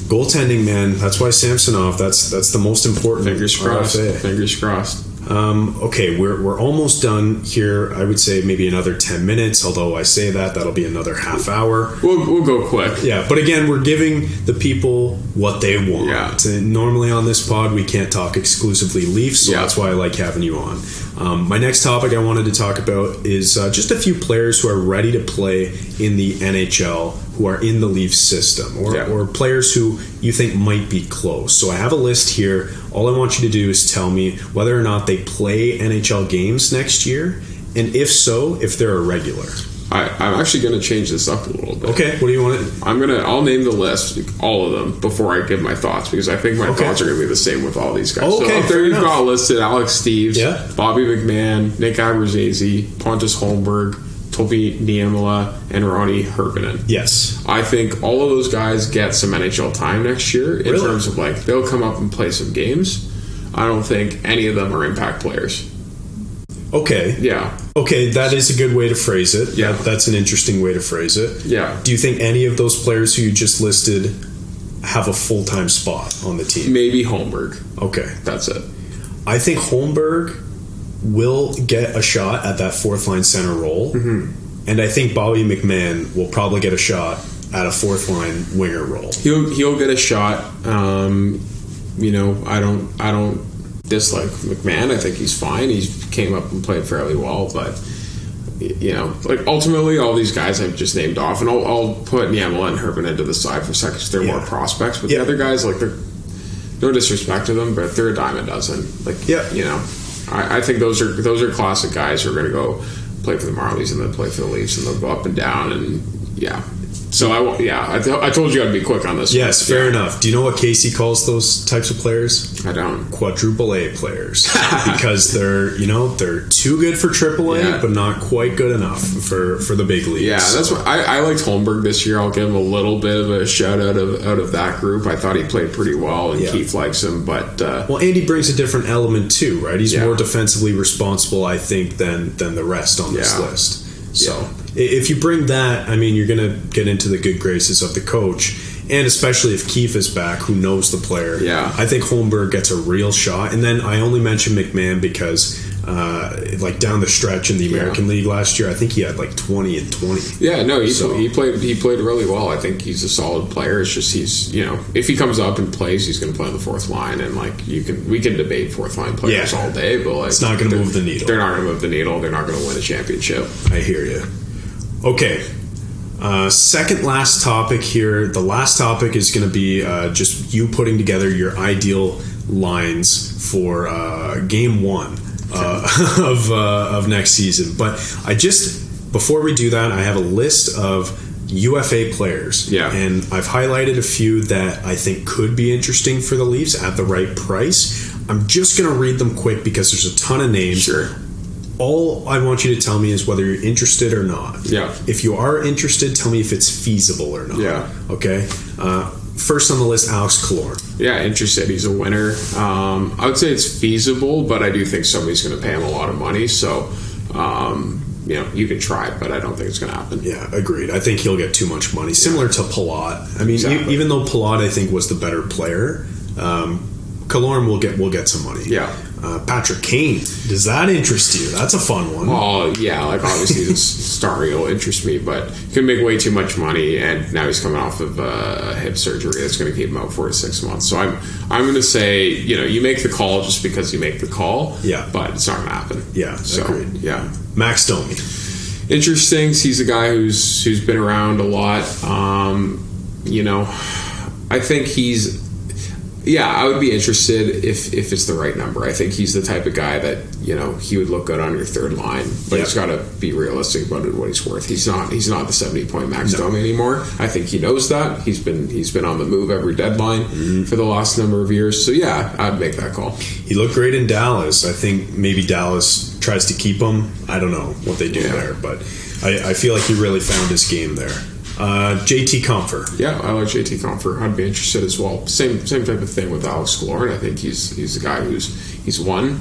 goaltending, man, that's why Samsonov. That's the most important. Fingers crossed. RFA. Fingers crossed. Okay, we're almost done here. I would say maybe another 10 minutes, although I say that'll be another half hour. We'll go quick. Yeah, but again, we're giving the people what they want. Yeah. And normally on this pod, we can't talk exclusively Leafs, so that's why I like having you on. My next topic I wanted to talk about is just a few players who are ready to play in the NHL, who are in the Leafs system, or players who you think might be close. So I have a list here. All I want you to do is tell me whether or not they play NHL games next year, and if so, if they're a regular. I'm actually going to change this up a little bit. Okay, what do you want to... I'll name the list, all of them, before I give my thoughts, because I think my thoughts are going to be the same with all these guys. Okay, so up there you've got listed Alex Steeves, Bobby McMahon, Nick Abruzzese, Pontus Holmberg, Topi Niemela, and Ronnie Hirvonen. Yes. I think all of those guys get some NHL time next year in terms of they'll come up and play some games. I don't think any of them are impact players. Okay. Yeah. Okay, that is a good way to phrase it. Yeah. That's an interesting way to phrase it. Yeah. Do you think any of those players who you just listed have a full-time spot on the team? Maybe Holmberg. Okay. That's it. I think Holmberg will get a shot at that fourth-line center role. Mm-hmm. And I think Bobby McMahon will probably get a shot at a fourth-line winger role. He'll get a shot. I don't dislike McMahon. I think he's fine. He came up and played fairly well, but ultimately all these guys I've just named off, and I'll put Niemela and Hirvonen to the side for a second because they're more prospects, but the other guys, they're no disrespect to them, but they're a dime a dozen. I think those are classic guys who are going to go play for the Marlies and then play for the Leafs, and they'll go up and down, and So I told you I'd be quick on this. Yes, fair enough. Do you know what Casey calls those types of players? I don't. Quadruple A players, because they're too good for Triple A, but not quite good enough for the big leagues. Yeah, that's what I liked Holmberg this year. I'll give him a little bit of a shout out of that group. I thought he played pretty well, and Keith likes him. But Andy brings a different element too, right? He's more defensively responsible, I think, than the rest on this list. So if you bring that, you're going to get into the good graces of the coach, and especially if Keefe is back, who knows the player. Yeah, I think Holmberg gets a real shot. And then I only mention McMahon because, down the stretch in the American League last year, I think he had 20 and 20. Yeah, no, he played really well. I think he's a solid player. It's just he's if he comes up and plays, he's going to play on the fourth line, and we can debate fourth line players all day, but it's not going to move the needle. They're not going to move the needle. They're not going to win a championship. I hear you. Okay. Second last topic here. The last topic is going to be just you putting together your ideal lines for game one of next season. But before we do that, I have a list of UFA players. Yeah. And I've highlighted a few that I think could be interesting for the Leafs at the right price. I'm just going to read them quick because there's a ton of names. Sure. All I want you to tell me is whether you're interested or not. Yeah. If you are interested, tell me if it's feasible or not. Yeah. Okay. First on the list, Alex Killorn. Yeah, interested. He's a winner. I would say it's feasible, but I do think somebody's going to pay him a lot of money. So, you can try it, but I don't think it's going to happen. Yeah, agreed. I think he'll get too much money. Similar to Palat. Even though Palat, I think, was the better player, Killorn will get some money. Yeah. Patrick Kane, does that interest you? That's a fun one. Oh yeah, obviously this story will interest me, but he can make way too much money, and now he's coming off of hip surgery that's going to keep him out 4 to 6 months. So I'm going to say you make the call just because you make the call. Yeah, but it's not going to happen. Yeah, agreed. Yeah, Max Domi. Interesting. He's a guy who's been around a lot. I think he's. Yeah, I would be interested if it's the right number. I think he's the type of guy that he would look good on your third line, but he's got to be realistic about what he's worth. He's not the 70-point Max Domi anymore. I think he knows that. He's been on the move every deadline for the last number of years. So yeah, I'd make that call. He looked great in Dallas. I think maybe Dallas tries to keep him. I don't know what they do there, but I feel like he really found his game there. JT Compher. Yeah, I like JT Compher. I'd be interested as well. Same type of thing with Alex Killorn. I think he's a guy he's won.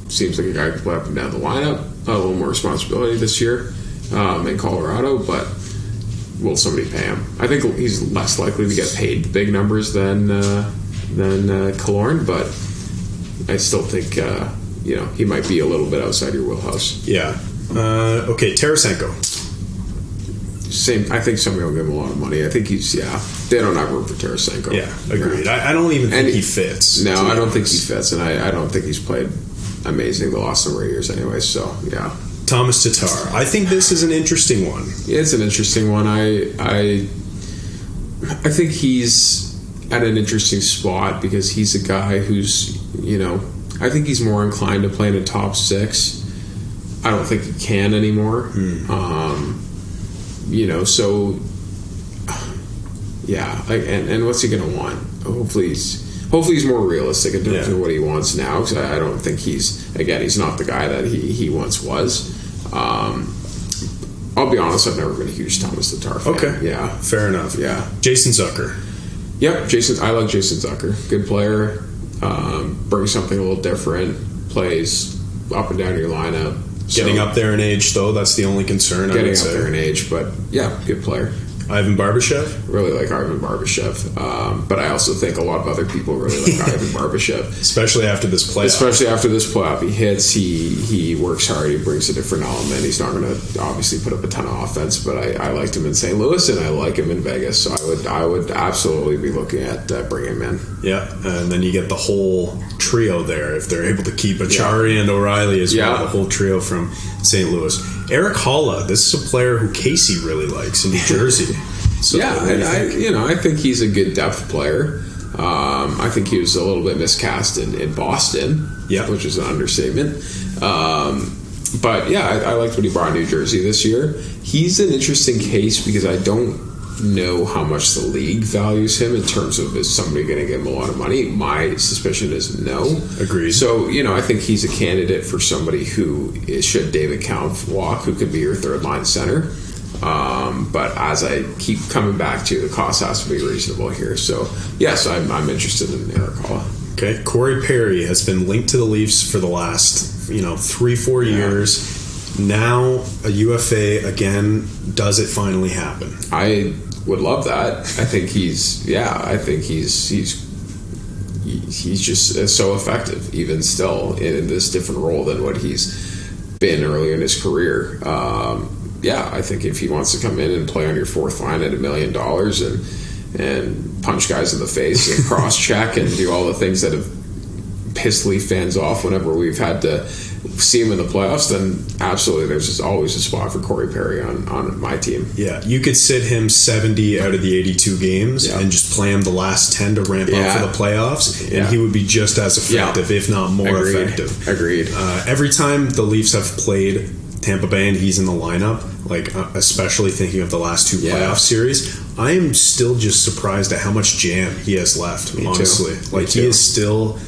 Seems like a guy who can play up and down the lineup. A little more responsibility this year in Colorado, but will somebody pay him? I think he's less likely to get paid big numbers than Killorn, but I still think he might be a little bit outside your wheelhouse. Yeah. Okay, Tarasenko. Same. I think somebody will give him a lot of money. I think they don't have room for Tarasenko. Yeah, agreed. Yeah. I don't even think he fits. No, I don't think he fits, and I don't think he's played amazing the last number of years anyway. So, yeah. Thomas Tatar. I think this is an interesting one. It's an interesting one. I think he's at an interesting spot because he's a guy who's, I think he's more inclined to play in the top 6. I don't think he can anymore. So yeah, and what's he going to want? Hopefully he's more realistic in terms of what he wants now, because I don't think he's not the guy that he once was. I'll be honest, I've never been a huge Thomas Tatar fan. Okay. Yeah. Fair enough. Yeah. Jason Zucker. Yep, I like Jason Zucker. Good player. Brings something a little different. Plays up and down your lineup. Getting up there in age, though, that's the only concern. Getting up there in age, but yeah, good player. Ivan Barbashev? Really like Ivan Barbashev. But I also think a lot of other people really like Ivan Barbashev. Especially after this playoff. He hits, he works hard, he brings a different element. He's not going to obviously put up a ton of offense, but I liked him in St. Louis and I like him in Vegas. So I would absolutely be looking at bringing him in. Yeah, and then you get the whole trio there if they're able to keep Achari and O'Reilly as well. The whole trio from St. Louis. Eric Holla, this is a player who Casey really likes in New Jersey. So I think he's a good depth player. I think he was a little bit miscast in Boston, which is an understatement. But yeah, I liked what he brought in New Jersey this year. He's an interesting case because I don't know how much the league values him in terms of is somebody going to give him a lot of money. My suspicion is no. Agreed. So, I think he's a candidate for somebody who should David Kampf walk, who could be your third line center. But as I keep coming back to, the cost has to be reasonable here. So, yes, I'm interested in Eric Holla. Okay. Corey Perry has been linked to the Leafs for the last, 3-4 years. Now a UFA again. Does it finally happen? I would love that. I think he's just so effective, even still in this different role than what he's been earlier in his career. I think if he wants to come in and play on your fourth line at $1 million and punch guys in the face and cross check and do all the things that have pissed Leaf fans off whenever we've had to see him in the playoffs, then absolutely there's just always a spot for Corey Perry on my team. Yeah, you could sit him 70 out of the 82 games and just play him the last 10 to ramp up for the playoffs, and he would be just as effective, if not more effective. Agreed. Every time the Leafs have played Tampa Bay and he's in the lineup, especially thinking of the last 2 playoff series, I am still just surprised at how much jam he has left, honestly. He is still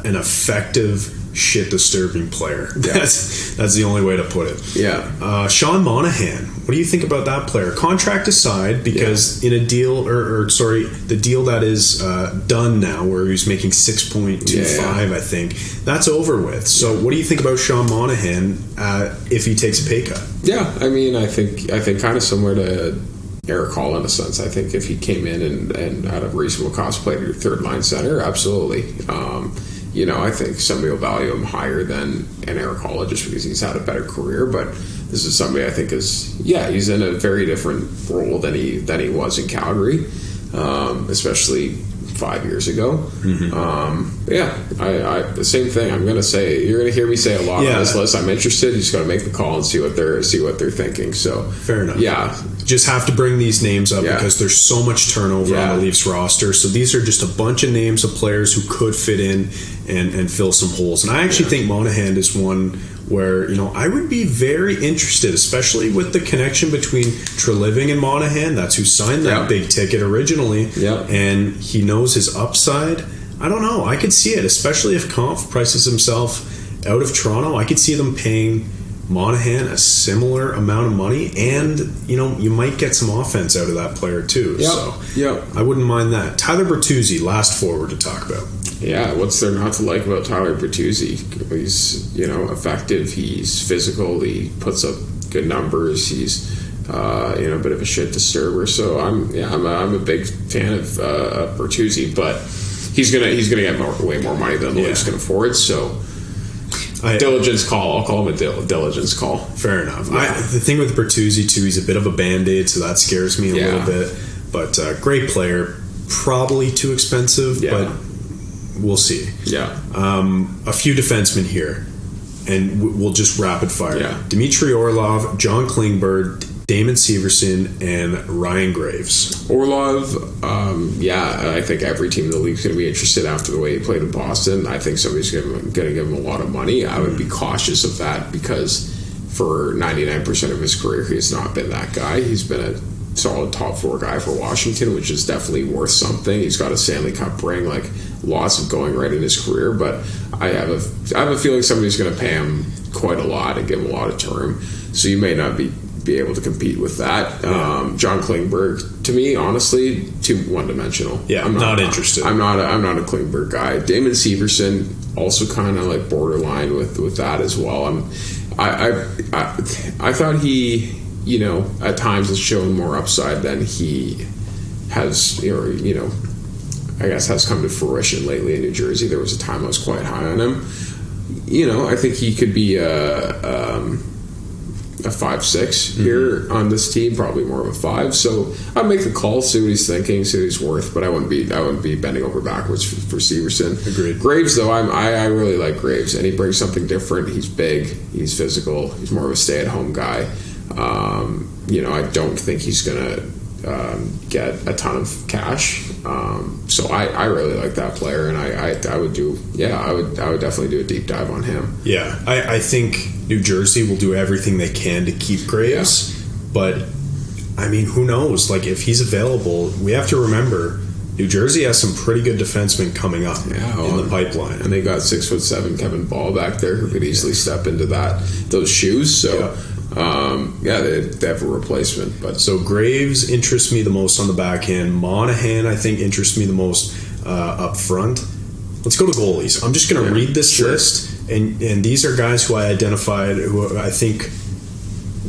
an effective, shit-disturbing player. That's the only way to put it. Yeah. Sean Monahan, what do you think about that player? Contract aside, because in a deal, the deal that is done now, where he's making 6.25, I think, that's over with. So what do you think about Sean Monahan if he takes a pay cut? Yeah, I think kind of similar to Eric Hall in a sense. I think if he came in and at a reasonable cost played your third line center, absolutely. I think somebody will value him higher than an Eric Hall just because he's had a better career. But this is somebody I think he's in a very different role than he was in Calgary, especially 5 years ago. The same thing. I'm going to say, you're going to hear me say a lot on this list. I'm interested. You just got to make the call and see what they're thinking. So fair enough. Yeah, just have to bring these names up because there's so much turnover on the Leafs roster. So these are just a bunch of names of players who could fit in and fill some holes. And I actually think Monahan is one where, I would be very interested, especially with the connection between Treliving and Monahan. That's who signed that big ticket originally. And he knows his upside. I don't know. I could see it, especially if Kampf prices himself out of Toronto. I could see them paying Monahan a similar amount of money, and you might get some offense out of that player too. I wouldn't mind that. Tyler Bertuzzi, last forward to talk about. Yeah, what's there not to like about Tyler Bertuzzi? He's effective. He's physical. He puts up good numbers. He's a bit of a shit disturber. So I'm a big fan of Bertuzzi, but he's gonna get way more money than the Leafs can afford. So. Diligence call. I'll call him a diligence call. Fair enough. Yeah. The thing with Bertuzzi, too, he's a bit of a Band-Aid, so that scares me a little bit. But great player. Probably too expensive, but we'll see. Yeah. A few defensemen here, and we'll just rapid fire. Yeah. Dmitry Orlov, John Klingberg, Damon Severson, and Ryan Graves. Orlov, I think every team in the league is going to be interested after the way he played in Boston. I think somebody's going to give him a lot of money. I would be cautious of that because for 99% of his career, he's not been that guy. He's been a solid top 4 guy for Washington, which is definitely worth something. He's got a Stanley Cup ring, like lots of going right in his career, but I have a feeling somebody's going to pay him quite a lot and give him a lot of term. So you may not be able to compete with that. John Klingberg, to me, honestly, too one-dimensional. Yeah, I'm not interested. I'm not a Klingberg guy. Damon Severson, also kind of like borderline with that as well. I thought he, at times has shown more upside than he has, I guess has come to fruition lately in New Jersey. There was a time I was quite high on him. I think he could be a 5-6 here on this team, probably more of a 5. So I'd make the call, see what he's thinking, see what he's worth, but I wouldn't be bending over backwards for Severson. Agreed. Graves, though, I really like Graves, and he brings something different. He's big, he's physical, he's more of a stay-at-home guy. I don't think he's gonna get a ton of cash. So I really like that player, and I would definitely do a deep dive on him. Yeah, I think New Jersey will do everything they can to keep Graves, but I mean, who knows? Like, if he's available, we have to remember New Jersey has some pretty good defensemen coming up in the pipeline, and they got 6'7" Kevin Ball back there who could easily step into those shoes. So. They have a replacement. But so Graves interests me the most on the backhand. Monahan, I think, interests me the most up front. Let's go to goalies. I'm just going to read this list, and these are guys who I identified who I think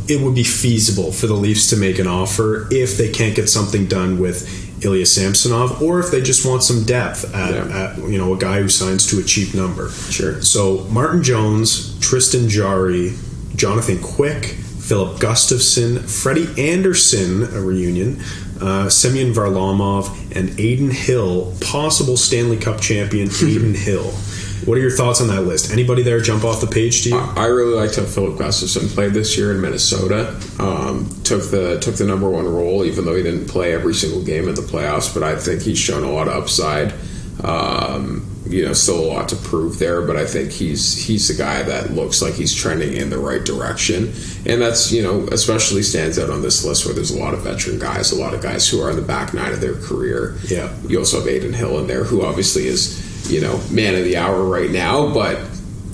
it would be feasible for the Leafs to make an offer if they can't get something done with Ilya Samsonov, or if they just want some depth at a guy who signs to a cheap number. Sure. So Martin Jones, Tristan Jarry, Jonathan Quick, Philip Gustafson, Freddie Anderson, a reunion, Semyon Varlamov, and Aiden Hill, possible Stanley Cup champion Aiden Hill. What are your thoughts on that list? Anybody there jump off the page to you? I really liked how Philip Gustafson played this year in Minnesota. Took the number 1 role, even though he didn't play every single game in the playoffs. But I think he's shown a lot of upside. Still a lot to prove there, but I think he's the guy that looks like he's trending in the right direction, and that's especially stands out on this list where there's a lot of veteran guys, a lot of guys who are in the back 9 of their career. Yeah, you also have Aiden Hill in there, who obviously is man of the hour right now, but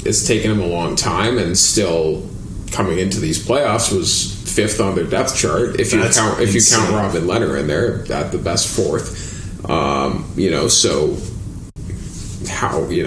it's taken him a long time, and still coming into these playoffs was 5th on their depth chart. If you count Robin Leonard in there, at the best 4th. So. How are we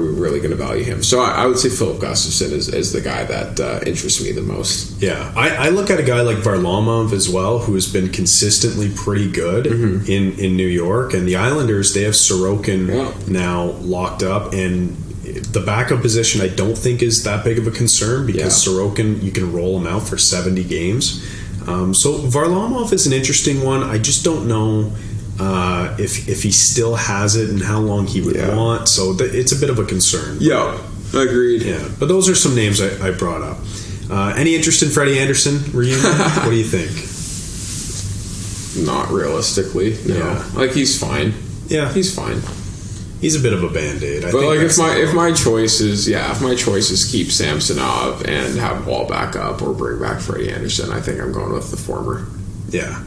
really going to value him? So I would say Philip Gustafson is the guy that interests me the most. Yeah, I look at a guy like Varlamov as well, who has been consistently pretty good in New York, and the Islanders, they have Sorokin now locked up, and the backup position I don't think is that big of a concern because Sorokin, you can roll him out for 70 games. So Varlamov is an interesting one. I just don't know if he still has it and how long he would want. So it's a bit of a concern. Yeah, agreed. Yeah, but those are some names I brought up. Any interest in Freddie Anderson reunion? What do you think? Not realistically. No. Yeah. Like, he's fine. Yeah, he's fine. He's a bit of a Band-Aid. But like, if my choice is keep Samsonov and have Ball back up or bring back Freddie Anderson, I think I'm going with the former. Yeah.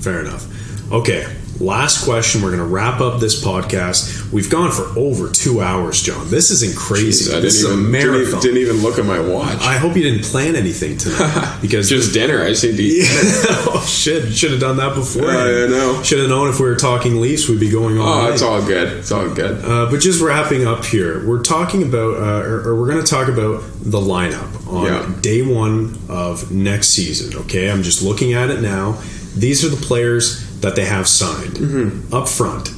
Fair enough. Okay. Last question. We're going to wrap up this podcast. We've gone for over 2 hours, John. This isn't crazy. Jeez, this is a marathon. Didn't even look at my watch. I hope you didn't plan anything tonight. Because just dinner. I said oh, shit. Should have done that before. I know. Should have known if we were talking Leafs, we'd be going all night. It's all good. It's all good. But just wrapping up here, we're talking about, or we're going to talk about the lineup on day 1 of next season. Okay, I'm just looking at it now. These are the players that they have signed. Up front,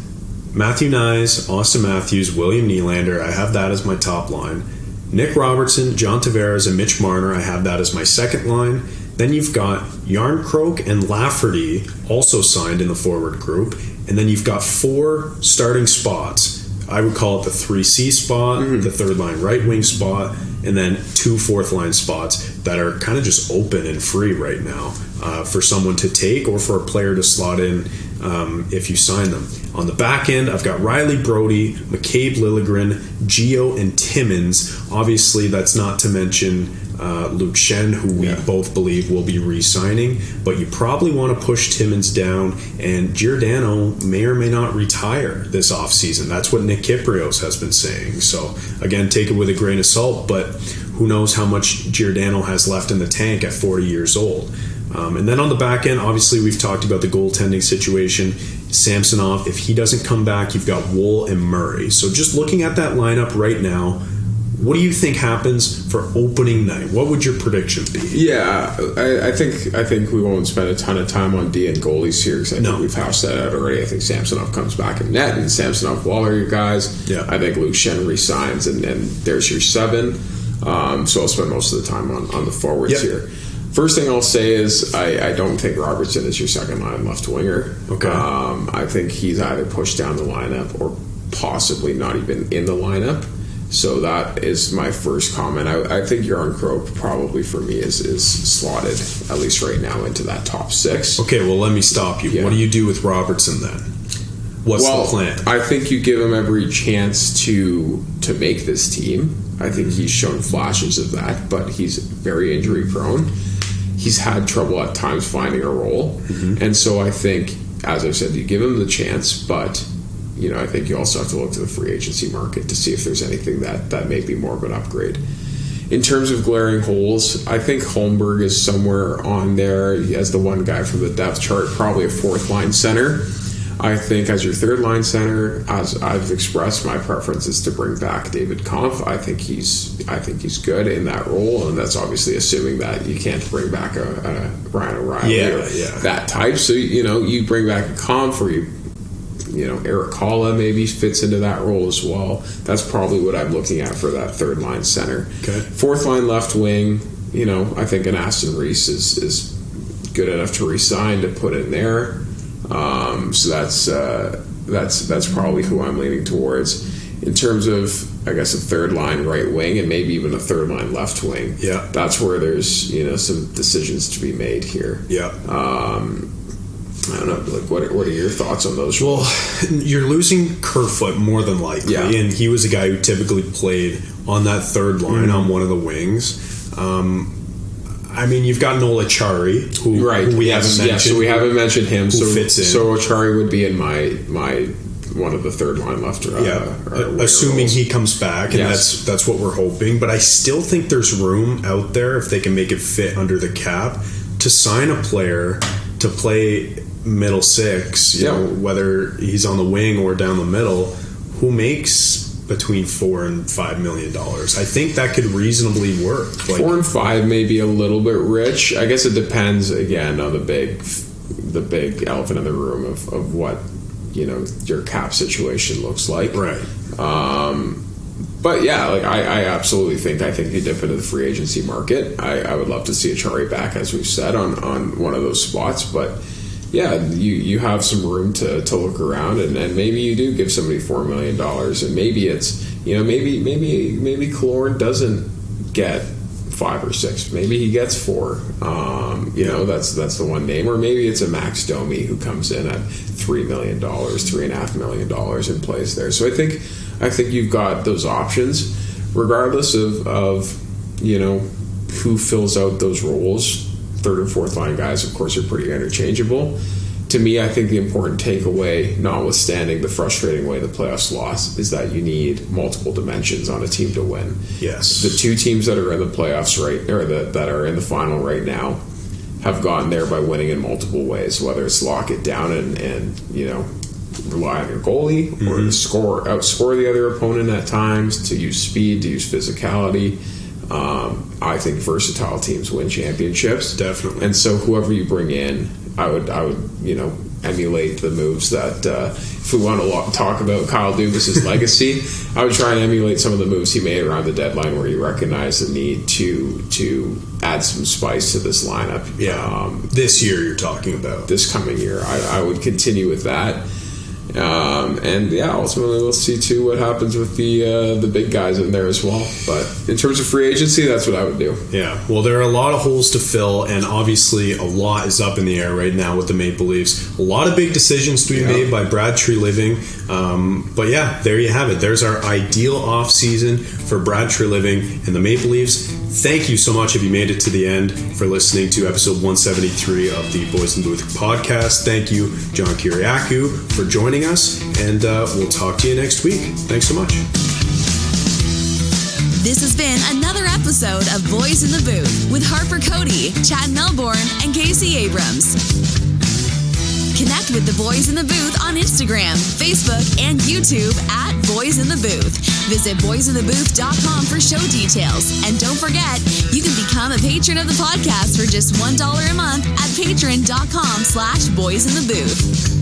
Matthew Nyes, Austin Matthews, William Nylander. I have that as my top line. Nick Robertson, John Tavares, and Mitch Marner. I have that as my second line. Then you've got Yarncroke and Lafferty also signed in the forward group. And then you've got 4 starting spots. I would call it the 3C spot, the third line right wing spot, and then 2 fourth line spots that are kind of just open and free right now for someone to take or for a player to slot in if you sign them. On the back end, I've got Riley Brody, McCabe Liljegren, Gio, and Timmins. Obviously, that's not to mention Luke Shen, who we both believe will be re-signing, but you probably want to push Timmins down, and Giordano may or may not retire this offseason. That's what Nick Kyprios has been saying. So, again, take it with a grain of salt, but who knows how much Giordano has left in the tank at 40 years old. And then on the back end, obviously, we've talked about the goaltending situation. Samsonov, if he doesn't come back, you've got Wool and Murray. So just looking at that lineup right now, what do you think happens for opening night? What would your prediction be? Yeah, I think we won't spend a ton of time on D and goalies here because I think we've hashed that out already. I think Samsonov comes back in net, and Samsonov, Waller, you guys. Yeah. I think Luke Shen resigns, and there's your 7. So I'll spend most of the time on the forwards here. First thing I'll say is I don't think Robertson is your second line left winger. Okay. I think he's either pushed down the lineup or possibly not even in the lineup. So that is my first comment. I think Yarncroke probably for me is slotted, at least right now, into that top 6. Okay, well, let me stop you. Yeah. What do you do with Robertson then? What's the plan? I think you give him every chance to make this team. I think he's shown flashes of that, but he's very injury prone. He's had trouble at times finding a role. And so I think, as I said, you give him the chance, but I think you also have to look to the free agency market to see if there's anything that may be more of an upgrade. In terms of glaring holes, I think Holmberg is somewhere on there as the one guy from the depth chart, probably a 4th line center. I think as your 3rd line center, as I've expressed, my preference is to bring back David Kampf. I think he's good in that role, and that's obviously assuming that you can't bring back a Ryan O'Reilly or that type. So you bring back a Kampf, or Eric Kalla maybe fits into that role as well. That's probably what I'm looking at for that 3rd line center. Okay. 4th line left wing, I think an Aston Reese is good enough to re-sign to put in there. So that's probably who I'm leaning towards. In terms of, I guess, a 3rd line right wing and maybe even a 3rd line left wing. Yeah. That's where there's some decisions to be made here. Yeah. I don't know, like what are your thoughts on those? Well, you're losing Kerfoot more than likely, and he was a guy who typically played on that 3rd line on one of the wings. I mean, you've got Noel Acciari, who we haven't mentioned. So we haven't mentioned him. Who fits in. So Acciari would be in my one of the 3rd line left. Assuming he comes back, and that's what we're hoping. But I still think there's room out there if they can make it fit under the cap to sign a player to play middle 6, whether he's on the wing or down the middle, who makes between $4 and $5 million. I think that could reasonably work. 4 and 5 may be a little bit rich. I guess it depends again on the big elephant in the room of what your cap situation looks like. Right. But yeah, I absolutely think you dip into the free agency market. I would love to see Acciari back, as we've said, on one of those spots. But yeah, you have some room to look around, and maybe you do give somebody $4 million, and maybe it's maybe Killorn doesn't get 5 or 6, maybe he gets 4. That's the one name, or maybe it's a Max Domi who comes in at $3 million, $3.5 million and plays there. So I think you've got those options, regardless of who fills out those roles. 3rd and 4th line guys, of course, are pretty interchangeable. To me, I think the important takeaway, notwithstanding the frustrating way the playoffs lost, is that you need multiple dimensions on a team to win. Yes. The 2 teams that are in the playoffs that are in the final right now have gotten there by winning in multiple ways, whether it's lock it down and rely on your goalie, or to outscore the other opponent at times, to use speed, to use physicality. I think versatile teams win championships. Definitely. And so whoever you bring in, I would emulate the moves that, if we want to talk about Kyle Dubas' legacy, I would try and emulate some of the moves he made around the deadline where he recognized the need to add some spice to this lineup. Yeah. This year you're talking about. This coming year. I would continue with that. Ultimately we'll see too what happens with the big guys in there as well. But in terms of free agency, that's what I would do. Yeah, well, there are a lot of holes to fill, and obviously a lot is up in the air right now with the Maple Leafs. A lot of big decisions to be made by Brad Treliving. But yeah, there you have it. There's our ideal off season for Brad Treliving and the Maple Leafs. Thank you so much if you made it to the end for listening to episode 173 of the Boys in the Booth podcast. Thank you, Jon Kyriacou, for joining us, and we'll talk to you next week. Thanks so much. This has been another episode of Boys in the Booth with Harper Cody, Chad Melbourne, and Casey Abrams. Connect with the Boys in the Booth on Instagram, Facebook, and YouTube at Boys in the Booth. Visit boysinthebooth.com for show details. And don't forget, you can become a patron of the podcast for just $1 a month at patreon.com/boysinthebooth.